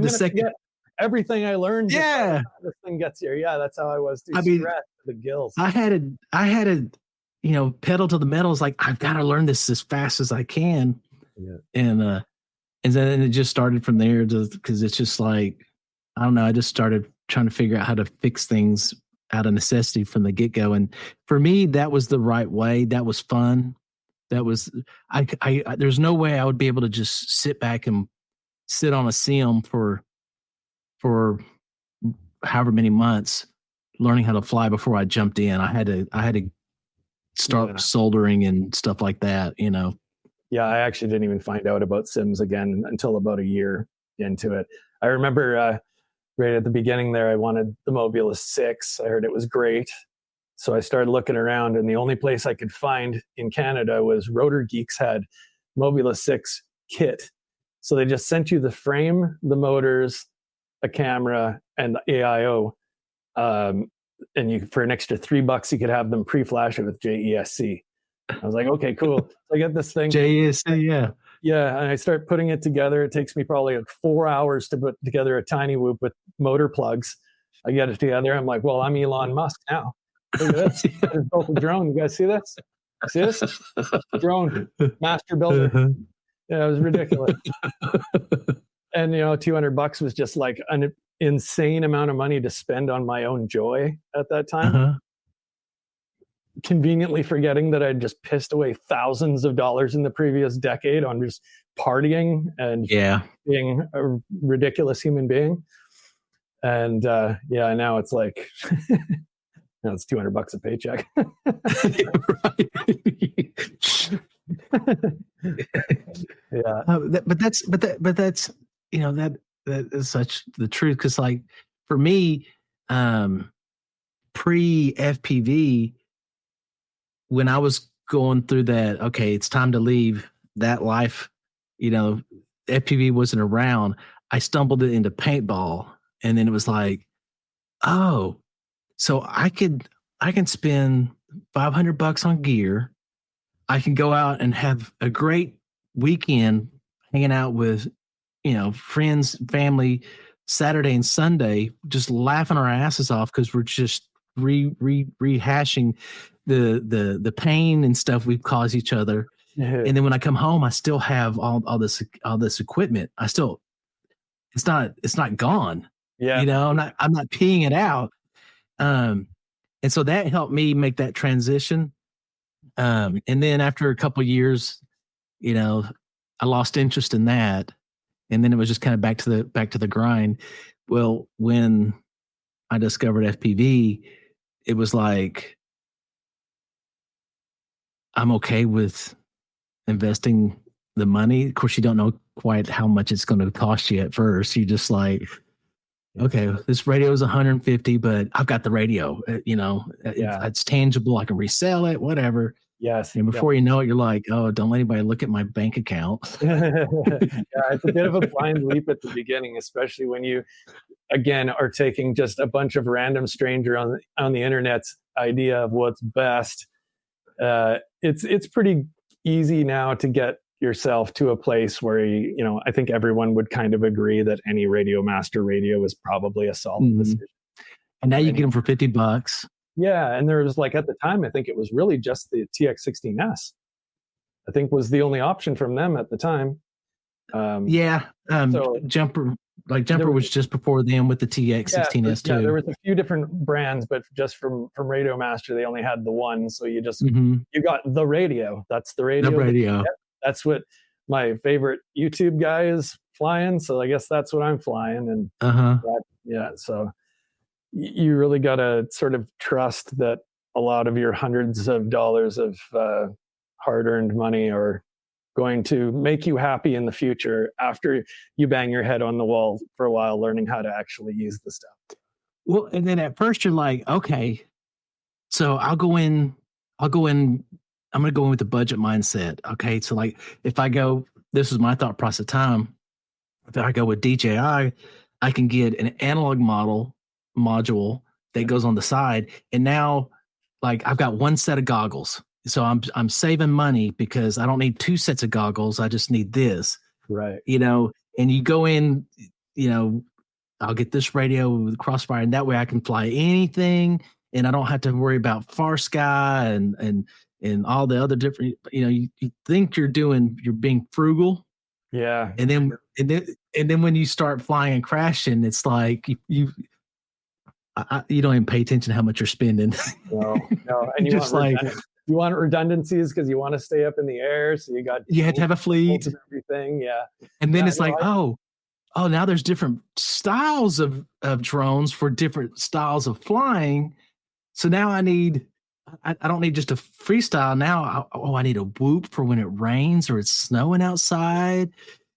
second. Everything I learned. Yeah, this thing gets here. Yeah, that's how I was too. The gills. I had to, pedal to the metal. It's like, I've got to learn this as fast as I can. Yeah. And then it just started from there, because it's just like, I don't know. I just started trying to figure out how to fix things out of necessity from the get-go. And for me, that was the right way. That was fun. That was, there's no way I would be able to just sit back and sit on a sim for however many months learning how to fly before I jumped in. I had to start soldering and stuff like that, Yeah, I actually didn't even find out about sims again until about a year into it. I remember right at the beginning there, I wanted the Mobulus 6. I heard it was great. So I started looking around, and the only place I could find in Canada was Rotor Geeks had Mobulus 6 kit. So they just sent you the frame, the motors, a camera, and the AIO. And you, for an extra $3, you could have them pre-flash it with JESC. I was like, okay, cool. So I get this thing. JESC, yeah. Yeah, and I start putting it together. It takes me probably like 4 hours to put together a tiny whoop with motor plugs. I get it together. I'm like, well, I'm Elon Musk now. Look at this. There's both a drone. You guys see this? See this? Drone, master builder. Yeah, it was ridiculous. And, $200 was just like an insane amount of money to spend on my own joy at that time. Conveniently forgetting that I'd just pissed away thousands of dollars in the previous decade on just partying and being a ridiculous human being. And now it's like, now it's $200 a paycheck. Yeah. But that's that is such the truth. Cause like for me, pre FPV, when I was going through that, okay, it's time to leave that life, FPV wasn't around. I stumbled into paintball, and then it was like, oh, so I can spend $500 on gear, I can go out and have a great weekend hanging out with, friends, family, Saturday and Sunday, just laughing our asses off because we're just rehashing the pain and stuff we've caused each other. And then when I come home, I still have all this equipment. It's not gone. Yeah. I'm not peeing it out. And so that helped me make that transition. And then after a couple of years, I lost interest in that. And then it was just kind of back to the grind. Well, when I discovered FPV, it was like, I'm okay with investing the money. Of course, you don't know quite how much it's going to cost you at first. You just like, okay, this radio is 150, but I've got the radio. It's tangible. I can resell it, whatever. Yes. And before you know it, you're like, oh, don't let anybody look at my bank account. It's a bit of a blind leap at the beginning, especially when you, again, are taking just a bunch of random stranger on the internet's idea of what's best. It's pretty easy now to get yourself to a place where I think everyone would kind of agree that any Radio Master radio is probably a solid decision. And now you get them for $50. Yeah, and there was, like, at the time, I think it was really just the TX16S. I think was the only option from them at the time. Jumper was just before them with the TX16S too. Yeah, there was a few different brands, but just from Radio Master, they only had the one. So you just you got the radio. That's the radio. The radio. That's what my favorite YouTube guy is flying. So I guess that's what I'm flying. And so you really got to sort of trust that a lot of your hundreds of dollars of hard-earned money are going to make you happy in the future after you bang your head on the wall for a while learning how to actually use the stuff. Well, and then at first you're like, okay, so I'm going to go in with the budget mindset. Okay, so like if I go, this is my thought process at the time, if I go with DJI, I can get an analog module that goes on the side, and now like I've got one set of goggles. So I'm saving money because I don't need two sets of goggles. I just need this. Right. And you go in, I'll get this radio with Crossfire, and that way I can fly anything, and I don't have to worry about far sky and all the other different. You think you're being frugal. Yeah. And then when you start flying and crashing, it's like you don't even pay attention to how much you're spending. No. And you want redundancies because you want to stay up in the air. So you have to have a fleet and everything. Yeah. And then it's now there's different styles of drones for different styles of flying. So now I don't need just a freestyle. Now, I need a whoop for when it rains or it's snowing outside.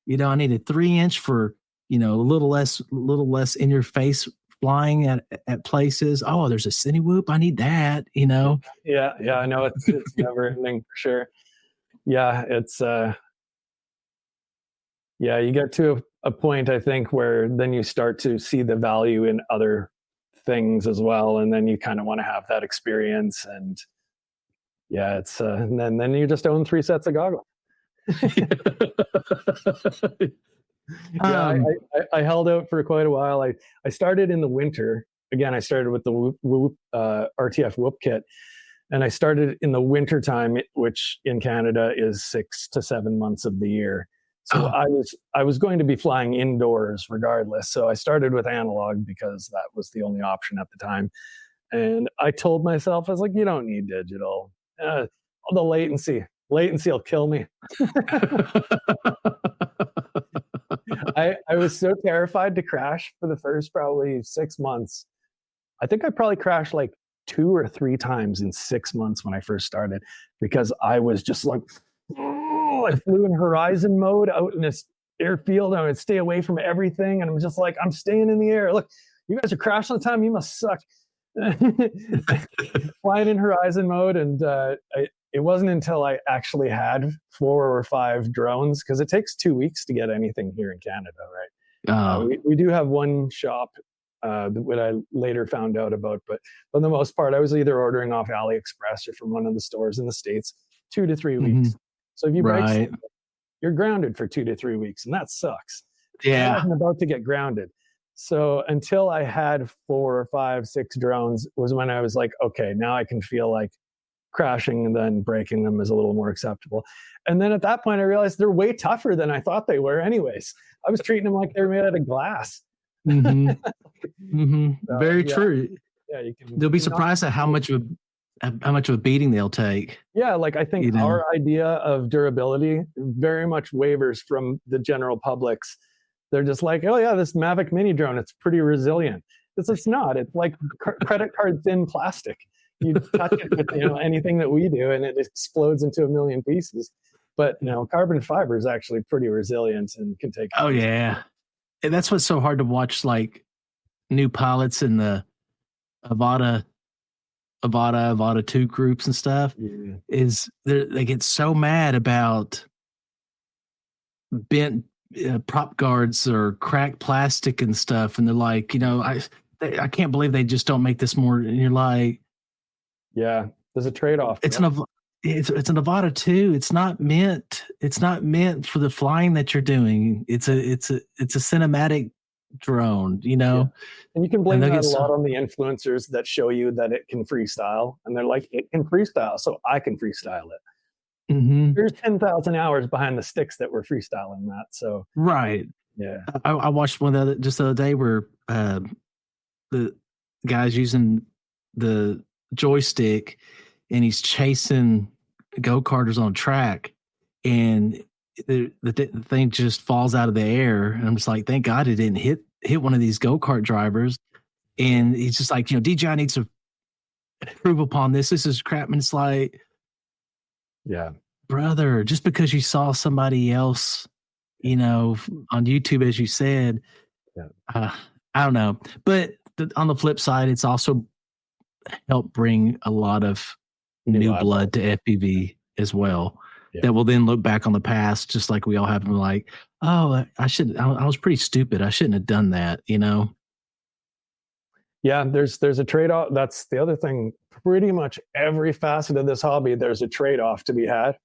I need a 3-inch for, a little less in your face flying at places. Oh, there's a cine whoop. I need that, Yeah. I know it's never ending for sure. Yeah. It's, you get to a point, I think, where then you start to see the value in other things as well. And then you kind of want to have that experience. And it's, and then you just own 3 sets of goggles. I held out for quite a while. I started in the winter. Again, I started with the RTF Whoop kit, and I started in the winter time, which in Canada is 6 to 7 months of the year. So I was going to be flying indoors regardless. So I started with analog because that was the only option at the time. And I told myself, I was like, you don't need digital. The latency will kill me. I was so terrified to crash for the first probably 6 months. I think I probably crashed like 2 or 3 times in 6 months when I first started, because I was just like, I flew in horizon mode out in this airfield. I would stay away from everything. And I'm just like, I'm staying in the air. Look, you guys are crashing all the time. You must suck. Flying in horizon mode. And it wasn't until I actually had 4 or 5 drones, because it takes 2 weeks to get anything here in Canada, right? We do have one shop that I later found out about, but for the most part, I was either ordering off AliExpress or from one of the stores in the States. 2 to 3 weeks. So if you break Right. something, you're grounded for 2 to 3 weeks, and that sucks. I Yeah. wasn't about to get grounded. So until I had 4 or 5, 6 drones was when I was like, okay, now I can feel like crashing and then breaking them is a little more acceptable. And then at that point, I realized they're way tougher than I thought they were anyways. I was treating them like they were made out of glass. So, very yeah. true. Yeah, you can. They'll be surprised at how much of a beating they'll take. Yeah, like I think our idea of durability very much wavers from the general public's. They're just like, oh yeah, this Mavic mini drone, it's pretty resilient. It's not. It's like credit card thin plastic. You touch it with anything that we do, and it explodes into a million pieces. But carbon fiber is actually pretty resilient and can take. Oh yeah, and that's what's so hard to watch. Like new pilots in the Avata 2 groups and stuff is they get so mad about bent prop guards or cracked plastic and stuff, and they're like, I can't believe they just don't make this more. And you're like, yeah, there's a trade-off. It's an Avata 2. It's not meant for the flying that you're doing. It's a cinematic drone, And you can blame that a lot on the influencers that show you that it can freestyle, and they're like, it can freestyle, so I can freestyle it. There's 10,000 hours behind the sticks that we're freestyling that. So right, yeah. I watched one just the other day where the guy's using the joystick and he's chasing go-karters on a track, and the thing just falls out of the air. And I'm just like, thank God it didn't hit one of these go-kart drivers. And he's just like, DJI needs to improve upon this. This is crap. And it's like, yeah, brother, just because you saw somebody else, on YouTube, as you said, I don't know. But on the flip side, it's also helped bring a lot of new blood to FPV as well. That will then look back on the past, just like we all have, and like, oh, I was pretty stupid. I shouldn't have done that, Yeah, there's a trade-off. That's the other thing. Pretty much every facet of this hobby, there's a trade-off to be had.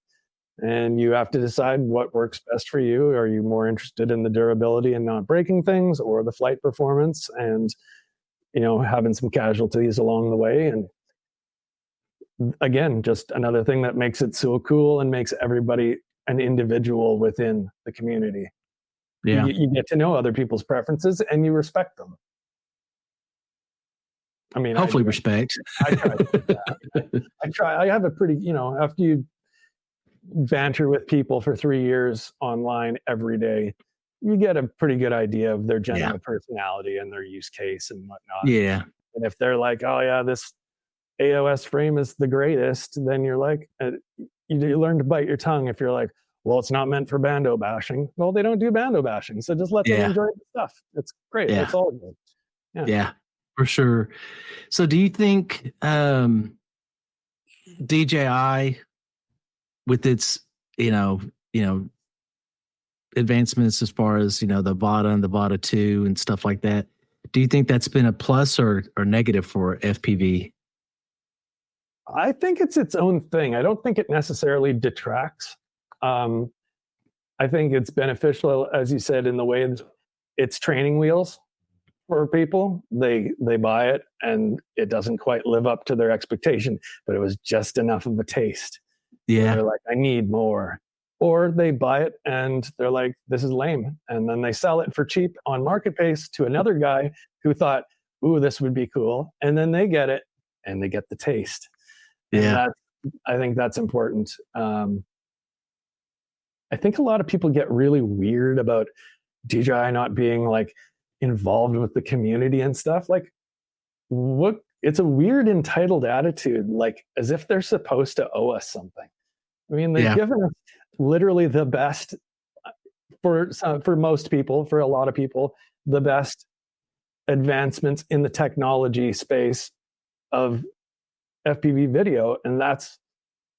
And you have to decide what works best for you. Are you more interested in the durability and not breaking things, or the flight performance and, having some casualties along the way? And again, just another thing that makes it so cool and makes everybody an individual within the community. Yeah. You get to know other people's preferences and you respect them. I mean, hopefully respect. I try. I have a pretty, after you banter with people for 3 years online every day, you get a pretty good idea of their general personality and their use case and whatnot. Yeah. And if they're like, oh yeah, this AOS frame is the greatest, then you're like, you learn to bite your tongue if you're like, well, it's not meant for bando bashing. Well, they don't do bando bashing, so just let them enjoy the stuff. It's great. Yeah. It's all good. Yeah, for sure. So do you think DJI, with its advancements as far as the Vata and the Vata 2 and stuff like that, do you think that's been a plus or negative for FPV? I think it's its own thing. I don't think it necessarily detracts. I think it's beneficial, as you said, in the way it's training wheels for people. They buy it and it doesn't quite live up to their expectation, but it was just enough of a taste. Yeah. They're like, I need more. Or they buy it and they're like, this is lame. And then they sell it for cheap on Marketplace to another guy who thought, ooh, this would be cool. And then they get it and they get the taste. Yeah. And I think that's important. I think a lot of people get really weird about DJI not being like involved with the community and stuff. Like, what? It's a weird entitled attitude, like as if they're supposed to owe us something. I mean, they've given us literally the best for most people, for a lot of people, the best advancements in the technology space of FPV video. And that's,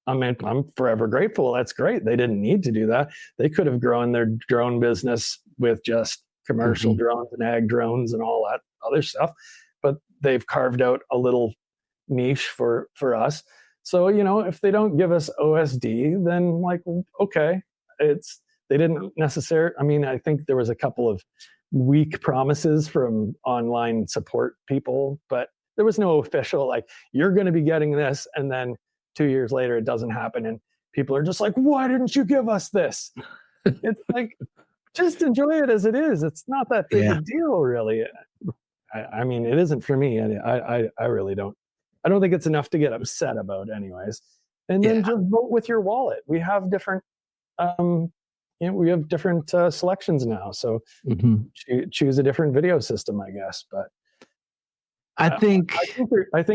I mean, I'm forever grateful. That's great. They didn't need to do that. They could have grown their drone business with just commercial drones and ag drones and all that other stuff. But they've carved out a little niche for us. So, if they don't give us OSD, then like, okay, they didn't necessarily, I mean, I think there was a couple of weak promises from online support people, but there was no official, like, you're going to be getting this. And then 2 years later, it doesn't happen. And people are just like, why didn't you give us this? It's like, just enjoy it as it is. It's not that big a deal, really. I mean, it isn't for me. I really don't. I don't think it's enough to get upset about, anyways. And then just vote with your wallet. We have different, we have different selections now. So choose a different video system, I guess. But I think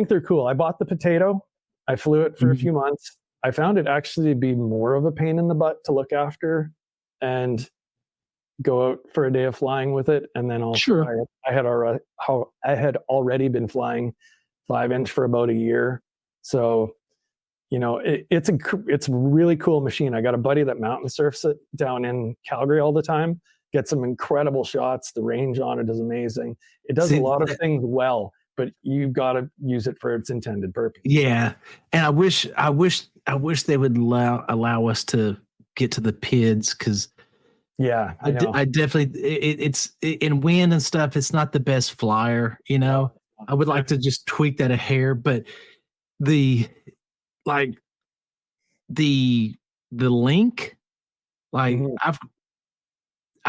they're cool. I bought the Potato. I flew it for a few months. I found it actually to be more of a pain in the butt to look after and go out for a day of flying with it. And then also I had already been flying 5-inch for about a year. So, it's a really cool machine. I got a buddy that mountain surfs it down in Calgary all the time, gets some incredible shots. The range on it is amazing. It does a lot of things well, but you've got to use it for its intended purpose. Yeah. And I wish they would allow us to get to the PIDs, because I definitely, it's in wind and stuff. It's not the best flyer, I would like to just tweak that a hair, but the link, I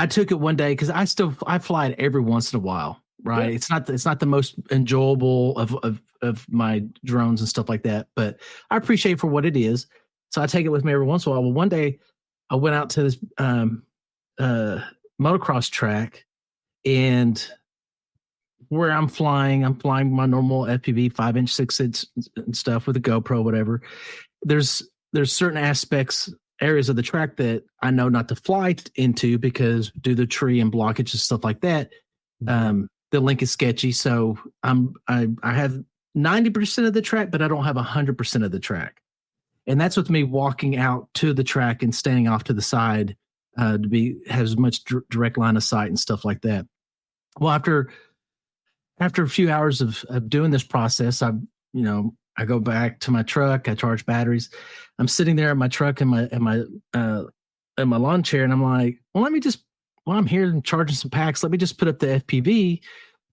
took it one day, because I fly it every once in a while, right? Yeah. It's not the most enjoyable of my drones and stuff like that, but I appreciate it for what it is. So I take it with me every once in a while. Well, one day I went out to this motocross track, and where I'm flying my normal FPV 5-inch, 6-inch and stuff with a GoPro, whatever. There's certain areas of the track that I know not to fly into, because due to the tree and blockage and stuff like that, the link is sketchy. So I have 90% of the track, but I don't have 100% of the track. And that's with me walking out to the track and standing off to the side to have as much direct line of sight and stuff like that. Well, after a few hours of doing this process, I go back to my truck. I charge batteries. I'm sitting there at my truck in my lawn chair, and I'm like, well, while I'm here and charging some packs, let me just put up the FPV,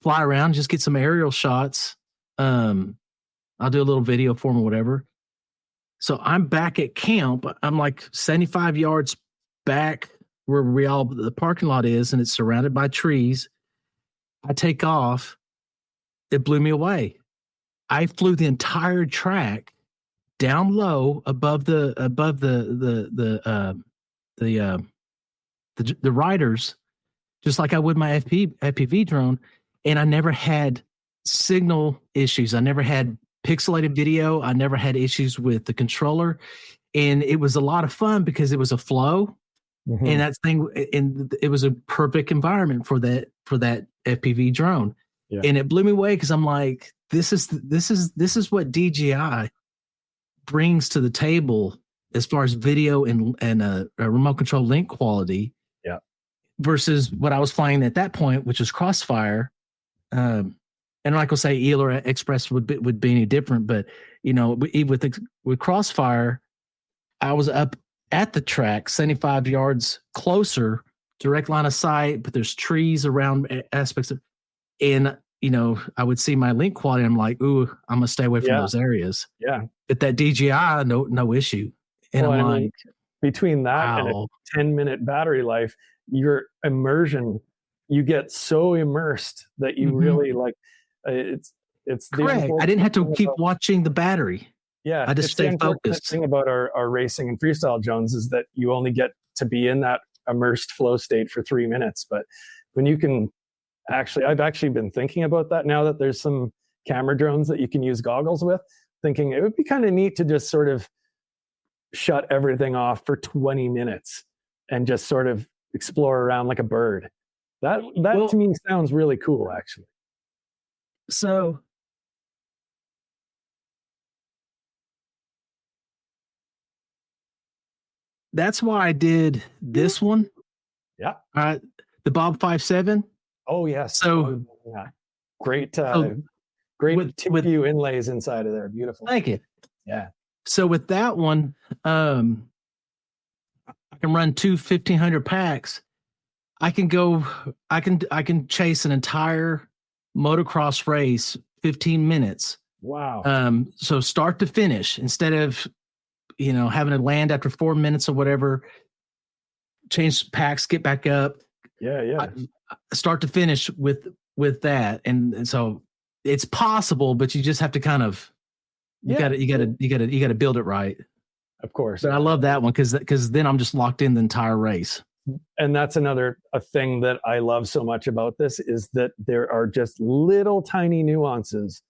fly around, just get some aerial shots. I'll do a little video for them or whatever. So I'm back at camp. I'm like 75 yards back where the parking lot is, and it's surrounded by trees. I take off. It blew me away. I flew the entire track down low above the riders, just like I would my FPV drone, and I never had signal issues. I never had pixelated video. I never had issues with the controller, and it was a lot of fun because it was a flow, and and it was a perfect environment for that FPV drone. Yeah. And it blew me away, because I'm like, this is what DJI brings to the table as far as video and a remote control link quality. Yeah. Versus what I was flying at that point, which was Crossfire. And like I'll say, Eel or Express would be any different, but with Crossfire, I was up at the track 75 yards closer, direct line of sight, but there's trees around aspects of. And, I would see my link quality. I'm like, ooh, I'm going to stay away from those areas. Yeah. But that DJI, no issue. And I'm like, between that and a 10-minute battery life, your immersion, you get so immersed that you really it's correct. I didn't have to keep watching the battery. Yeah. I just stay focused. The thing about our racing and freestyle drones is that you only get to be in that immersed flow state for 3 minutes. But when you can I've actually been thinking about that now that there's some camera drones that you can use goggles with, thinking it would be kind of neat to just sort of shut everything off for 20 minutes and just sort of explore around like a bird. That to me sounds really cool, actually. So that's why I did this one. Yeah. The Bob 5.7. Oh yes. So great TPU inlays inside of there. Beautiful. Thank you. Yeah. So with that one, I can run two 1,500 packs. I can chase an entire motocross race 15 minutes. Wow. So start to finish, instead of, having to land after 4 minutes or whatever, change packs, get back up. Yeah. Start to finish with that. And so it's possible, but you just have to kind of, you got to build it right. Of course. But I love that one because then I'm just locked in the entire race. And that's a thing that I love so much about this, is that there are just little tiny nuances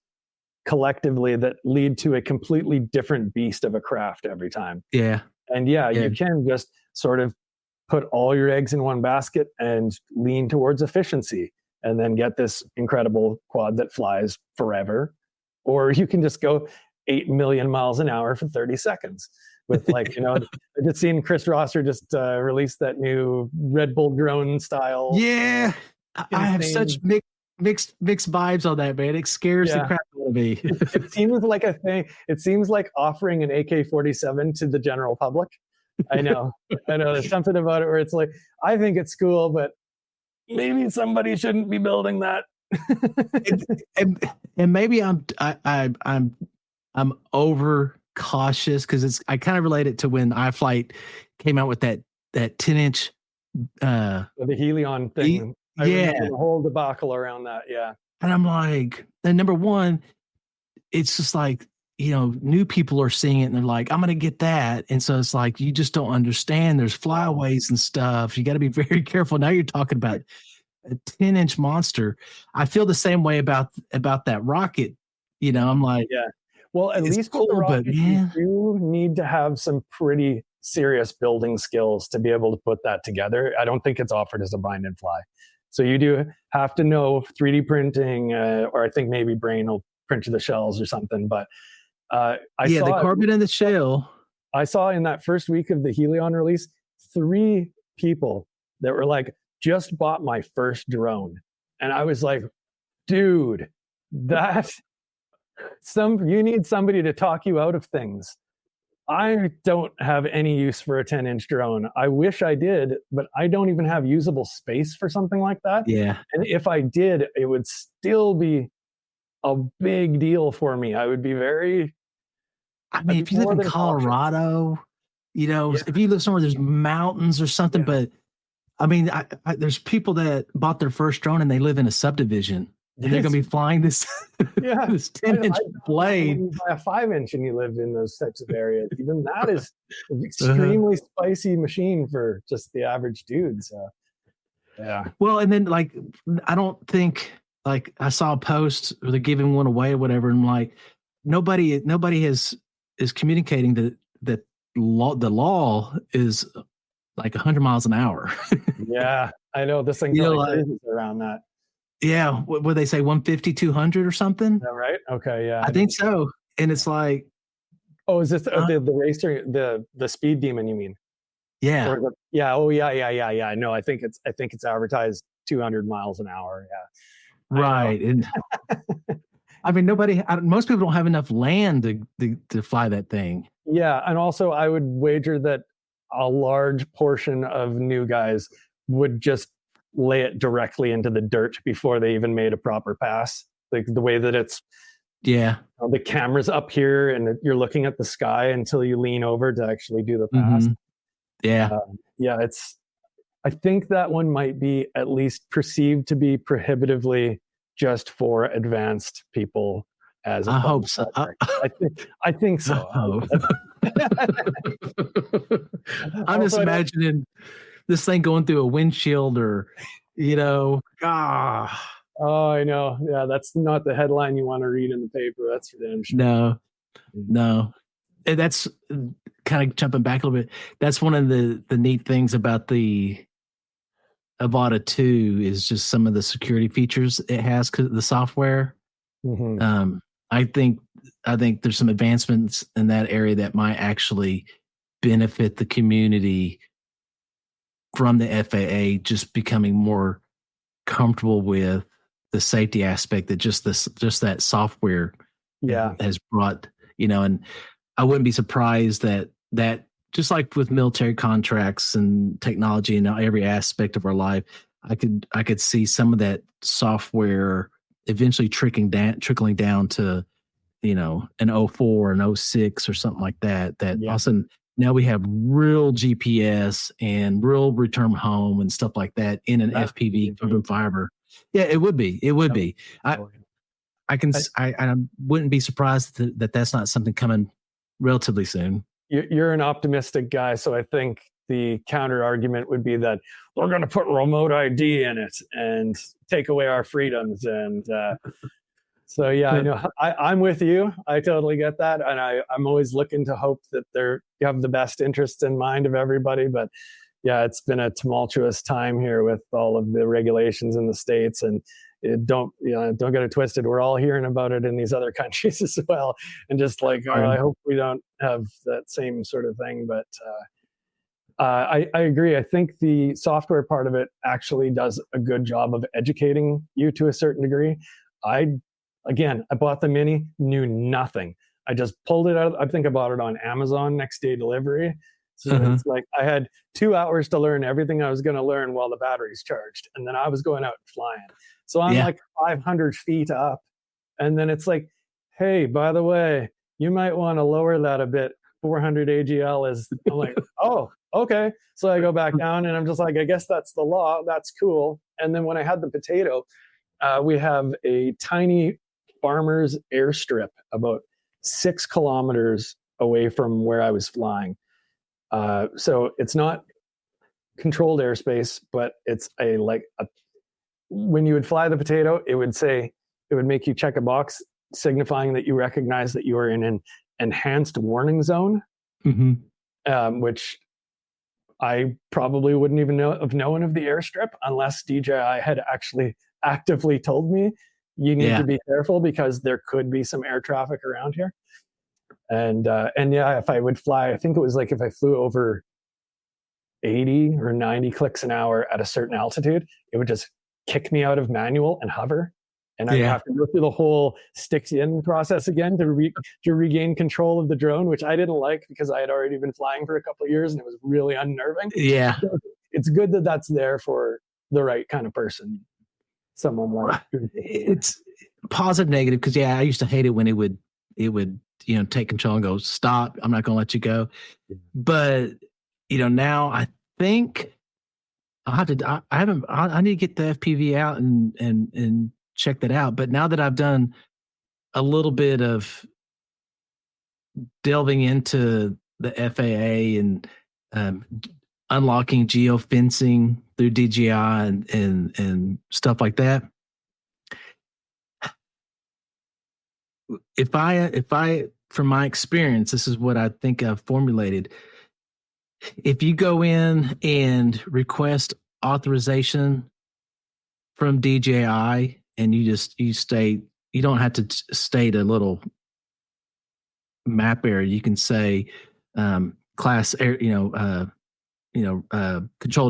collectively that lead to a completely different beast of a craft every time. Yeah. And you can just sort of put all your eggs in one basket and lean towards efficiency, and then get this incredible quad that flies forever. Or you can just go 8 million miles an hour for 30 seconds with I just seen Chris Rosser just release that new Red Bull drone style. Yeah. I have such mixed vibes on that, man. It scares the crap out of me. It seems like a thing. It seems like offering an AK-47 to the general public. I know. There's something about it where it's like, I think it's cool, but maybe somebody shouldn't be building that. and maybe I'm over cautious, because I kind of relate it to when iFlight came out with that 10-inch the Helion thing. I remember the whole debacle around that. Yeah. And I'm like, and number one, it's just like, new people are seeing it and they're like, I'm going to get that. And so it's like, you just don't understand. There's flyaways and stuff. You got to be very careful. Now you're talking about a 10-inch monster. I feel the same way about that rocket. I'm like, yeah. Well, at least cool, with the rocket, you do need to have some pretty serious building skills to be able to put that together. I don't think it's offered as a bind and fly. So you do have to know 3D printing, or I think maybe Brain will print you the shells or something. But I saw the carbon in the shell. I saw in that first week of the Helion release, 3 people that were like, just bought my first drone. And I was like, dude, you need somebody to talk you out of things. I don't have any use for a 10-inch drone. I wish I did, but I don't even have usable space for something like that. Yeah. And if I did, it would still be a big deal for me. I would be very... I mean, if you live in Colorado, if you live somewhere there's mountains or something, but I mean, there's people that bought their first drone and they live in a subdivision. And they're going to be flying this, this 10-inch blade. You buy a 5-inch and you live in those types of areas. Even that is an extremely spicy machine for just the average dude. So, yeah. Well, and then I don't think, I saw a post where they're giving one away or whatever, and nobody is communicating that the law is 100 miles an hour. Yeah, I know. This thing around that. Yeah, what they say, 150, 200 or something? Is that right? Okay, yeah. I think so. And it's like, oh, is this the racer, the speed demon? You mean? Yeah. Oh, yeah. No, I think it's advertised 200 miles an hour. Yeah. Right. And I mean, most people don't have enough land to fly that thing. Yeah, and also I would wager that a large portion of new guys would just lay it directly into the dirt before they even made a proper pass. Like the way that it's, the camera's up here and you're looking at the sky until you lean over to actually do the pass. Mm-hmm. Yeah. I think that one might be at least perceived to be prohibitively just for advanced people. I hope so. I think so. I'm just imagining this thing going through a windshield or, Oh, I know. Yeah, that's not the headline you want to read in the paper. That's for damn sure. No. And that's kind of jumping back a little bit. That's one of the neat things about the Avata 2 is just some of the security features it has, because the software. Mm-hmm. I think there's some advancements in that area that might actually benefit the community from the FAA just becoming more comfortable with the safety aspect that just that software has brought, and I wouldn't be surprised that just like with military contracts and technology and every aspect of our life, I could see some of that software eventually trickling down to, an 04, an 06 or something like that. That all of a sudden now we have real GPS and real return home and stuff like that in an FPV carbon fiber. Yeah, it would be. It would be. I wouldn't be surprised that that's not something coming relatively soon. You're an optimistic guy, so I think the counter argument would be that we're going to put remote ID in it and take away our freedoms. And so, yeah, I know I'm with you. I totally get that. And I'm always looking to hope that you have the best interests in mind of everybody. But yeah, it's been a tumultuous time here with all of the regulations in the States, and don't get it twisted. We're all hearing about it in these other countries as well. And just like, I hope we don't have that same sort of thing. But I agree. I think the software part of it actually does a good job of educating you to a certain degree. I bought the Mini, knew nothing. I just pulled it out. I think I bought it on Amazon next day delivery. So it's like I had 2 hours to learn everything I was going to learn while the battery's charged. And then I was going out and flying. So I'm like 500 feet up. And then it's like, hey, by the way, you might want to lower that a bit. 400 AGL is, I'm like, oh, okay. So I go back down and I'm just like, I guess that's the law. That's cool. And then when I had the potato, we have a tiny farmer's airstrip about 6 kilometers away from where I was flying. So it's not controlled airspace, but it's when you would fly the potato, it would make you check a box signifying that you recognize that you are in an enhanced warning zone, which I probably wouldn't even have known of the airstrip unless DJI had actually actively told me you need to be careful because there could be some air traffic around here. And if I would fly, I think it was like if I flew over 80 or 90 clicks an hour at a certain altitude, it would just kick me out of manual and hover. And I'd have to go through the whole sticks in process again to regain control of the drone, which I didn't like because I had already been flying for a couple of years and it was really unnerving. Yeah. So it's good that that's there for the right kind of person. Someone like it's positive, negative. Cause I used to hate it when it would, take control and go, stop. I'm not going to let you go. But, now I think I need to get the FPV out and check that out. But now that I've done a little bit of delving into the FAA and unlocking geofencing through DJI and stuff like that, if I from my experience, this is what I think I've formulated. If you go in and request authorization from DJI and you don't have to state a little map area. You can say class air, controlled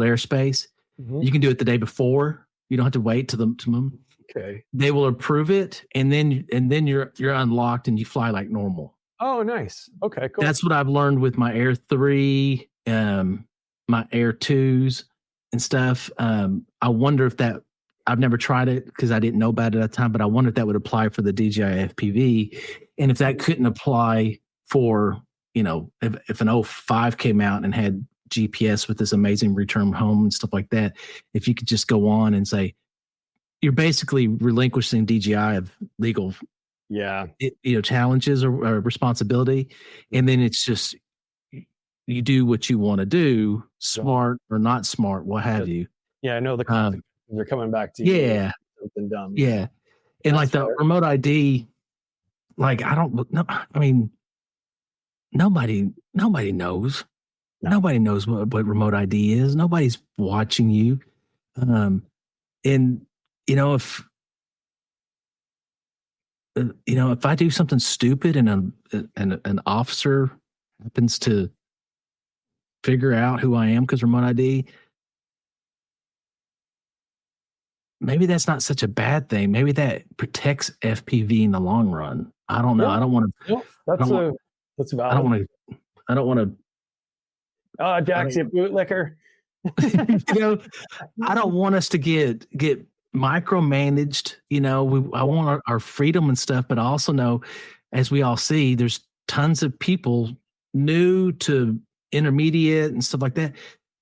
airspace. You can do it the day before. You don't have to wait to them. Okay. They will approve it, and then you're unlocked and you fly like normal. Oh, nice. Okay, cool. That's what I've learned with my Air 3, my Air 2s and stuff. I wonder if that, I've never tried it because I didn't know about it at the time, but I wonder if that would apply for the DJI FPV. And if that couldn't apply for, if an 05 came out and had GPS with this amazing return home and stuff like that, if you could just go on and say, you're basically relinquishing DJI of legal challenges or responsibility. And then it's just, you do what you want to do, smart or not smart, what have you. Yeah, I know the consequences are coming back to you. Yeah. Something dumb. Yeah. And that's like the remote ID, like, I don't know. I mean, nobody knows. No. Nobody knows what remote ID is. Nobody's watching you. And, if I do something stupid and an officer happens to figure out who I am because remote ID, maybe that's not such a bad thing. Maybe that protects FPV in the long run. I don't know. I don't want to. That's valid. I don't want to. Oh, Dax, you bootlicker. I don't want us to get micromanaged. I want our freedom and stuff, but I also know, as we all see, there's tons of people new to intermediate and stuff like that.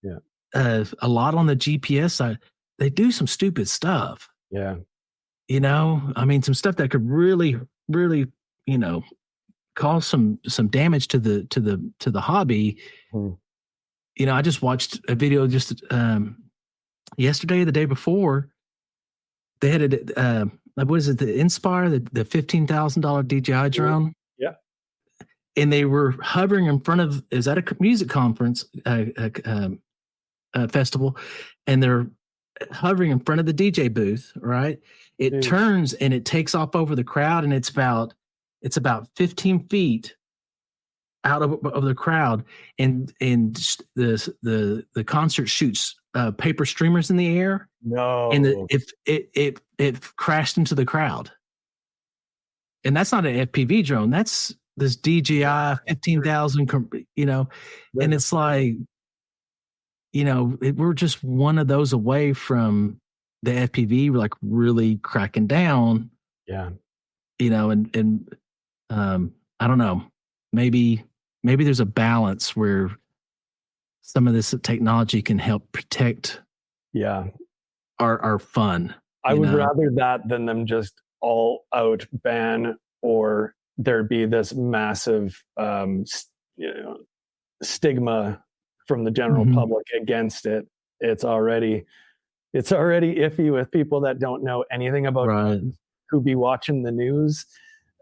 Yeah. A lot on the GPS side, they do some stupid stuff. Yeah. Some stuff that could really, really, cause some damage to the hobby. I just watched a video just yesterday, the day before. They had what is it? The Inspire, the $15,000 DJI drone. Yeah. And they were hovering in front of, is that a music conference, festival, and they're hovering in front of the DJ booth, right? It turns and it takes off over the crowd, and it's about 15 feet out of the crowd, and the concert shoots paper streamers in the air. No, and it crashed into the crowd. And that's not an FPV drone. That's this DJI 15,000. And it's like, we're just one of those away from the FPV like really cracking down. Yeah. And I don't know, maybe there's a balance where some of this technology can help protect our fun. I would rather that than them just all out ban, or there be this massive stigma from the general public against it. It's already iffy with people that don't know anything about drones, who be watching the news,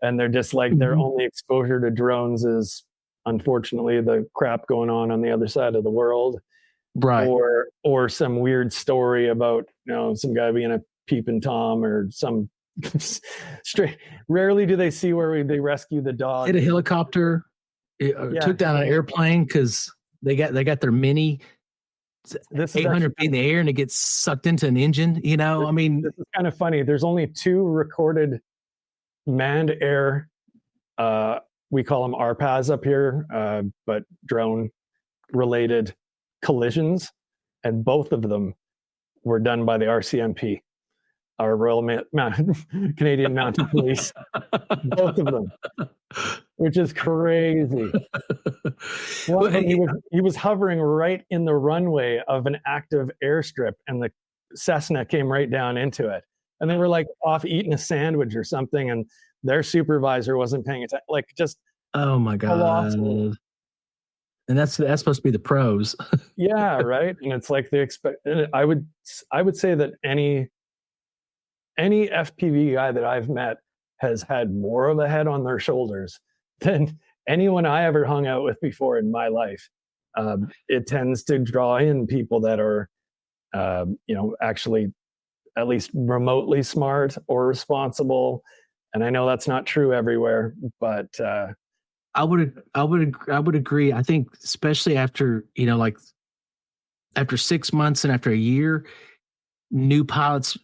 and they're just like their only exposure to drones is unfortunately the crap going on the other side of the world, right? Or some weird story about some guy being a peeping Tom or some straight. Rarely do they see where they rescue the dog. Hit a helicopter, took down an airplane because they got their mini. This 800 feet in the air, and it gets sucked into an engine. This is kind of funny. There's only 2 recorded manned air. We call them RPAS up here, but drone related collisions, and both of them were done by the RCMP, our Royal Canadian Mounted Police. Both of them, which is crazy. He was hovering right in the runway of an active airstrip, and the Cessna came right down into it. And they were like off eating a sandwich or something, and their supervisor wasn't paying attention. Like, just oh my god! Colossal. And that's supposed to be the pros. Yeah, right. And it's like they expect. I would say that any FPV guy that I've met has had more of a head on their shoulders than anyone I ever hung out with before in my life. It tends to draw in people that are, actually at least remotely smart or responsible. And I know that's not true everywhere, but I would agree. I think especially after, after 6 months and after a year, new pilots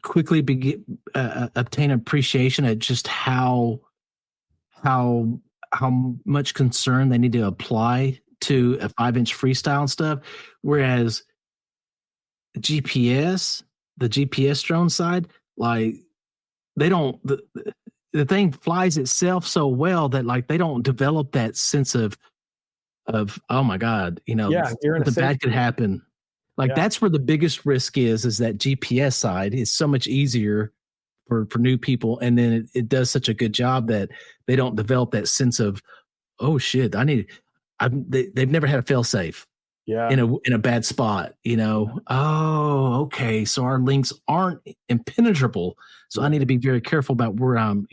quickly obtain appreciation at just how much concern they need to apply to a 5-inch freestyle and stuff. Whereas the GPS drone side, like they don't, the thing flies itself so well that like they don't develop that sense of oh my god, the bad could happen. Like that's where the biggest risk is that GPS side is so much easier for new people, and then it does such a good job that they don't develop that sense of, oh shit, they've never had a fail safe. Yeah. In a bad spot, oh, okay, so our links aren't impenetrable, so I need to be very careful about where I'm,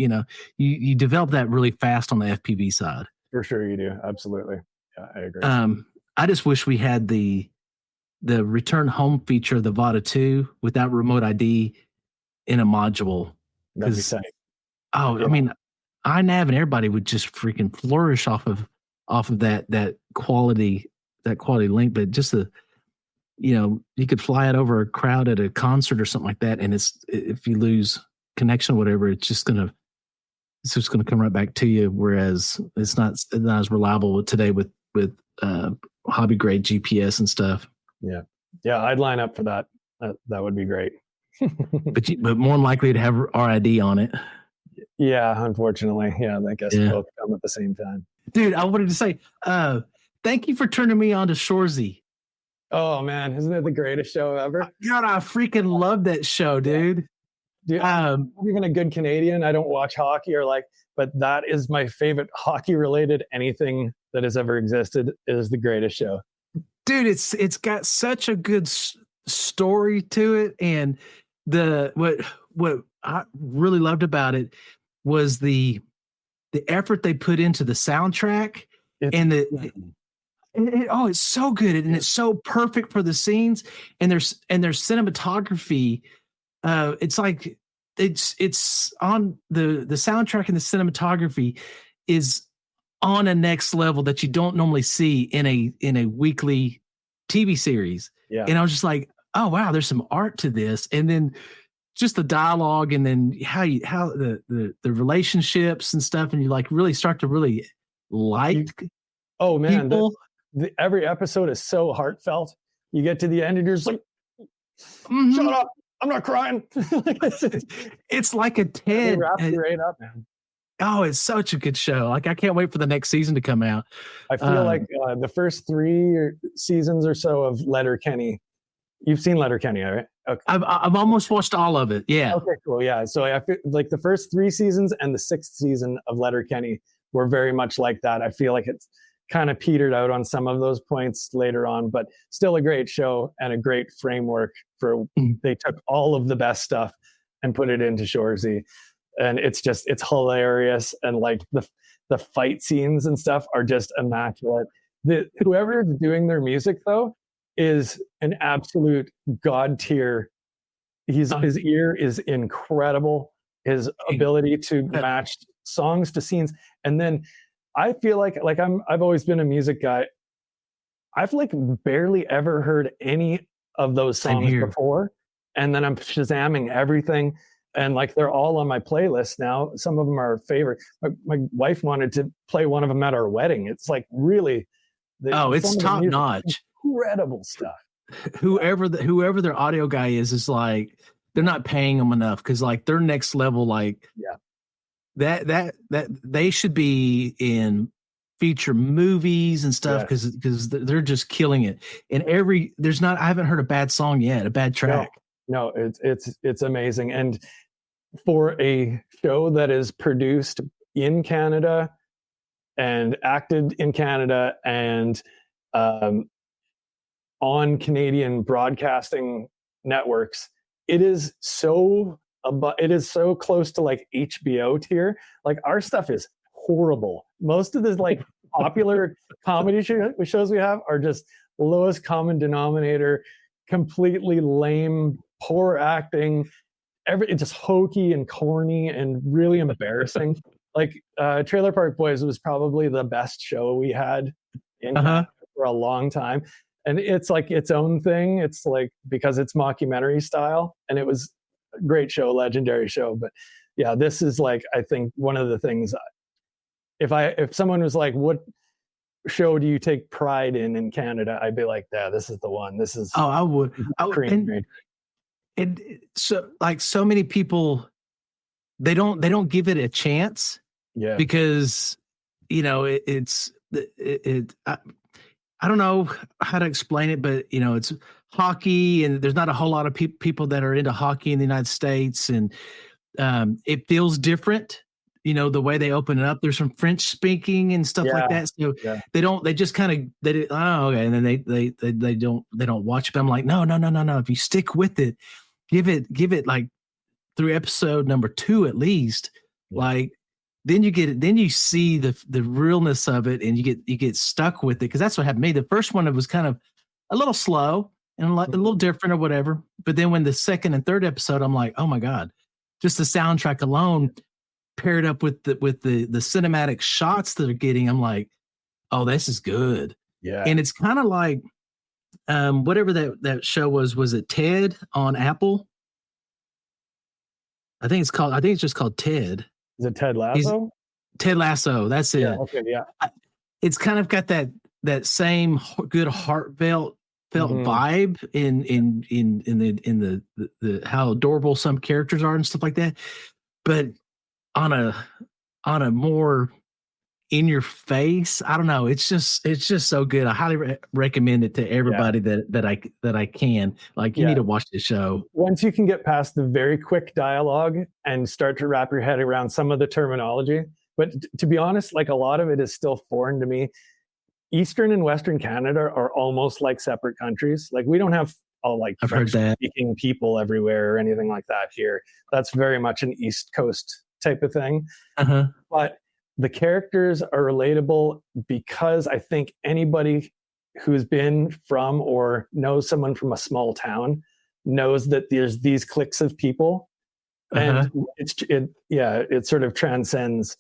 you develop that really fast on the FPV side. For sure you do. Absolutely. Yeah, I agree. I just wish we had the return home feature of the Vada 2 without remote ID in a module. That'd be sick. Oh, yeah. I mean, iNav and everybody would just freaking flourish off of that quality link, but just you could fly it over a crowd at a concert or something like that, and if you lose connection or whatever, it's just gonna it's just going to come right back to you. Whereas it's not as reliable today with hobby grade GPS and stuff. Yeah, I'd line up for that. That would be great. but more than likely to have RID on it. Yeah, unfortunately. Yeah, I guess both come at the same time. Dude, I wanted to say, thank you for turning me on to Shoresy. Oh man, isn't it the greatest show ever? God, I freaking love that show, dude. Dude, I'm even a good Canadian. I don't watch hockey but that is my favorite hockey related anything that has ever existed. Is the greatest show. Dude, it's got such a good story to it, and what I really loved about it was the effort they put into the soundtrack it's so good and it's so perfect for the scenes, and their cinematography. It's like it's on the soundtrack, and the cinematography is on a next level that you don't normally see in a weekly TV series. Yeah. And I was just like, oh wow, there's some art to this. And then just the dialogue, and then how the relationships and stuff, and you like really start to really like people. Every episode is so heartfelt. You get to the end and you're just like, shut up, I'm not crying. It's like a Ted. Wraps you right up, man. Oh, it's such a good show. Like, I can't wait for the next season to come out. I feel like the first 3 seasons or so of Letterkenny. You've seen Letterkenny, right? Okay. I've almost watched all of it. Yeah. Okay, cool. Yeah. So I feel like the first 3 seasons and the 6th season of Letterkenny were very much like that. I feel like it's kind of petered out on some of those points later on, but still a great show and a great framework for. They took all of the best stuff and put it into Shoresy. And it's hilarious, and like the fight scenes and stuff are just immaculate. Whoever is doing their music though is an absolute god tier. His ear is incredible. His ability to match songs to scenes, and then I feel like I've always been a music guy. I've like barely ever heard any of those songs before, and then I'm Shazamming everything. And like they're all on my playlist now. Some of them are favorite. My wife wanted to play one of them at our wedding. It's like really, it's top notch, incredible stuff. Whoever their audio guy is like they're not paying them enough, because like their next level, like that they should be in feature movies and stuff, because they're just killing it. And I haven't heard a bad song yet, a bad track. No, it's amazing. And for a show that is produced in Canada and acted in Canada and on Canadian broadcasting networks, it is so close to like HBO tier. Like our stuff is horrible. Most of the like popular comedy shows we have are just lowest common denominator, completely lame, poor acting, it's just hokey and corny and really embarrassing. Like Trailer Park Boys was probably the best show we had in Canada for a long time, and it's like its own thing. It's like because it's mockumentary style, and it was a great show, legendary show. But yeah, this is like, I think one of the things. If someone was like, "What show do you take pride in Canada?" I'd be like, "Yeah, this is the one. This is." Oh, I would. And so like so many people, they don't give it a chance. Yeah. Because I don't know how to explain it, but it's hockey, and there's not a whole lot of people that are into hockey in the United States, and it feels different. The way they open it up, there's some French speaking and stuff like that. So they just kind of okay, and then they don't watch it. But I'm like, no. If you stick with it, give it like through episode number 2 at least, like then you get it. Then you see the realness of it, and you get stuck with it, because that's what happened to me. The first one, it was kind of a little slow and a little different or whatever. But then when the second and third episode, I'm like, oh my God, just the soundtrack alone paired up with the cinematic shots that they're getting, I'm like, oh, this is good. Yeah. And it's kind of like whatever that show was it Ted on Apple? I think it's just called Ted. Is it Ted Lasso? Ted Lasso. That's it. Yeah. Okay. Yeah. It's kind of got that same good heartfelt vibe in the how adorable some characters are and stuff like that, but on a more in your face. I don't know. It's just so good. I highly recommend it to everybody that I can. Like, you need to watch the show. Once you can get past the very quick dialogue and start to wrap your head around some of the terminology. But to be honest, like, a lot of it is still foreign to me. Eastern and Western Canada are almost like separate countries. Like, we don't have like French-speaking people everywhere or anything like that here. That's very much an East Coast type of thing. But the characters are relatable because I think anybody who's been from or knows someone from a small town knows that there's these cliques of people, and it sort of transcends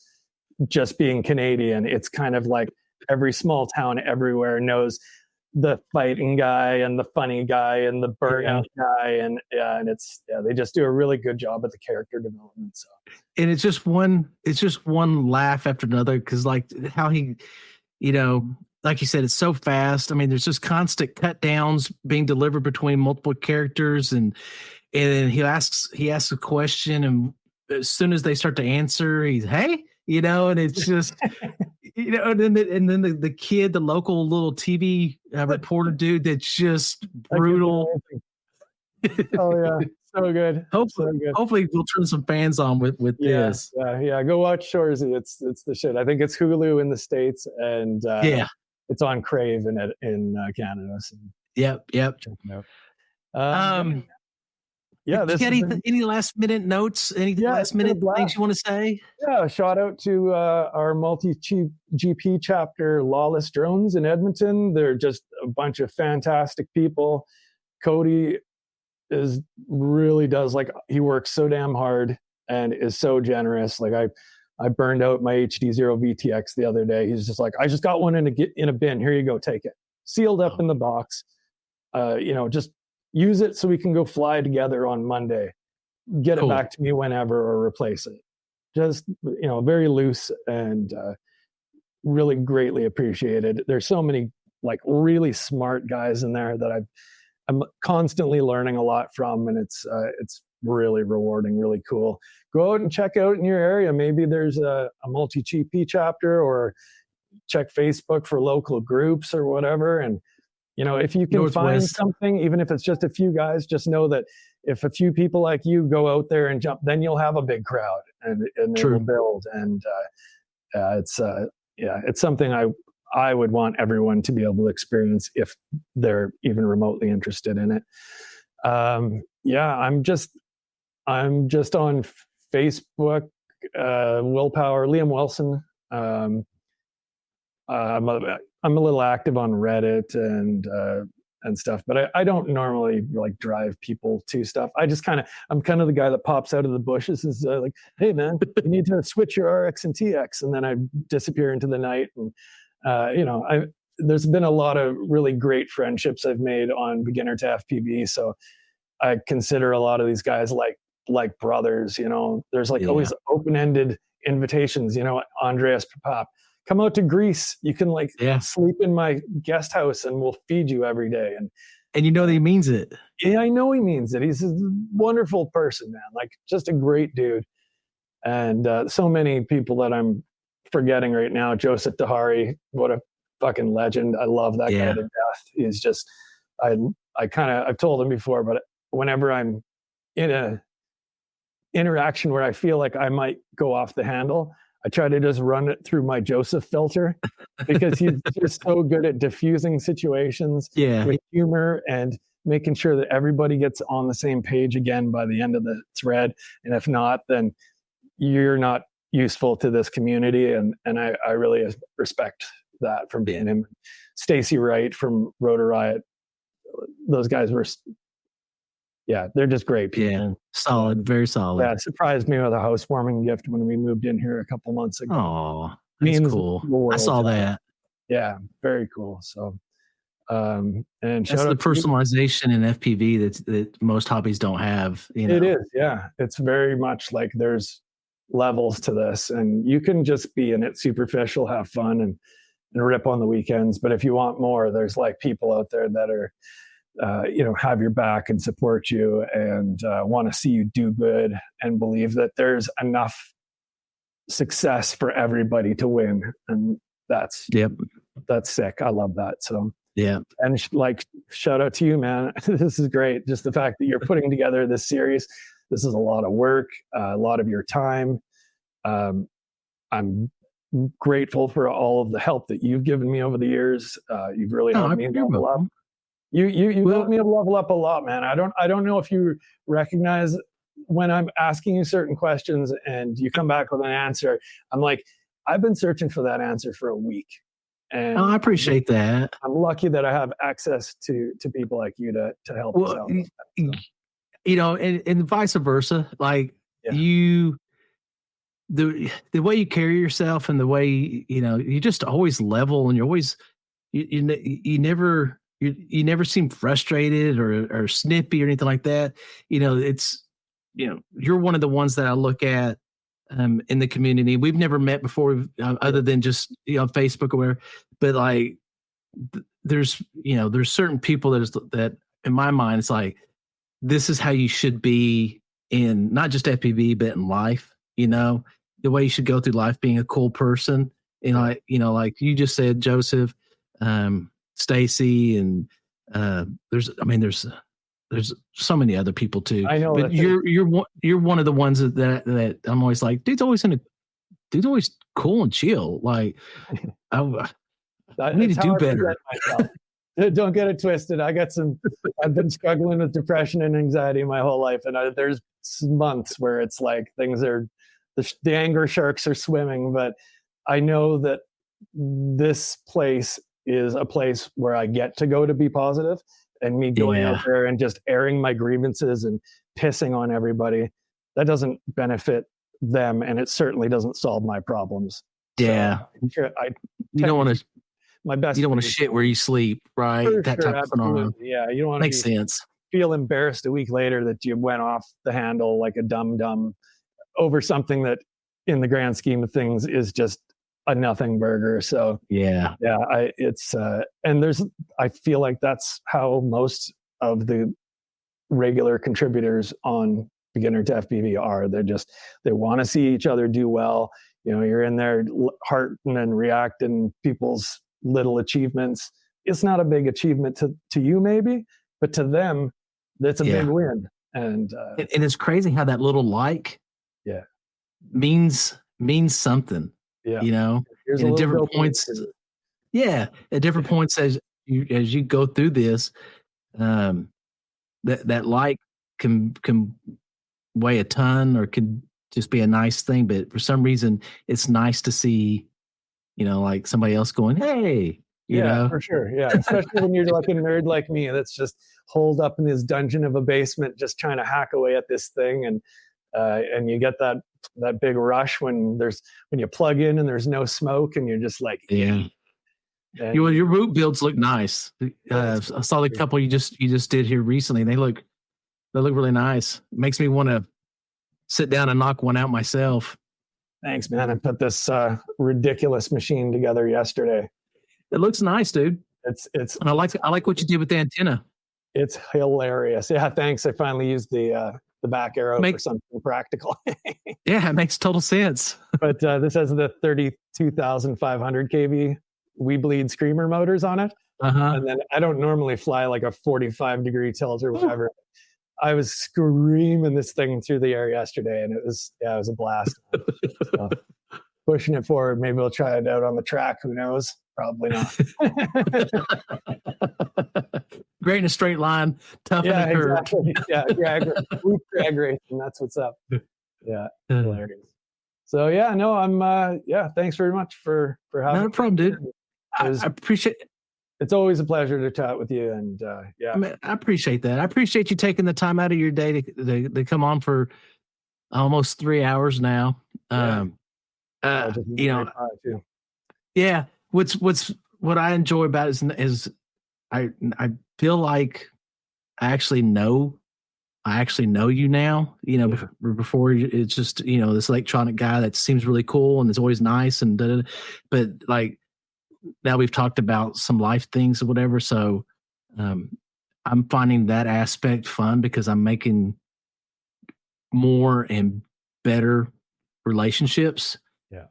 just being Canadian. It's kind of like every small town everywhere knows the fighting guy and the funny guy and the burnout guy, and they just do a really good job at the character development. So, and it's just one laugh after another, because like how he, like you said, it's so fast. I mean, there's just constant cut downs being delivered between multiple characters, and he asks a question, and as soon as they start to answer, he's hey, and it's just. And then the kid, the local little TV reporter dude, that's just brutal. Oh yeah, so good. Hopefully we'll turn some fans on with this. Yeah. Go watch Shoresy. It's the shit. I think it's Hulu in the States, and it's on Crave in Canada. So yep. Check it out. Did you got any last minute notes? Any last minute things you want to say? Yeah, shout out to our multi-GP chapter, Lawless Drones in Edmonton. They're just a bunch of fantastic people. Cody really does, like, he works so damn hard and is so generous. Like, I burned out my HD0 VTX the other day. He's just like, I just got one in a bin. Here you go, take it. Sealed up in the box. Just use it so we can go fly together on Monday. Get it back to me whenever, or replace it. Just, very loose and really greatly appreciated. There's so many like really smart guys in there that I'm constantly learning a lot from, and it's really rewarding, really cool. Go out and check out in your area. Maybe there's a multi-GP chapter, or check Facebook for local groups or whatever. And if you can find something, even if it's just a few guys, just know that if a few people like you go out there and jump, then you'll have a big crowd, and it will build. And it's something I would want everyone to be able to experience if they're even remotely interested in it. I'm just on Facebook, Willpower, Liam Wilson. I'm a little active on Reddit and stuff, but I don't normally like drive people to stuff. I'm kind of the guy that pops out of the bushes, is like, hey man, you need to switch your RX and TX, and then I disappear into the night. And there's been a lot of really great friendships I've made on beginner to FPV, so I consider a lot of these guys like brothers. There's always open-ended invitations. Andreas Papap, come out to Greece. You can sleep in my guest house and we'll feed you every day. And that he means it. Yeah, I know he means it. He's a wonderful person, man. Like, just a great dude. And so many people that I'm forgetting right now. Joseph Dahari, what a fucking legend. I love that guy to death. He's just, I've told him before, but whenever I'm in a interaction where I feel like I might go off the handle, I try to just run it through my Joseph filter, because he's just so good at diffusing situations with humor and making sure that everybody gets on the same page again by the end of the thread. And if not, then you're not useful to this community. And I really respect that from being him. Stacy Wright from Rotor Riot. Those guys were, they're just great people. Yeah, solid, very solid. Yeah, it surprised me with a housewarming gift when we moved in here a couple months ago. Oh, that's cool. I saw that. Yeah, very cool. So, and that's the personalization in FPV that most hobbies don't have. It is, yeah. It's very much like there's levels to this, and you can just be in it superficial, have fun, and rip on the weekends. But if you want more, there's like people out there that are, have your back and support you and want to see you do good and believe that there's enough success for everybody to win. And that's sick. I love that. So yeah. And like, shout out to you, man. This is great. Just the fact that you're putting together this series. This is a lot of work, a lot of your time. I'm grateful for all of the help that you've given me over the years. You've really helped me level up. You helped me level up a lot, man. I don't know if you recognize when I'm asking you certain questions and you come back with an answer. I'm like, I've been searching for that answer for a week. And I appreciate that. I'm lucky that I have access to people like you to help us out. And vice versa. Like the way you carry yourself and the way, you just always level, and you're always, you never seem frustrated or snippy or anything like that. It's, you're one of the ones that I look at in the community. We've never met before, other than just Facebook or whatever. But like, there's certain people that in my mind, it's like, this is how you should be in not just FPV but in life. The way you should go through life, being a cool person. Like you just said, Joseph, Stacy, and there's so many other people too. I know, but you're one of the ones that I'm always like, dude's always cool and chill. Like, I need to do better. Don't get it twisted. I've been struggling with depression and anxiety my whole life, and there's months where it's like things are, the anger sharks are swimming. But I know that this place is a place where I get to go to be positive, and me going out there and just airing my grievances and pissing on everybody, that doesn't benefit them, and it certainly doesn't solve my problems. Yeah. So you don't want to. My best. You don't want to shit where you sleep, right? That type of phenomenon. Yeah, you don't want to feel embarrassed a week later that you went off the handle like a dum-dum over something that, in the grand scheme of things, is just a nothing burger. So I feel like that's how most of the regular contributors on Beginner to FPV are. They want to see each other do well. You're in there hearting and reacting people's little achievements. It's not a big achievement to you maybe, but to them, that's a big win. And it's crazy how that little means something. Here's at different points. At different points as you go through this, that like can weigh a ton, or can just be a nice thing. But for some reason, it's nice to see, like somebody else going, hey, for sure. Yeah. Especially when you're like a nerd like me that's just holed up in this dungeon of a basement, just trying to hack away at this thing. And you get that big rush when you plug in and there's no smoke, and you're just like, your root builds look nice. I saw the couple you just did here recently. They look really nice. It makes me want to sit down and knock one out myself. Thanks, man. I put this ridiculous machine together yesterday. It looks nice, dude. It's and I like what you did with the antenna. It's hilarious. Yeah, thanks. I finally used the back arrow for something practical. Yeah, it makes total sense. But this has the 32,500 kV We Bleed Screamer motors on it. And then I don't normally fly like a 45-degree tilt or whatever. I was screaming this thing through the air yesterday, and it was a blast. So, pushing it forward. Maybe we'll try it out on the track. Who knows? Probably not. Great in a straight line, tough in a curve. Exactly. Yeah, drag racing. That's what's up. Yeah, hilarious. So I'm thanks very much for having me. No problem, dude. I appreciate it. It's always a pleasure to chat with you, and I appreciate that. I appreciate you taking the time out of your day to come on for almost 3 hours now. What I enjoy about it is I feel like I actually know I actually know you now. You know, before it's just, you know, this electronic guy that seems really cool and is always nice and but like now we've talked about some life things or whatever. So I'm finding that aspect fun because I'm making more and better relationships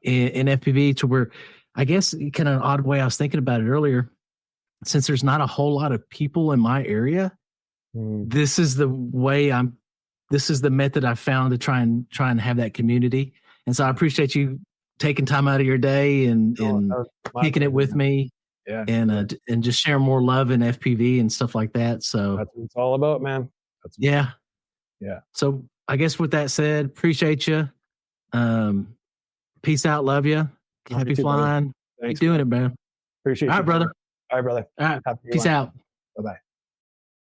in FPV to where I guess kind of an odd way I was thinking about it earlier, since there's not a whole lot of people in my area, this is the way this is the method I found to try and have that community. And so I appreciate you taking time out of your day and kicking it with me. Yeah. And just share more love in FPV and stuff like that. So that's what it's all about, man. Yeah. So I guess with that said, appreciate you. Peace out. Love you. Happy flying. Keep doing it, man. Appreciate you. All right, brother. All right, brother. All right. Peace out. Bye-bye.